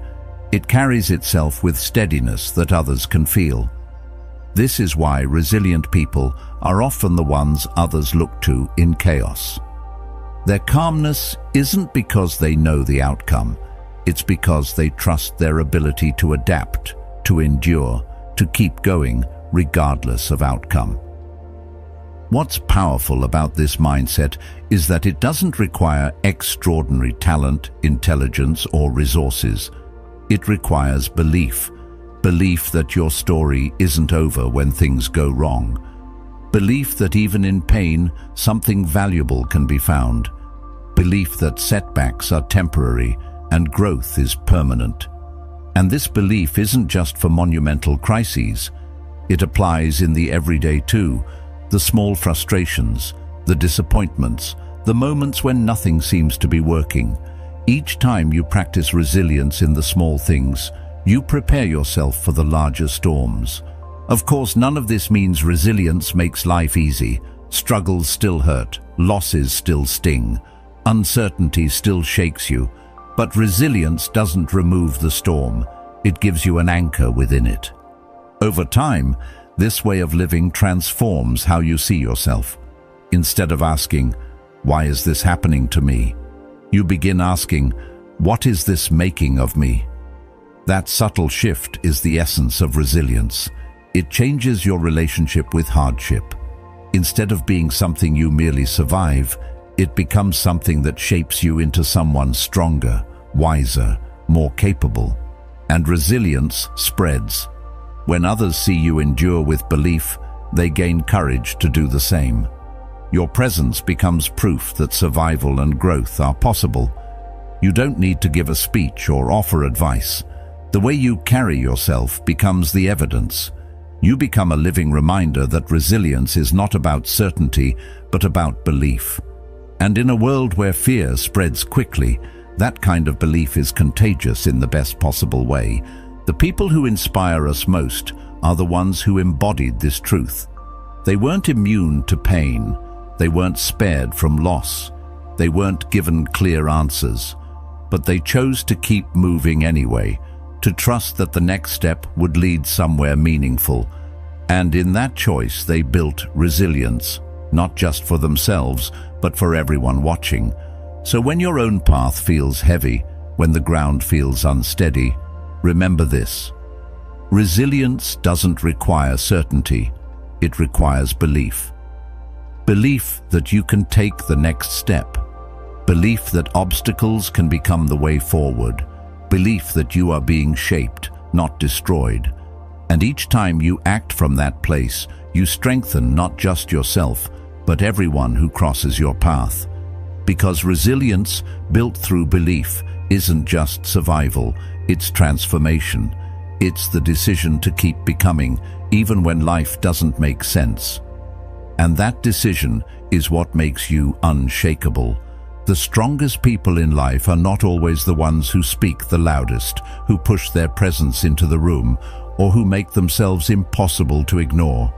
It carries itself with steadiness that others can feel. This is why resilient people are often the ones others look to in chaos. Their calmness isn't because they know the outcome. It's because they trust their ability to adapt, to endure, to keep going regardless of outcome. What's powerful about this mindset is that it doesn't require extraordinary talent, intelligence, or resources. It requires belief. Belief that your story isn't over when things go wrong. Belief that even in pain, something valuable can be found. Belief that setbacks are temporary and growth is permanent. And this belief isn't just for monumental crises. It applies in the everyday too. The small frustrations, the disappointments, the moments when nothing seems to be working. Each time you practice resilience in the small things, you prepare yourself for the larger storms. Of course, none of this means resilience makes life easy. Struggles still hurt, losses still sting, uncertainty still shakes you. But resilience doesn't remove the storm. It gives you an anchor within it. Over time, this way of living transforms how you see yourself. Instead of asking, "Why is this happening to me?" you begin asking, "What is this making of me?" That subtle shift is the essence of resilience. It changes your relationship with hardship. Instead of being something you merely survive, it becomes something that shapes you into someone stronger, wiser, more capable. And resilience spreads. When others see you endure with belief, they gain courage to do the same. Your presence becomes proof that survival and growth are possible. You don't need to give a speech or offer advice. The way you carry yourself becomes the evidence. You become a living reminder that resilience is not about certainty, but about belief. And in a world where fear spreads quickly, that kind of belief is contagious in the best possible way. The people who inspire us most are the ones who embodied this truth. They weren't immune to pain. They weren't spared from loss. They weren't given clear answers. But they chose to keep moving anyway, to trust that the next step would lead somewhere meaningful. And in that choice, they built resilience, not just for themselves, but for everyone watching. So when your own path feels heavy, when the ground feels unsteady, remember this. Resilience doesn't require certainty. It requires belief. Belief that you can take the next step. Belief that obstacles can become the way forward. Belief that you are being shaped, not destroyed. And each time you act from that place, you strengthen not just yourself, but everyone who crosses your path. Because resilience, built through belief, isn't just survival, it's transformation. It's the decision to keep becoming, even when life doesn't make sense. And that decision is what makes you unshakable. The strongest people in life are not always the ones who speak the loudest, who push their presence into the room, or who make themselves impossible to ignore.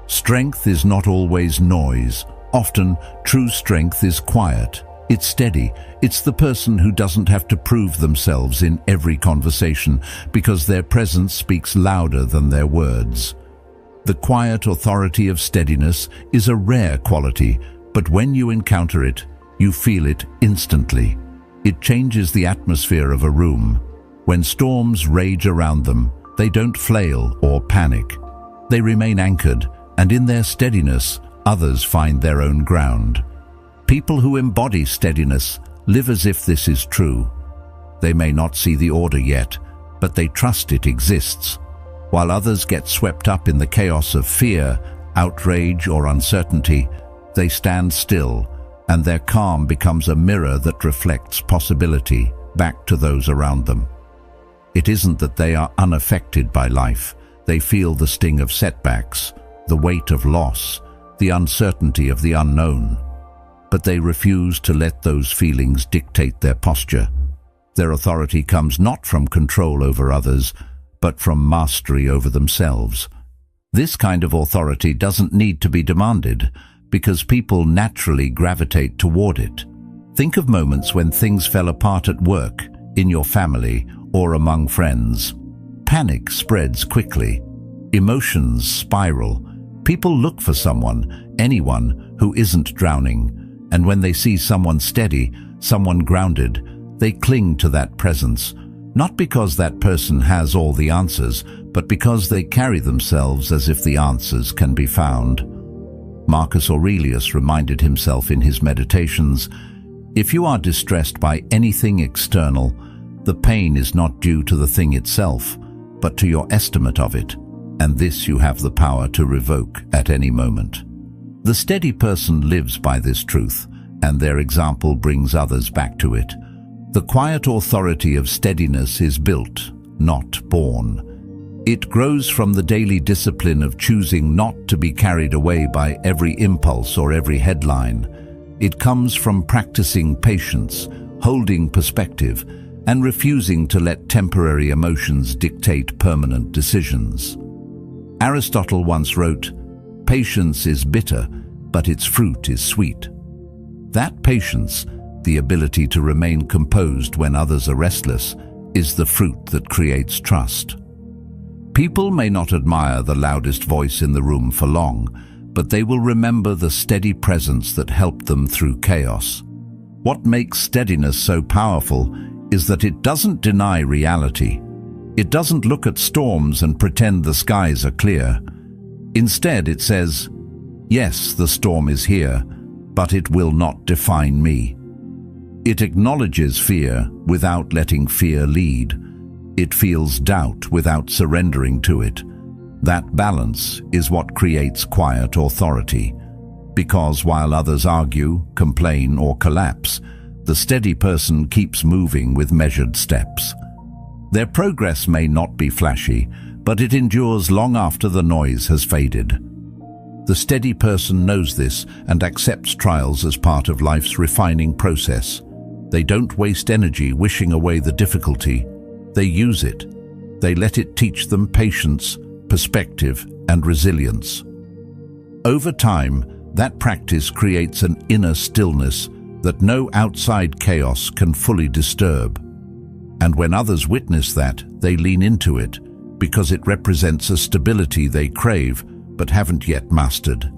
Strength is not always noise. Often, true strength is quiet. It's steady. It's the person who doesn't have to prove themselves in every conversation because their presence speaks louder than their words. The quiet authority of steadiness is a rare quality, but when you encounter it, you feel it instantly. It changes the atmosphere of a room. When storms rage around them, they don't flail or panic. They remain anchored, and in their steadiness, others find their own ground. People who embody steadiness live as if this is true. They may not see the order yet, but they trust it exists. While others get swept up in the chaos of fear, outrage, or uncertainty, they stand still, and their calm becomes a mirror that reflects possibility back to those around them. It isn't that they are unaffected by life. They feel the sting of setbacks, the weight of loss, the uncertainty of the unknown. But they refuse to let those feelings dictate their posture. Their authority comes not from control over others, but from mastery over themselves. This kind of authority doesn't need to be demanded. because people naturally gravitate toward it. Think of moments when things fell apart at work, in your family, or among friends. Panic spreads quickly. Emotions spiral. People look for someone, anyone, who isn't drowning. And when they see someone steady, someone grounded, they cling to that presence, not because that person has all the answers, but because they carry themselves as if the answers can be found. Marcus Aurelius reminded himself in his meditations, "If you are distressed by anything external, the pain is not due to the thing itself, but to your estimate of it, and this you have the power to revoke at any moment." The steady person lives by this truth, and their example brings others back to it. The quiet authority of steadiness is built, not born. It grows from the daily discipline of choosing not to be carried away by every impulse or every headline. It comes from practicing patience, holding perspective, and refusing to let temporary emotions dictate permanent decisions. Aristotle once wrote, "Patience is bitter, but its fruit is sweet." That patience, the ability to remain composed when others are restless, is the fruit that creates trust. People may not admire the loudest voice in the room for long, but they will remember the steady presence that helped them through chaos. What makes steadiness so powerful is that it doesn't deny reality. It doesn't look at storms and pretend the skies are clear. Instead, it says, "Yes, the storm is here, but it will not define me." It acknowledges fear without letting fear lead. It feels doubt without surrendering to it. That balance is what creates quiet authority. Because while others argue, complain, or collapse, the steady person keeps moving with measured steps. Their progress may not be flashy, but it endures long after the noise has faded. The steady person knows this and accepts trials as part of life's refining process. They don't waste energy wishing away the difficulty. They use it. They let it teach them patience, perspective, and resilience. Over time, that practice creates an inner stillness that no outside chaos can fully disturb. And when others witness that, they lean into it, because it represents a stability they crave but haven't yet mastered.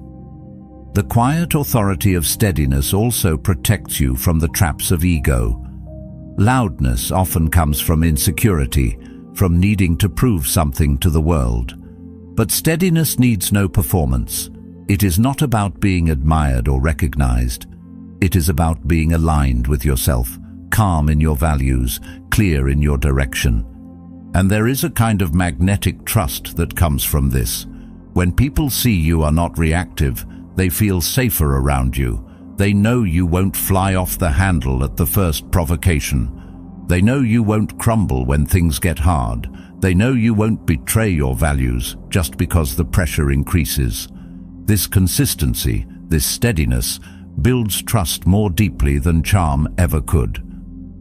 The quiet authority of steadiness also protects you from the traps of ego. Loudness often comes from insecurity, from needing to prove something to the world. But steadiness needs no performance. It is not about being admired or recognized. It is about being aligned with yourself, calm in your values, clear in your direction. And there is a kind of magnetic trust that comes from this. When people see you are not reactive, they feel safer around you. They know you won't fly off the handle at the first provocation. They know you won't crumble when things get hard. They know you won't betray your values just because the pressure increases. This consistency, this steadiness, builds trust more deeply than charm ever could.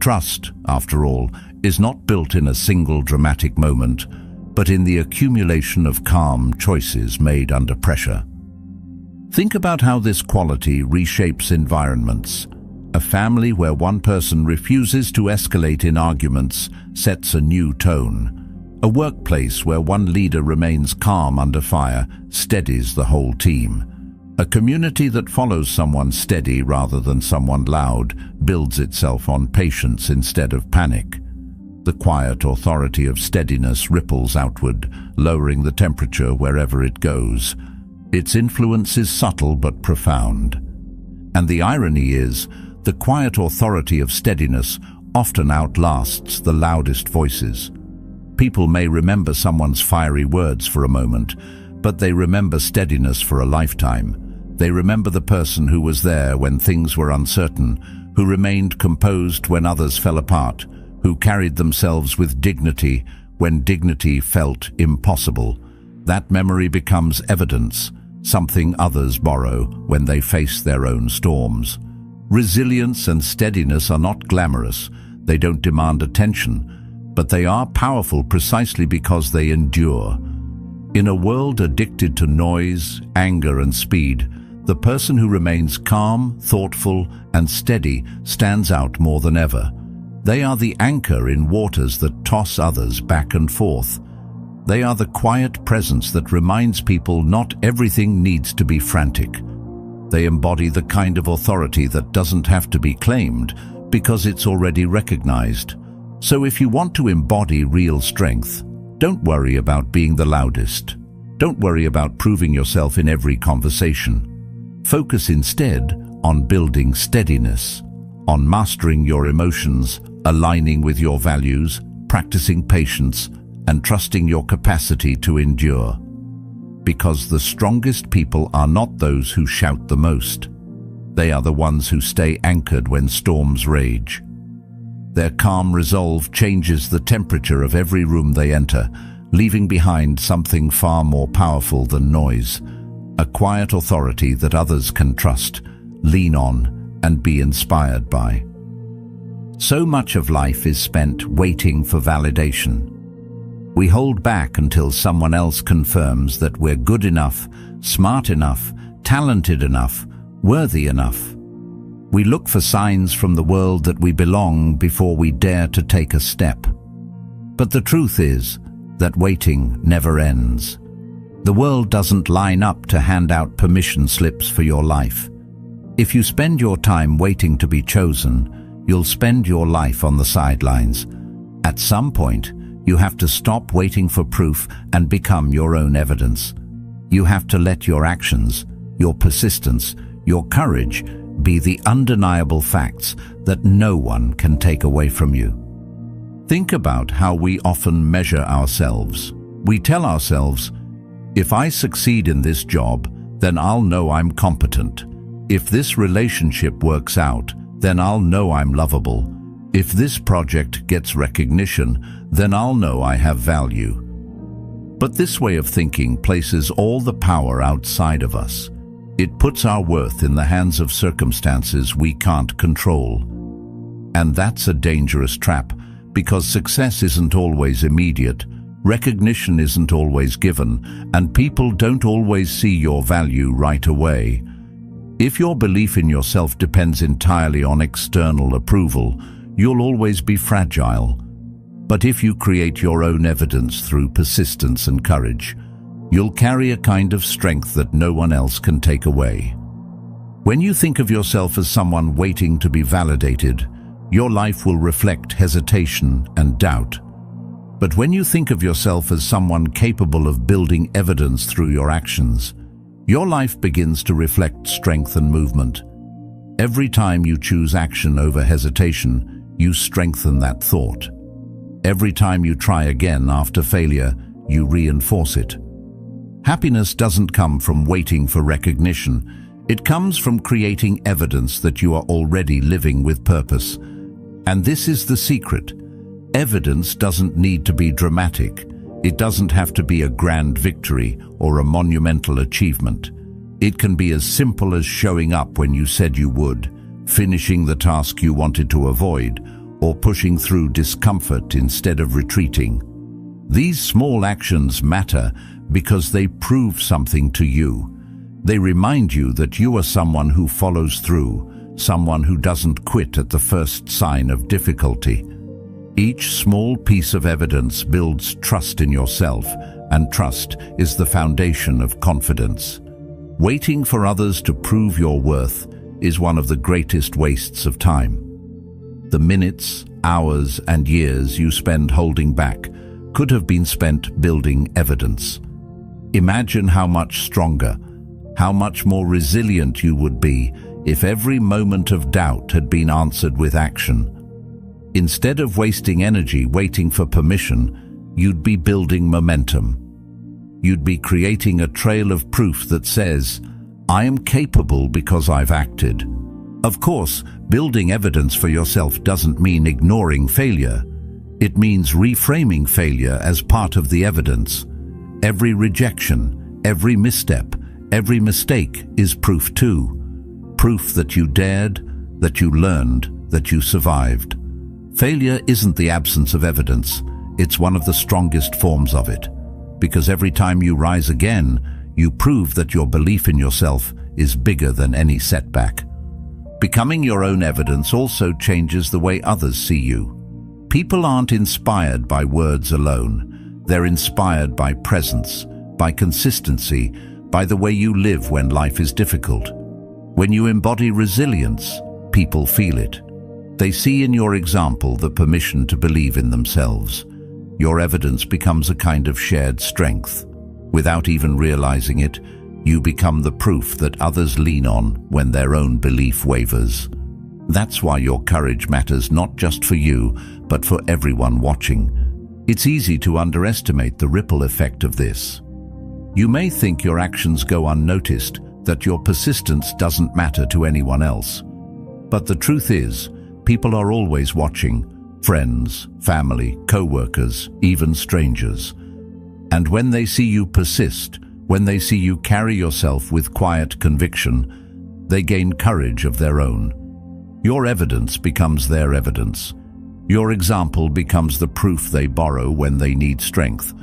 Trust, after all, is not built in a single dramatic moment, but in the accumulation of calm choices made under pressure. Think about how this quality reshapes environments. A family where one person refuses to escalate in arguments sets a new tone. A workplace where one leader remains calm under fire steadies the whole team. A community that follows someone steady rather than someone loud builds itself on patience instead of panic. The quiet authority of steadiness ripples outward, lowering the temperature wherever it goes. Its influence is subtle but profound. And the irony is, the quiet authority of steadiness often outlasts the loudest voices. People may remember someone's fiery words for a moment, but they remember steadiness for a lifetime. They remember the person who was there when things were uncertain, who remained composed when others fell apart, who carried themselves with dignity when dignity felt impossible. That memory becomes evidence, something others borrow when they face their own storms. Resilience and steadiness are not glamorous. They don't demand attention, but they are powerful precisely because they endure. In a world addicted to noise, anger, and speed, The person who remains calm, thoughtful, and steady stands out more than ever. They are the anchor in waters that toss others back and forth. They are the quiet presence that reminds people not everything needs to be frantic. They embody the kind of authority that doesn't have to be claimed because it's already recognized. So if you want to embody real strength, don't worry about being the loudest. Don't worry about proving yourself in every conversation. Focus instead on building steadiness, on mastering your emotions, aligning with your values, practicing patience, and trusting your capacity to endure. Because the strongest people are not those who shout the most. They are the ones who stay anchored when storms rage. Their calm resolve changes the temperature of every room they enter, leaving behind something far more powerful than noise. A quiet authority that others can trust, lean on, and be inspired by. So much of life is spent waiting for validation. We hold back until someone else confirms that we're good enough, smart enough, talented enough, worthy enough. We look for signs from the world that we belong before we dare to take a step. But the truth is that waiting never ends. The world doesn't line up to hand out permission slips for your life. If you spend your time waiting to be chosen, you'll spend your life on the sidelines. At some point, you have to stop waiting for proof and become your own evidence. You have to let your actions, your persistence, your courage be the undeniable facts that no one can take away from you. Think about how we often measure ourselves. We tell ourselves, if I succeed in this job, then I'll know I'm competent. If this relationship works out, then I'll know I'm lovable. If this project gets recognition, then I'll know I have value. But this way of thinking places all the power outside of us. It puts our worth in the hands of circumstances we can't control. And that's a dangerous trap, because success isn't always immediate, recognition isn't always given, and people don't always see your value right away. If your belief in yourself depends entirely on external approval, you'll always be fragile. But if you create your own evidence through persistence and courage, you'll carry a kind of strength that no one else can take away. When you think of yourself as someone waiting to be validated, your life will reflect hesitation and doubt. But when you think of yourself as someone capable of building evidence through your actions, your life begins to reflect strength and movement. Every time you choose action over hesitation, you strengthen that thought. Every time you try again after failure, you reinforce it. Happiness doesn't come from waiting for recognition. It comes from creating evidence that you are already living with purpose. And this is the secret. Evidence doesn't need to be dramatic. It doesn't have to be a grand victory or a monumental achievement. It can be as simple as showing up when you said you would, finishing the task you wanted to avoid, or pushing through discomfort instead of retreating. These small actions matter because they prove something to you. They remind you that you are someone who follows through, someone who doesn't quit at the first sign of difficulty. Each small piece of evidence builds trust in yourself, and trust is the foundation of confidence. Waiting for others to prove your worth is one of the greatest wastes of time. The minutes, hours, and years you spend holding back could have been spent building evidence. Imagine how much stronger, how much more resilient you would be if every moment of doubt had been answered with action. Instead of wasting energy waiting for permission, you'd be building momentum. You'd be creating a trail of proof that says, I am capable because I've acted. Of course, building evidence for yourself doesn't mean ignoring failure. It means reframing failure as part of the evidence. Every rejection, every misstep, every mistake is proof too. Proof that you dared, that you learned, that you survived. Failure isn't the absence of evidence, it's one of the strongest forms of it. Because every time you rise again, you prove that your belief in yourself is bigger than any setback. Becoming your own evidence also changes the way others see you. People aren't inspired by words alone. They're inspired by presence, by consistency, by the way you live when life is difficult. When you embody resilience, people feel it. They see in your example the permission to believe in themselves. Your evidence becomes a kind of shared strength. Without even realizing it, you become the proof that others lean on when their own belief wavers. That's why your courage matters not just for you, but for everyone watching. It's easy to underestimate the ripple effect of this. You may think your actions go unnoticed, that your persistence doesn't matter to anyone else. But the truth is, people are always watching. Friends, family, co-workers, even strangers. And when they see you persist, when they see you carry yourself with quiet conviction, they gain courage of their own. Your evidence becomes their evidence. Your example becomes the proof they borrow when they need strength.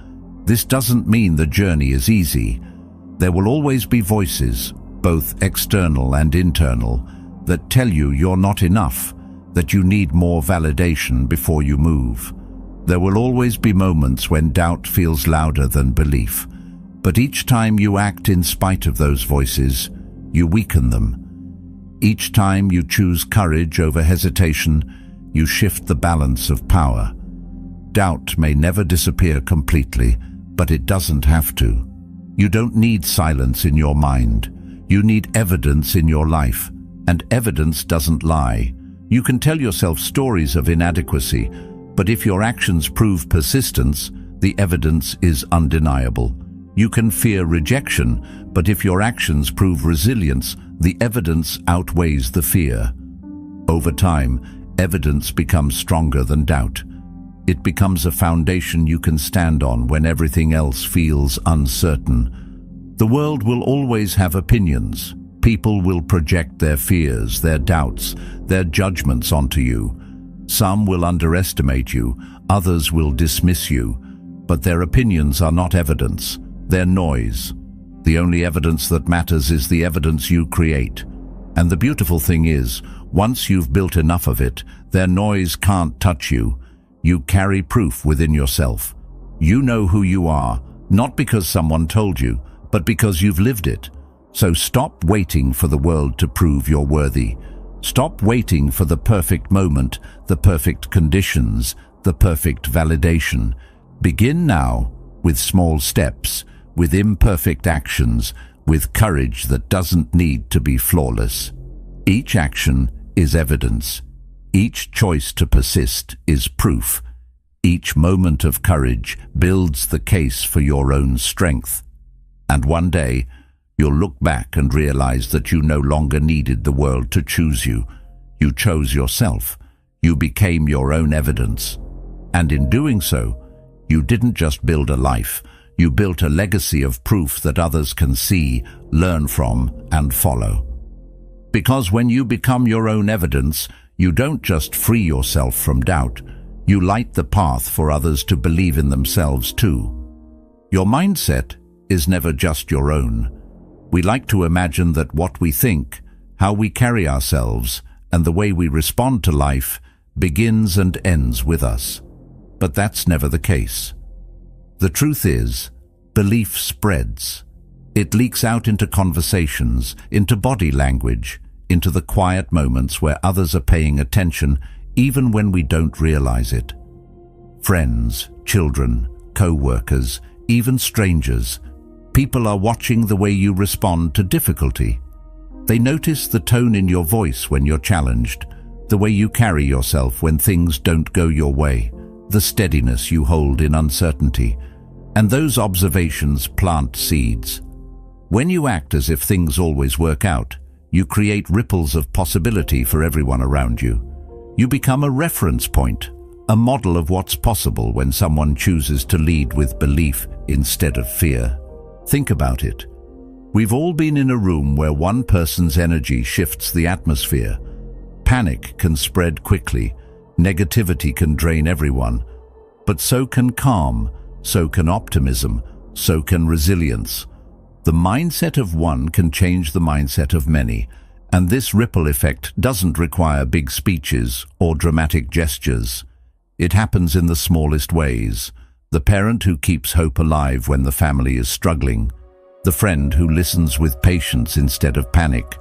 This doesn't mean the journey is easy. There will always be voices, both external and internal, that tell you you're not enough, that you need more validation before you move. There will always be moments when doubt feels louder than belief. But each time you act in spite of those voices, you weaken them. Each time you choose courage over hesitation, you shift the balance of power. Doubt may never disappear completely, but it doesn't have to. You don't need silence in your mind. You need evidence in your life, and evidence doesn't lie. You can tell yourself stories of inadequacy, but if your actions prove persistence, the evidence is undeniable. You can fear rejection, but if your actions prove resilience, the evidence outweighs the fear. Over time, evidence becomes stronger than doubt. It becomes a foundation you can stand on when everything else feels uncertain. The world will always have opinions. People will project their fears, their doubts, their judgments onto you. Some will underestimate you, others will dismiss you, but their opinions are not evidence, they're noise. The only evidence that matters is the evidence you create. And the beautiful thing is, once you've built enough of it, their noise can't touch you. You carry proof within yourself. You know who you are, not because someone told you, but because you've lived it. So stop waiting for the world to prove you're worthy. Stop waiting for the perfect moment, the perfect conditions, the perfect validation. Begin now, with small steps, with imperfect actions, with courage that doesn't need to be flawless. Each action is evidence. Each choice to persist is proof. Each moment of courage builds the case for your own strength. And one day, you'll look back and realize that you no longer needed the world to choose you. You chose yourself. You became your own evidence. And in doing so, you didn't just build a life. You built a legacy of proof that others can see, learn from, and follow. Because when you become your own evidence, you don't just free yourself from doubt. You light the path for others to believe in themselves too. Your mindset is never just your own. We like to imagine that what we think, how we carry ourselves, and the way we respond to life begins and ends with us. But that's never the case. The truth is, belief spreads. It leaks out into conversations, into body language, into the quiet moments where others are paying attention, even when we don't realize it. Friends, children, co-workers, even strangers, people are watching the way you respond to difficulty. They notice the tone in your voice when you're challenged, the way you carry yourself when things don't go your way, the steadiness you hold in uncertainty. And those observations plant seeds. When you act as if things always work out, you create ripples of possibility for everyone around you. You become a reference point, a model of what's possible when someone chooses to lead with belief instead of fear. Think about it. We've all been in a room where one person's energy shifts the atmosphere. Panic can spread quickly, negativity can drain everyone, but so can calm, so can optimism, so can resilience. The mindset of one can change the mindset of many, and this ripple effect doesn't require big speeches or dramatic gestures. It happens in the smallest ways. The parent who keeps hope alive when the family is struggling. The friend who listens with patience instead of panic.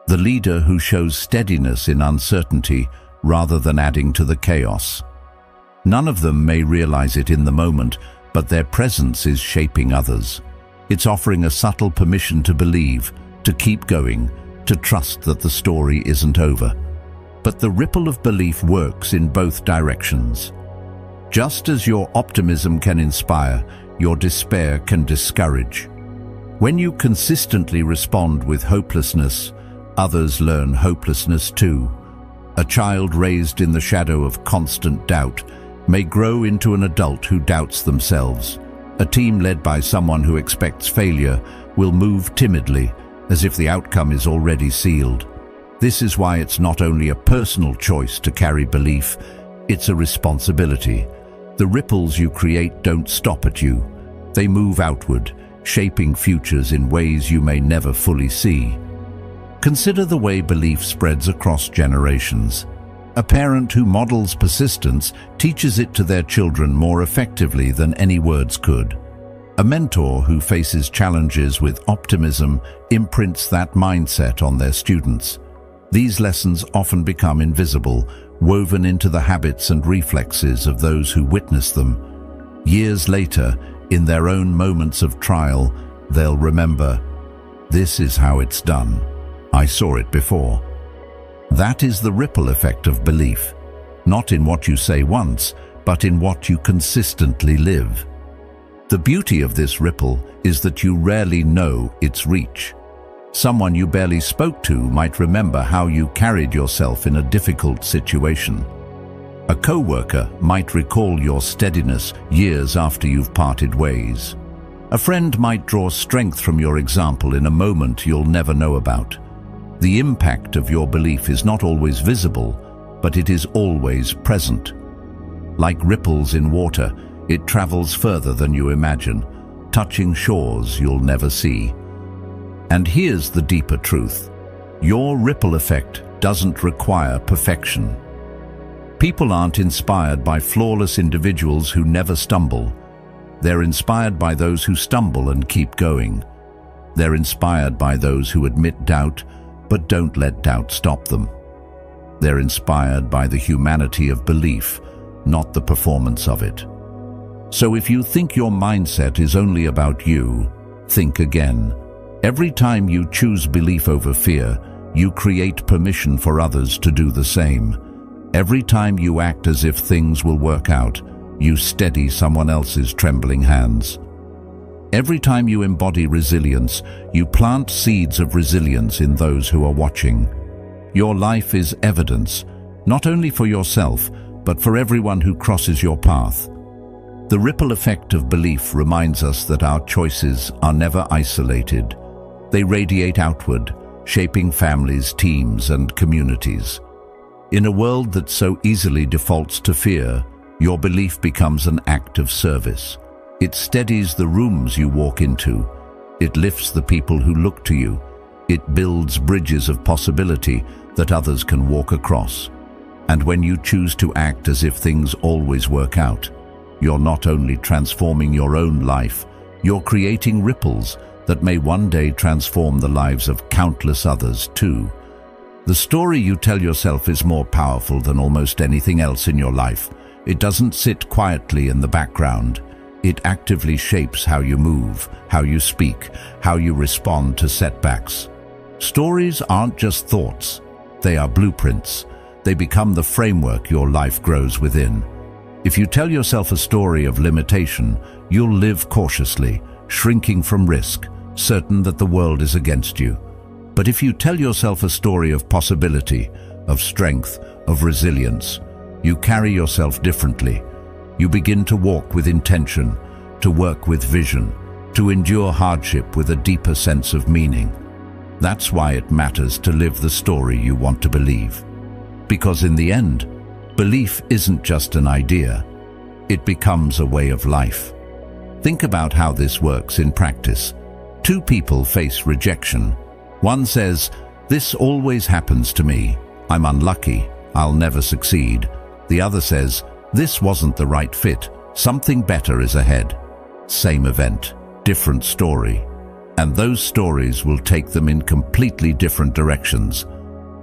The leader who shows steadiness in uncertainty rather than adding to the chaos. None of them may realize it in the moment, but their presence is shaping others. It's offering a subtle permission to believe, to keep going, to trust that the story isn't over. But the ripple of belief works in both directions. Just as your optimism can inspire, your despair can discourage. When you consistently respond with hopelessness, others learn hopelessness too. A child raised in the shadow of constant doubt may grow into an adult who doubts themselves. A team led by someone who expects failure will move timidly, as if the outcome is already sealed. This is why it's not only a personal choice to carry belief, it's a responsibility. The ripples you create don't stop at you. They move outward, shaping futures in ways you may never fully see. Consider the way belief spreads across generations. A parent who models persistence teaches it to their children more effectively than any words could. A mentor who faces challenges with optimism imprints that mindset on their students. These lessons often become invisible, woven into the habits and reflexes of those who witness them. Years later, in their own moments of trial, they'll remember, "This is how it's done. I saw it before." That is the ripple effect of belief, not in what you say once, but in what you consistently live. The beauty of this ripple is that you rarely know its reach. Someone you barely spoke to might remember how you carried yourself in a difficult situation. A co-worker might recall your steadiness years after you've parted ways. A friend might draw strength from your example in a moment you'll never know about. The impact of your belief is not always visible, but it is always present. Like ripples in water, it travels further than you imagine, touching shores you'll never see. And here's the deeper truth. Your ripple effect doesn't require perfection. People aren't inspired by flawless individuals who never stumble. They're inspired by those who stumble and keep going. They're inspired by those who admit doubt, but don't let doubt stop them. They're inspired by the humanity of belief, not the performance of it. So if you think your mindset is only about you, think again. Every time you choose belief over fear, you create permission for others to do the same. Every time you act as if things will work out, you steady someone else's trembling hands. Every time you embody resilience, you plant seeds of resilience in those who are watching. Your life is evidence, not only for yourself, but for everyone who crosses your path. The ripple effect of belief reminds us that our choices are never isolated. They radiate outward, shaping families, teams, and communities. In a world that so easily defaults to fear, your belief becomes an act of service. It steadies the rooms you walk into. It lifts the people who look to you. It builds bridges of possibility that others can walk across. And when you choose to act as if things always work out, you're not only transforming your own life, you're creating ripples that may one day transform the lives of countless others too. The story you tell yourself is more powerful than almost anything else in your life. It doesn't sit quietly in the background. It actively shapes how you move, how you speak, how you respond to setbacks. Stories aren't just thoughts. They are blueprints. They become the framework your life grows within. If you tell yourself a story of limitation, you'll live cautiously, shrinking from risk, certain that the world is against you. But if you tell yourself a story of possibility, of strength, of resilience, you carry yourself differently. You begin to walk with intention, to work with vision, to endure hardship with a deeper sense of meaning. That's why it matters to live the story you want to believe. Because in the end, belief isn't just an idea. It becomes a way of life. Think about how this works in practice. Two people face rejection. One says, "This always happens to me. I'm unlucky. I'll never succeed." The other says, "This wasn't the right fit. Something better is ahead." Same event, different story. And those stories will take them in completely different directions.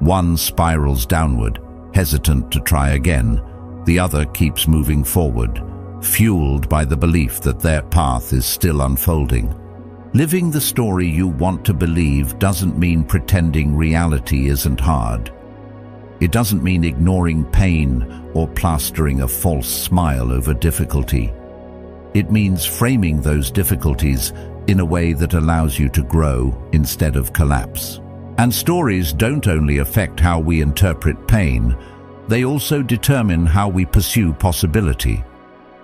One spirals downward, hesitant to try again. The other keeps moving forward, fueled by the belief that their path is still unfolding. Living the story you want to believe doesn't mean pretending reality isn't hard. It doesn't mean ignoring pain or plastering a false smile over difficulty. It means framing those difficulties in a way that allows you to grow instead of collapse. And stories don't only affect how we interpret pain, they also determine how we pursue possibility.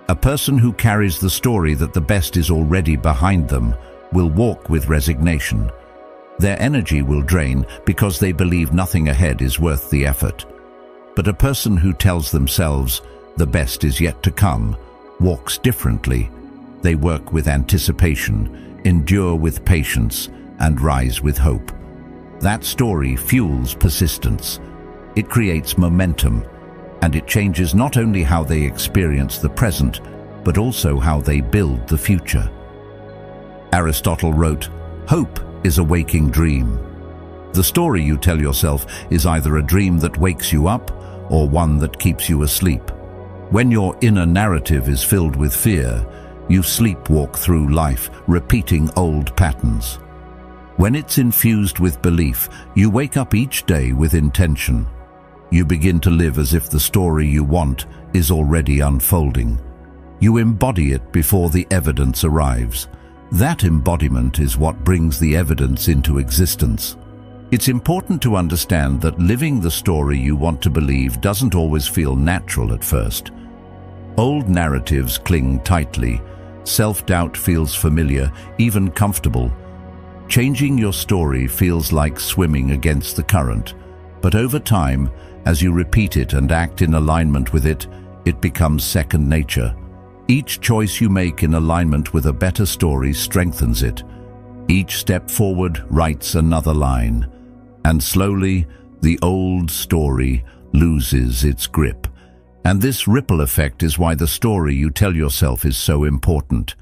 A person who carries the story that the best is already behind them will walk with resignation. Their energy will drain because they believe nothing ahead is worth the effort. But a person who tells themselves the best is yet to come walks differently. They work with anticipation, endure with patience, and rise with hope. That story fuels persistence. It creates momentum, and it changes not only how they experience the present, but also how they build the future. Aristotle wrote, "Hope is a waking dream." The story you tell yourself is either a dream that wakes you up or one that keeps you asleep. When your inner narrative is filled with fear, you sleepwalk through life, repeating old patterns. When it's infused with belief, you wake up each day with intention. You begin to live as if the story you want is already unfolding. You embody it before the evidence arrives. That embodiment is what brings the evidence into existence. It's important to understand that living the story you want to believe doesn't always feel natural at first. Old narratives cling tightly. Self-doubt feels familiar, even comfortable. Changing your story feels like swimming against the current. But over time, as you repeat it and act in alignment with it, it becomes second nature. Each choice you make in alignment with a better story strengthens it. Each step forward writes another line. And slowly, the old story loses its grip. And this ripple effect is why the story you tell yourself is so important.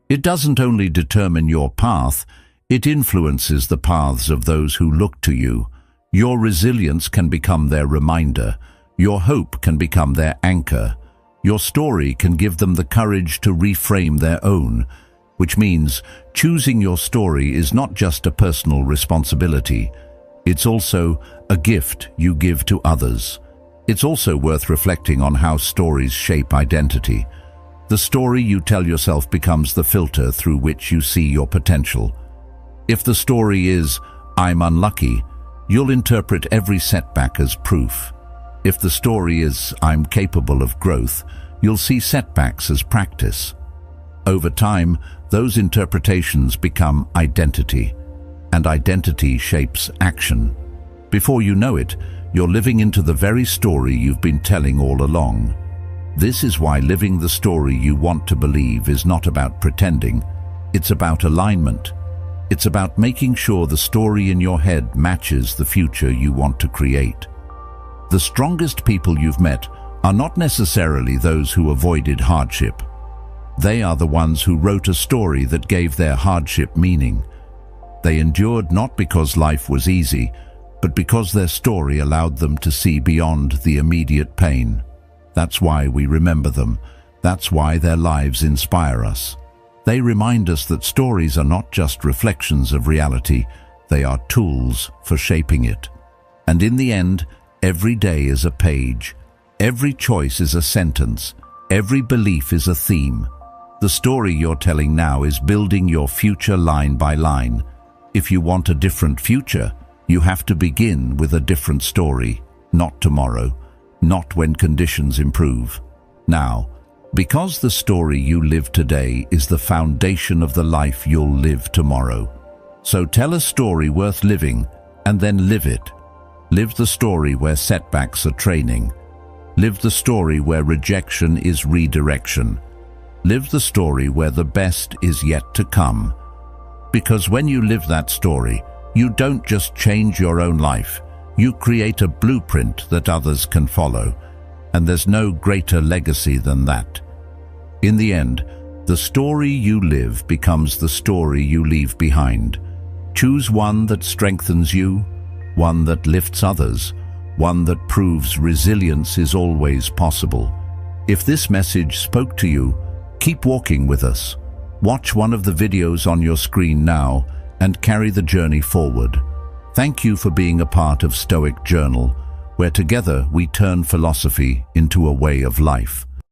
It doesn't only determine your path, it influences the paths of those who look to you. Your resilience can become their reminder. Your hope can become their anchor. Your story can give them the courage to reframe their own, which means choosing your story is not just a personal responsibility. It's also a gift you give to others. It's also worth reflecting on how stories shape identity. The story you tell yourself becomes the filter through which you see your potential. If the story is, "I'm unlucky," you'll interpret every setback as proof. If the story is, "I'm capable of growth," you'll see setbacks as practice. Over time, those interpretations become identity, and identity shapes action. Before you know it, you're living into the very story you've been telling all along. This is why living the story you want to believe is not about pretending. It's about alignment. It's about making sure the story in your head matches the future you want to create. The strongest people you've met are not necessarily those who avoided hardship. They are the ones who wrote a story that gave their hardship meaning. They endured not because life was easy, but because their story allowed them to see beyond the immediate pain. That's why we remember them. That's why their lives inspire us. They remind us that stories are not just reflections of reality, they are tools for shaping it. And in the end, every day is a page. Every choice is a sentence. Every belief is a theme. The story you're telling now is building your future line by line. If you want a different future, you have to begin with a different story. Not tomorrow, not when conditions improve. Now, because the story you live today is the foundation of the life you'll live tomorrow. So tell a story worth living and then live it. Live the story where setbacks are training. Live the story where rejection is redirection. Live the story where the best is yet to come. Because when you live that story, you don't just change your own life, you create a blueprint that others can follow, and there's no greater legacy than that. In the end, the story you live becomes the story you leave behind. Choose one that strengthens you, one that lifts others, one that proves resilience is always possible. If this message spoke to you, keep walking with us. Watch one of the videos on your screen now and carry the journey forward. Thank you for being a part of Stoic Journal, where together we turn philosophy into a way of life.